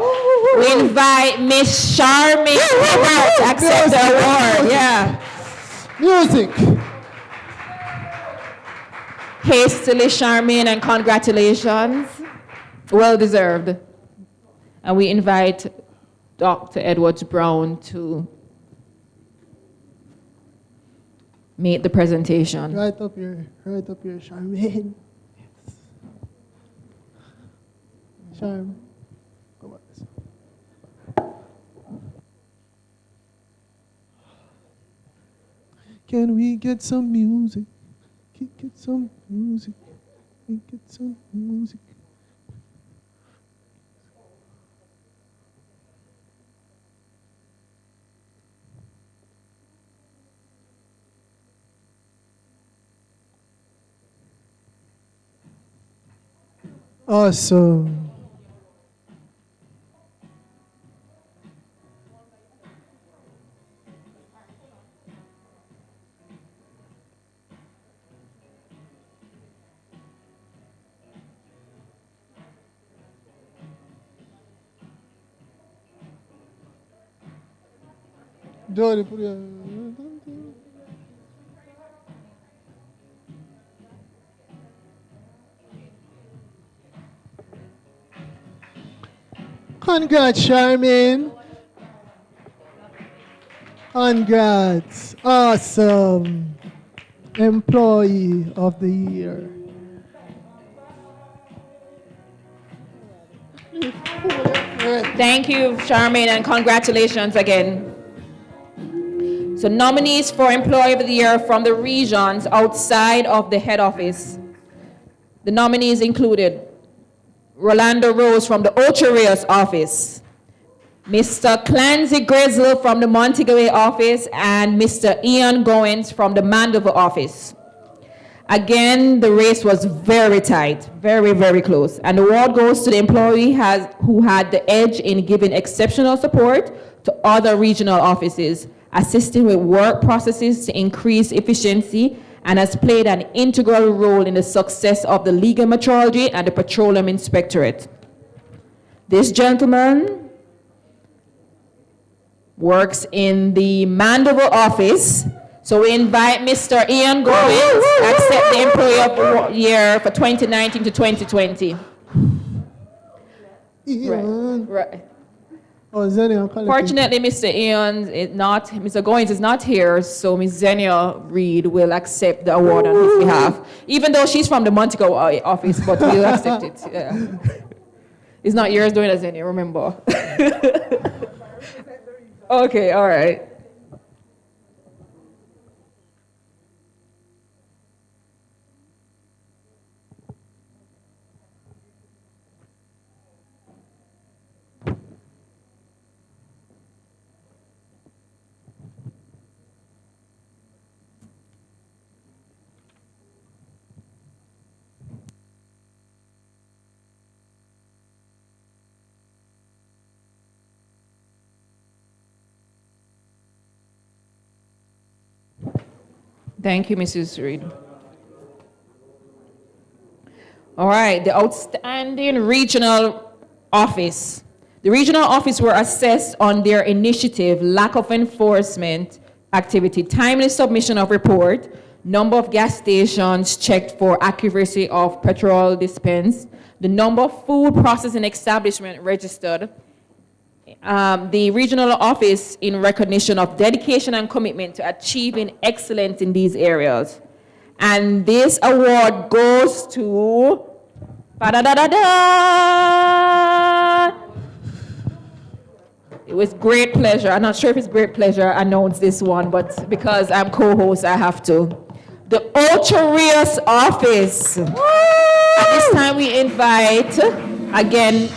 We invite Miss Charmaine to accept the award. Yeah. Music. Hastily, Charmaine, and congratulations. Well deserved. And we invite Dr. Edwards Brown to make the presentation. Right up here, Charmaine. Yes. Charm. Come on. Can we get some music? Can we get some music? Can we get some music? Awesome. Johnny, put your... Congrats, Charmaine. Congrats. Awesome. Employee of the Year. Thank you, Charmaine, and congratulations again. So nominees for Employee of the Year from the regions outside of the head office. The nominees included Rolando Rose from the Ocho Rios office, Mr. Clancy Grizzle from the Montego Bay office, and Mr. Ian Goins from the Mandeville office. Again, the race was very tight, very, very close. And the award goes to the employee who had the edge in giving exceptional support to other regional offices, assisting with work processes to increase efficiency, and has played an integral role in the success of the legal metrology and the petroleum inspectorate. This gentleman works in the Mandeville office, so we invite Mr. Ian Goins to accept the Employee of the Year for 2019 to 2020. Ian. Right. Oh, Zenia, Fortunately, Mr. Mr. Goins is not here, so Ms. Zenia Reed will accept the award on his behalf. Even though she's from the Montego office, but we'll accept it. Yeah. It's not yours doing it, Zenia, remember. Okay, all right. Thank you, Mrs. Reed. All right, the outstanding regional office. The regional office were assessed on their initiative, lack of enforcement activity, timely submission of report, number of gas stations checked for accuracy of petrol dispense, the number of food processing establishment registered, the regional office in recognition of dedication and commitment to achieving excellence in these areas. And this award goes to, it was great pleasure. I'm not sure if it's great pleasure I announce this one, but because I'm co-host, I have to. The Ultra-Rios office. At this time we invite, again,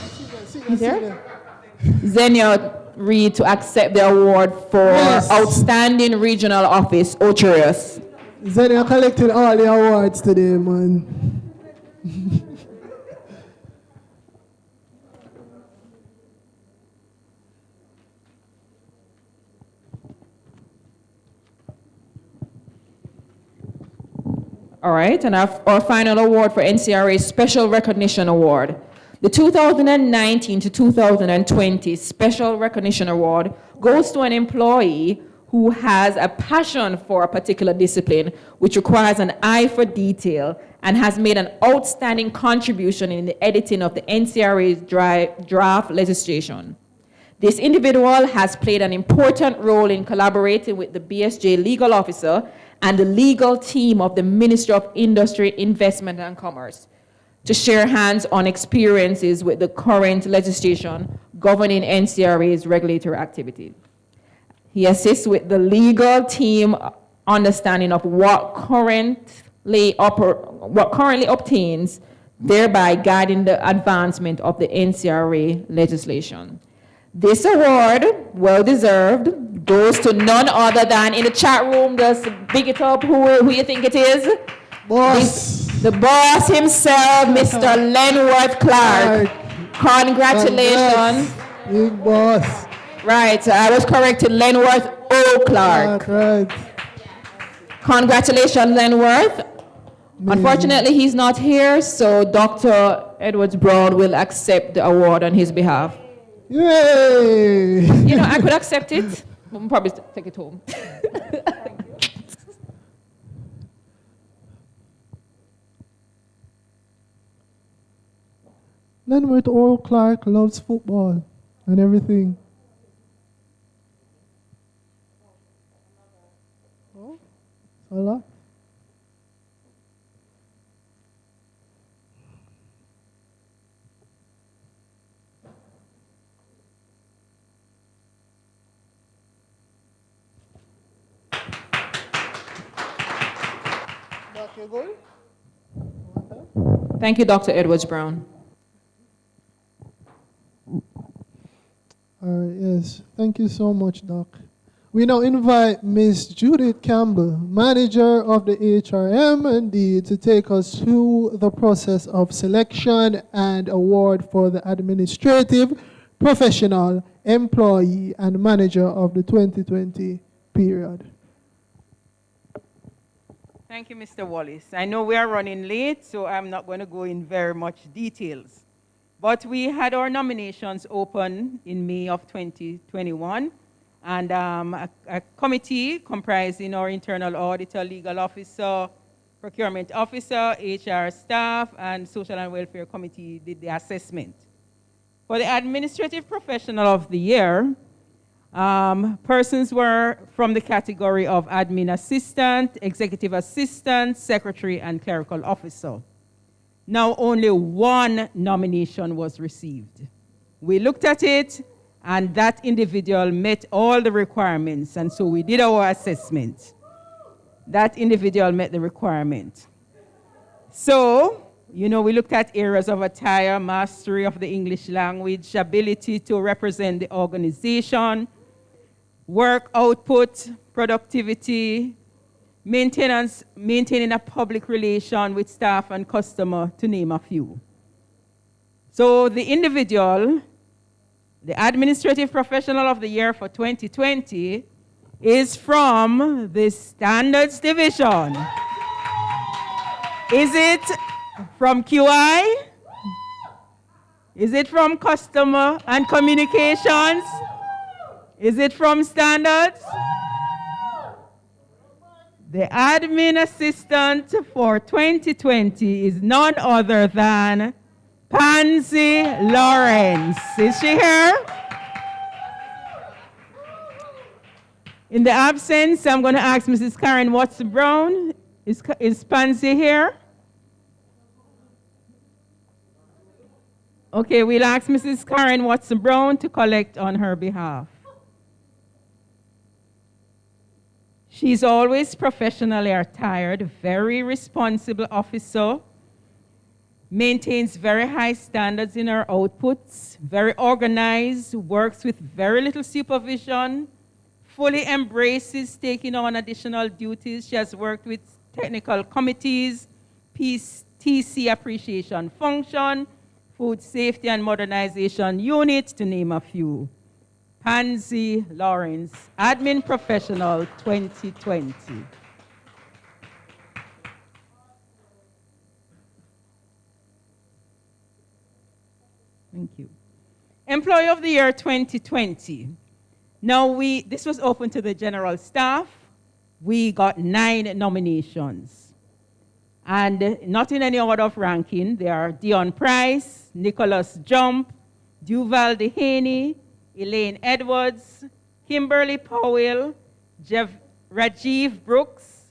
Zenia Reed to accept the award for Outstanding Regional Office, Ultra-Rios. Zenia collected all the awards today, man. All right, and our final award for NCRA Special Recognition Award. The 2019 to 2020 Special Recognition Award goes to an employee who has a passion for a particular discipline, which requires an eye for detail, and has made an outstanding contribution in the editing of the NCRA's draft legislation. This individual has played an important role in collaborating with the BSJ legal officer and the legal team of the Ministry of Industry, Investment and Commerce to share hands-on experiences with the current legislation governing NCRA's regulatory activities. He assists with the legal team understanding of what currently obtains, thereby guiding the advancement of the NCRA legislation. This award, well-deserved, goes to none other than, in the chat room, just big it up, who you think it is? Boss. The boss himself, Mr. Lenworth Clark. Congratulations. Big boss. Right, I was corrected, Lenworth O. Clark. Right. Congratulations, Lenworth. Unfortunately, he's not here, so Dr. Edwards Brown will accept the award on his behalf. Yay! You know, I could accept it, but we'll probably take it home. Lenworth Oral Clark loves football and everything. Oh, a lot. Thank you, Dr. Edwards Brown. Yes, thank you so much, Doc. We now invite Ms. Judith Campbell, manager of the HRM&D, to take us through the process of selection and award for the administrative, professional, employee, and manager of the 2020 period. Thank you, Mr. Wallace. I know we are running late, so I'm not going to go in very much details. But we had our nominations open in May of 2021, and a committee comprising our internal auditor, legal officer, procurement officer, HR staff, and social and welfare committee did the assessment. For the administrative professional of the year, persons were from the category of admin assistant, executive assistant, secretary, and clerical officer. Now only one nomination was received. We looked at it, and that individual met all the requirements, and so we did our assessment. That individual met the requirement. So, you know, we looked at areas of attire, mastery of the English language, ability to represent the organization, work output, productivity, maintaining a public relation with staff and customer, to name a few. So the individual, the administrative professional of the year for 2020, is from the Standards Division. Is it From QI? Is it from customer and communications? Is it from standards? The admin assistant for 2020 is none other than Pansy Lawrence. Is she here? In the absence, I'm going to ask Mrs. Karen Watson-Brown. Is Pansy here? Okay, we'll ask Mrs. Karen Watson-Brown to collect on her behalf. She's always professionally attired, very responsible officer, maintains very high standards in her outputs, very organized, works with very little supervision, fully embraces taking on additional duties. She has worked with technical committees, TC appreciation function, food safety and modernization unit, to name a few. Pansy Lawrence, Admin Professional 2020. Thank you. Employee of the Year 2020. Now this was open to the general staff. We got 9 nominations. And not in any order of ranking. They are Dion Price, Nicholas Jump, Duval Dehaney, Elaine Edwards, Kimberly Powell, Rajiv Brooks,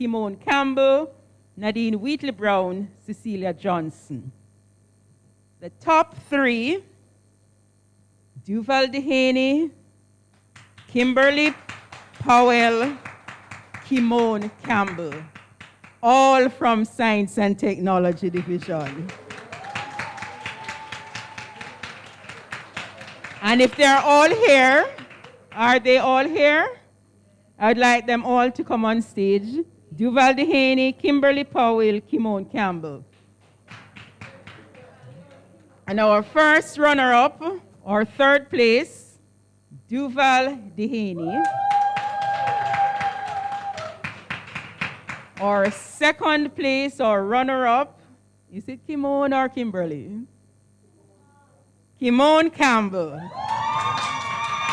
Kimone Campbell, Nadine Wheatley Brown, Cecilia Johnson. The top 3, Duval Dehaney, Kimberly Powell, Kimone Campbell, all from Science and Technology Division. And if they're all here, are they all here? I'd like them all to come on stage. Duval Dehaney, Kimberly Powell, Kimone Campbell. And our first runner-up, or third place, Duval Dehaney. Our second place, or runner-up, is it Kimone or Kimberly? Kimone Campbell.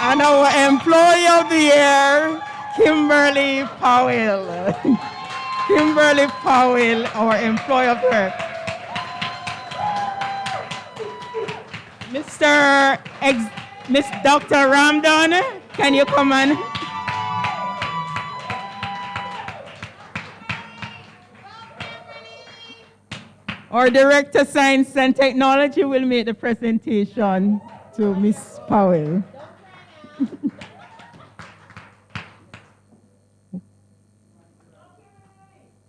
And our Employee of the Year, Kimberly Powell. Kimberly Powell, our Employee of the Year. Miss Dr. Ramdon, can you come on? Our Director of Science and Technology will make the presentation to Miss Powell.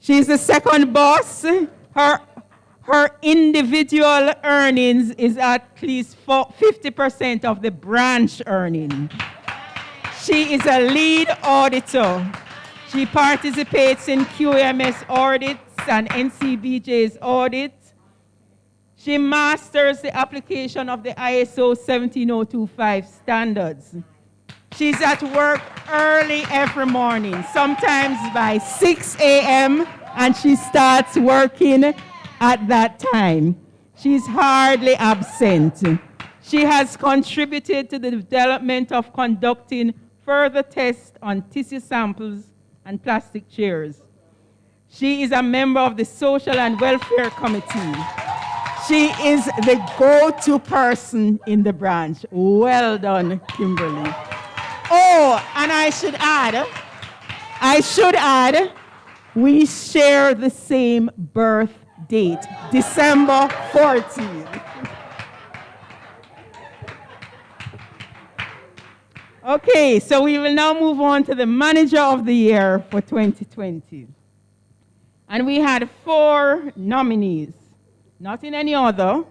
She's the second boss. Her individual earnings is at least 50% of the branch earning. She is a lead auditor. She participates in QMS audits and NCBJ's audits. She masters the application of the ISO 17025 standards. She's at work early every morning, sometimes by 6 a.m., and she starts working at that time. She's hardly absent. She has contributed to the development of conducting further tests on tissue samples and plastic chairs. She is a member of the Social and Welfare Committee. She is the go-to person in the branch. Well done, Kimberly. Oh, and I should add, we share the same birth date, December 14th. Okay, so we will now move on to the Manager of the Year for 2020. And we had 4 nominees, not in any order.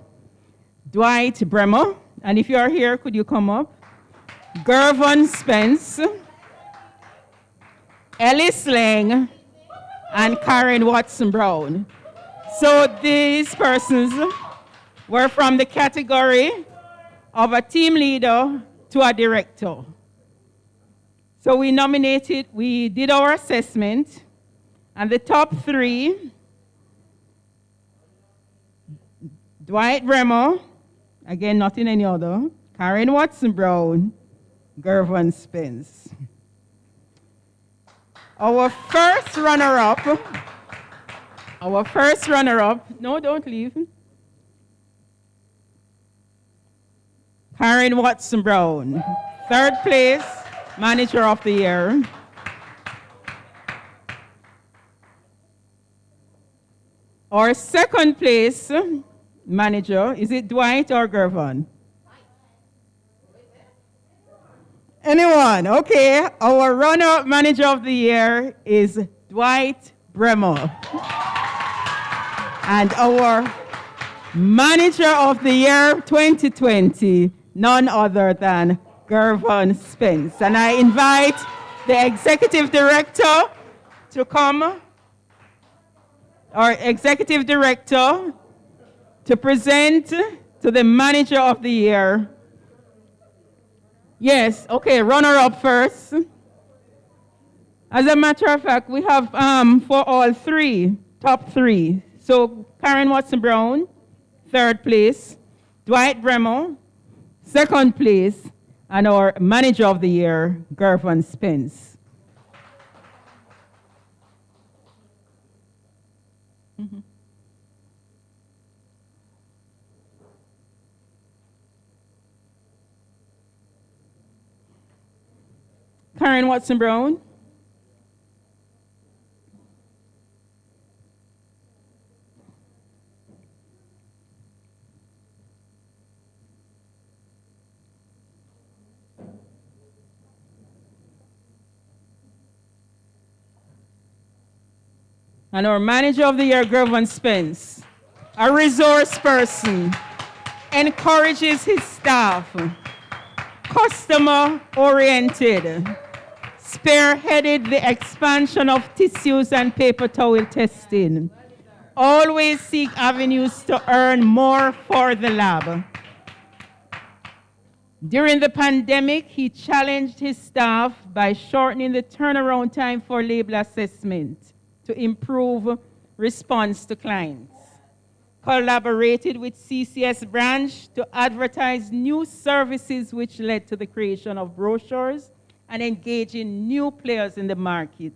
Dwight Bremer, and if you are here, could you come up? Gervon Spence, Ellis Lang, and Karen Watson-Brown. So these persons were from the category of a team leader to a director. So we did our assessment, and the top 3 Dwight Bremo, again, not in any other. Karen Watson Brown, Gervin Spence. Our first runner-up, no, don't leave. Karen Watson Brown, third place, Manager of the Year. Our second place manager, is it Dwight or Gervin? Anyone? Okay. Our runner-up manager of the year is Dwight Bremo. And our manager of the year 2020, none other than Gervin Spence. And I invite the executive director to come, our executive director, to present to the manager of the year. Yes, okay, runner-up first. As a matter of fact, we have for all three, top three. So Karen Watson Brown, third place. Dwight Bremo, second place. And our manager of the year, Gervin Spence. Mm-hmm. Karen Watson Brown. And our manager of the year, Gervin Spence, a resource person, encourages his staff, customer-oriented, spearheaded the expansion of tissues and paper towel testing, always seek avenues to earn more for the lab. During the pandemic, he challenged his staff by shortening the turnaround time for label assessment to improve response to clients. Collaborated with CCS branch to advertise new services, which led to the creation of brochures and engaging new players in the market.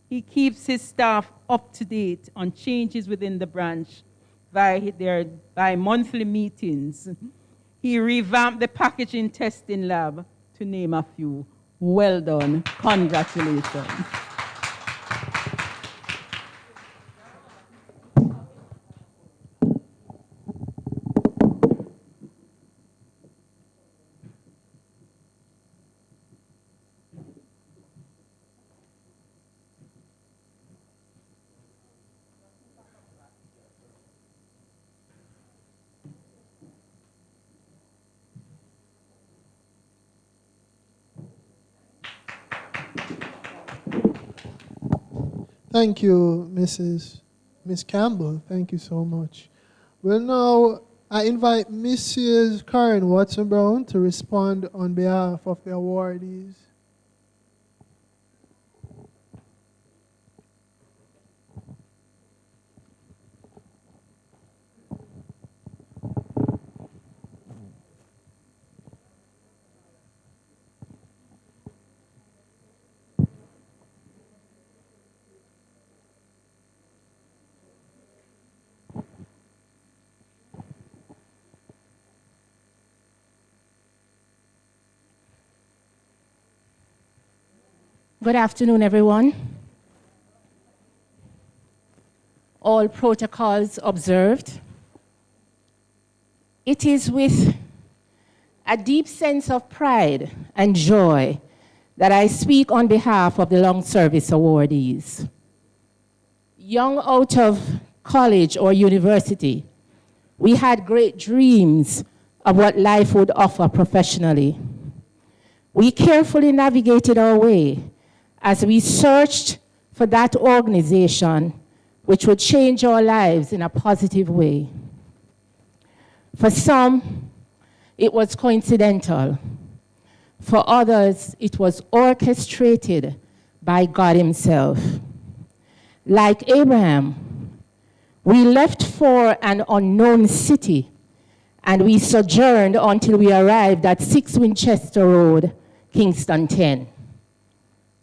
He keeps his staff up to date on changes within the branch by monthly meetings. He revamped the packaging testing lab, to name a few. Well done. Congratulations. Thank you, Miss Campbell. Thank you so much. Well, now I invite Mrs. Karen Watson Brown to respond on behalf of the awardees. Good afternoon, everyone. All protocols observed. It is with a deep sense of pride and joy that I speak on behalf of the long service awardees. Young out of college or university, we had great dreams of what life would offer professionally. We carefully navigated our way as we searched for that organization which would change our lives in a positive way. For some, it was coincidental. For others, it was orchestrated by God Himself. Like Abraham, we left for an unknown city, and we sojourned until we arrived at 6 Winchester Road, Kingston 10.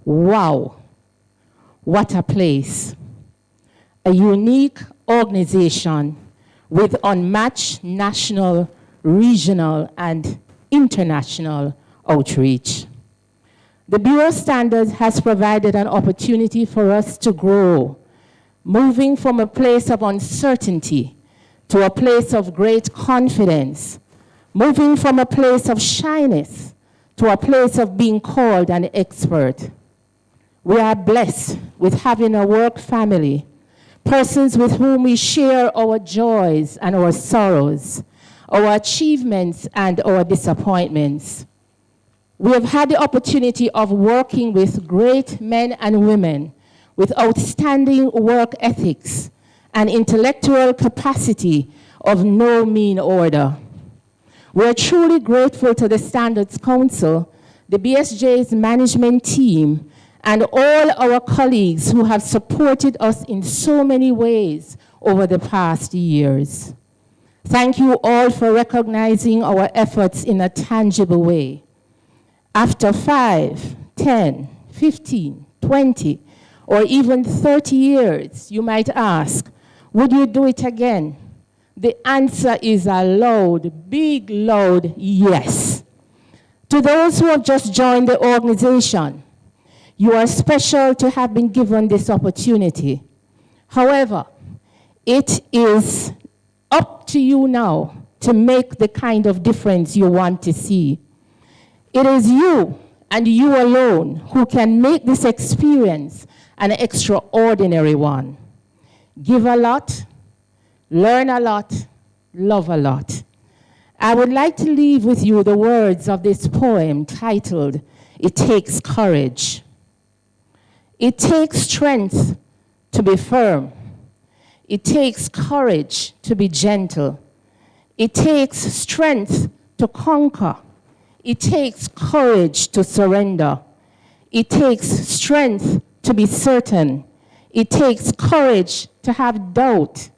Wow, what a place. A unique organization with unmatched national, regional, and international outreach. The Bureau of Standards has provided an opportunity for us to grow, moving from a place of uncertainty to a place of great confidence, moving from a place of shyness to a place of being called an expert. We are blessed with having a work family, persons with whom we share our joys and our sorrows, our achievements and our disappointments. We have had the opportunity of working with great men and women with outstanding work ethics and intellectual capacity of no mean order. We are truly grateful to the Standards Council, the BSJ's management team, and all our colleagues who have supported us in so many ways over the past years. Thank you all for recognizing our efforts in a tangible way. After 5, 10, 15, 20, or even 30 years, you might ask, would you do it again? The answer is a loud, big, loud yes. To those who have just joined the organization, you are special to have been given this opportunity. However, it is up to you now to make the kind of difference you want to see. It is you and you alone who can make this experience an extraordinary one. Give a lot, learn a lot, love a lot. I would like to leave with you the words of this poem titled, "It Takes Courage." It takes strength to be firm. It takes courage to be gentle. It takes strength to conquer. It takes courage to surrender. It takes strength to be certain. It takes courage to have doubt.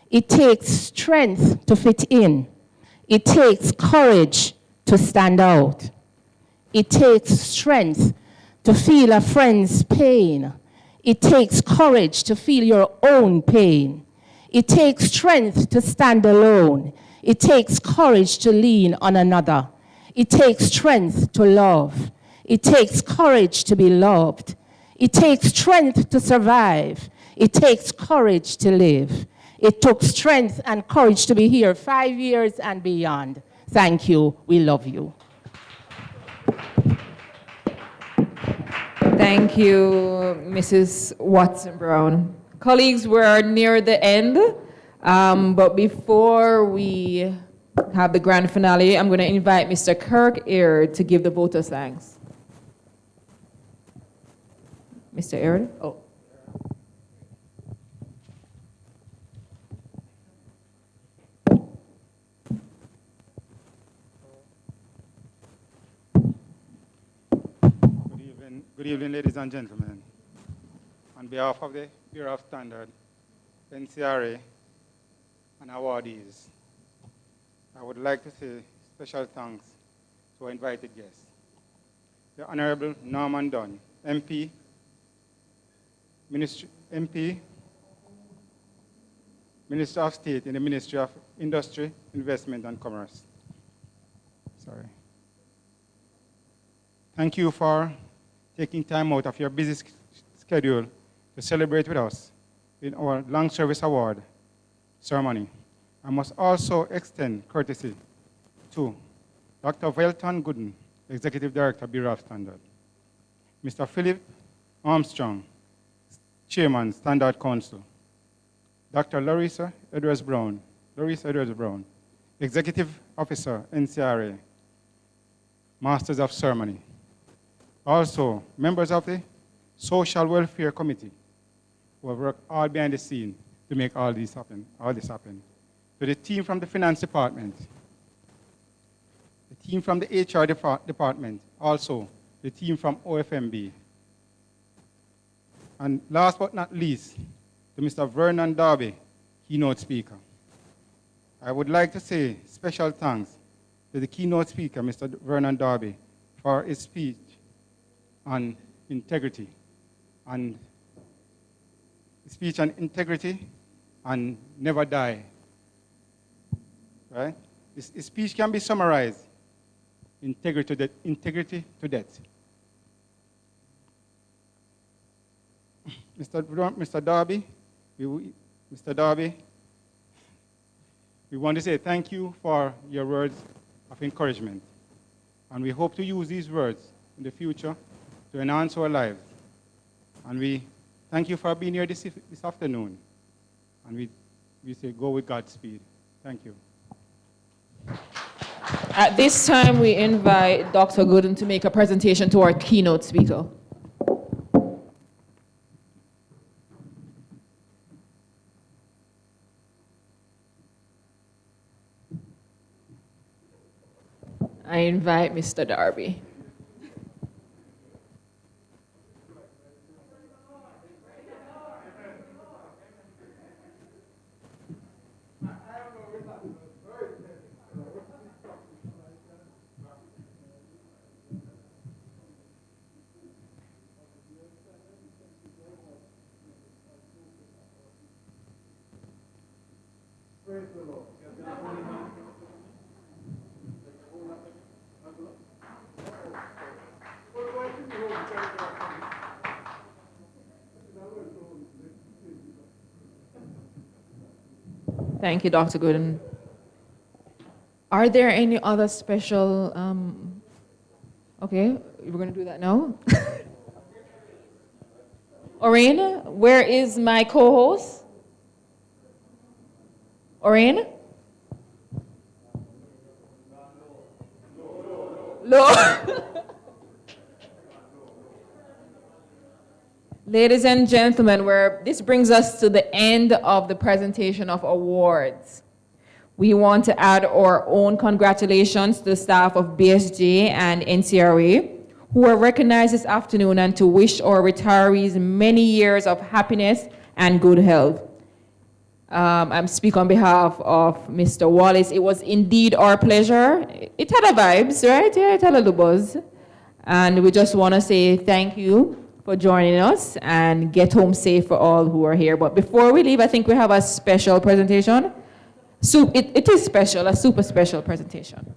It takes strength to fit in. It takes courage to stand out. It takes strength to feel a friend's pain. It takes courage to feel your own pain. It takes strength to stand alone. It takes courage to lean on another. It takes strength to love. It takes courage to be loved. It takes strength to survive. It takes courage to live. It took strength and courage to be here 5 years and beyond. Thank you. We love you. Thank you, Mrs. Watson-Brown. Colleagues, we're near the end, but before we have the grand finale, I'm going to invite Mr. Kirk Aird to give the vote of thanks. Mr. Aird? Oh. Good evening, ladies and gentlemen. On behalf of the Bureau of Standards, NCRA, and awardees, I would like to say special thanks to our invited guests. The Honorable Norman Dunn, MP, Minister of State in the Ministry of Industry, Investment, and Commerce. Thank you for taking time out of your busy schedule to celebrate with us in our Long Service Award ceremony. I must also extend courtesy to Dr. Velton Gooden, Executive Director, Bureau of Standards, Mr. Philip Armstrong, Chairman, Standard Council, Dr. Larissa Edwards-Brown, Executive Officer, NCRA, Masters of Ceremony. Also, members of the Social Welfare Committee who have worked all behind the scene to make all this happen. To the team from the Finance Department, the team from the HR Department, also the team from OFMB. And last but not least, to Mr. Vernon Darby, keynote speaker. I would like to say special thanks to the keynote speaker, Mr. Vernon Darby, for his speech on integrity and never die. Right? His speech can be summarized: integrity to death. Mr. Darby, we want to say thank you for your words of encouragement. And we hope to use these words in the future to enhance our lives. And we thank you for being here this afternoon. And we say go with God's speed. Thank you. At this time, we invite Dr. Gooden to make a presentation to our keynote speaker. I invite Mr. Darby. Thank you, Dr. Gooden. Are there any other special, okay, we're going to do that now. Orain, where is my co-host? Orain? No. Ladies and gentlemen, this brings us to the end of the presentation of awards. We want to add our own congratulations to the staff of BSJ and NCRA who are recognized this afternoon, and to wish our retirees many years of happiness and good health. I speak on behalf of Mr. Wallace. It was indeed our pleasure. It had a vibes, right? Yeah, it had a little buzz. And we just want to say thank you for joining us, and get home safe for all who are here. But before we leave, I think we have a special presentation. It is special, a super special presentation.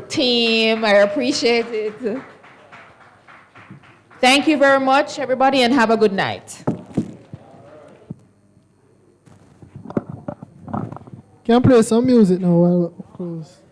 Team, I appreciate it. Thank you very much, everybody, and have a good night. Can I play some music now while we close?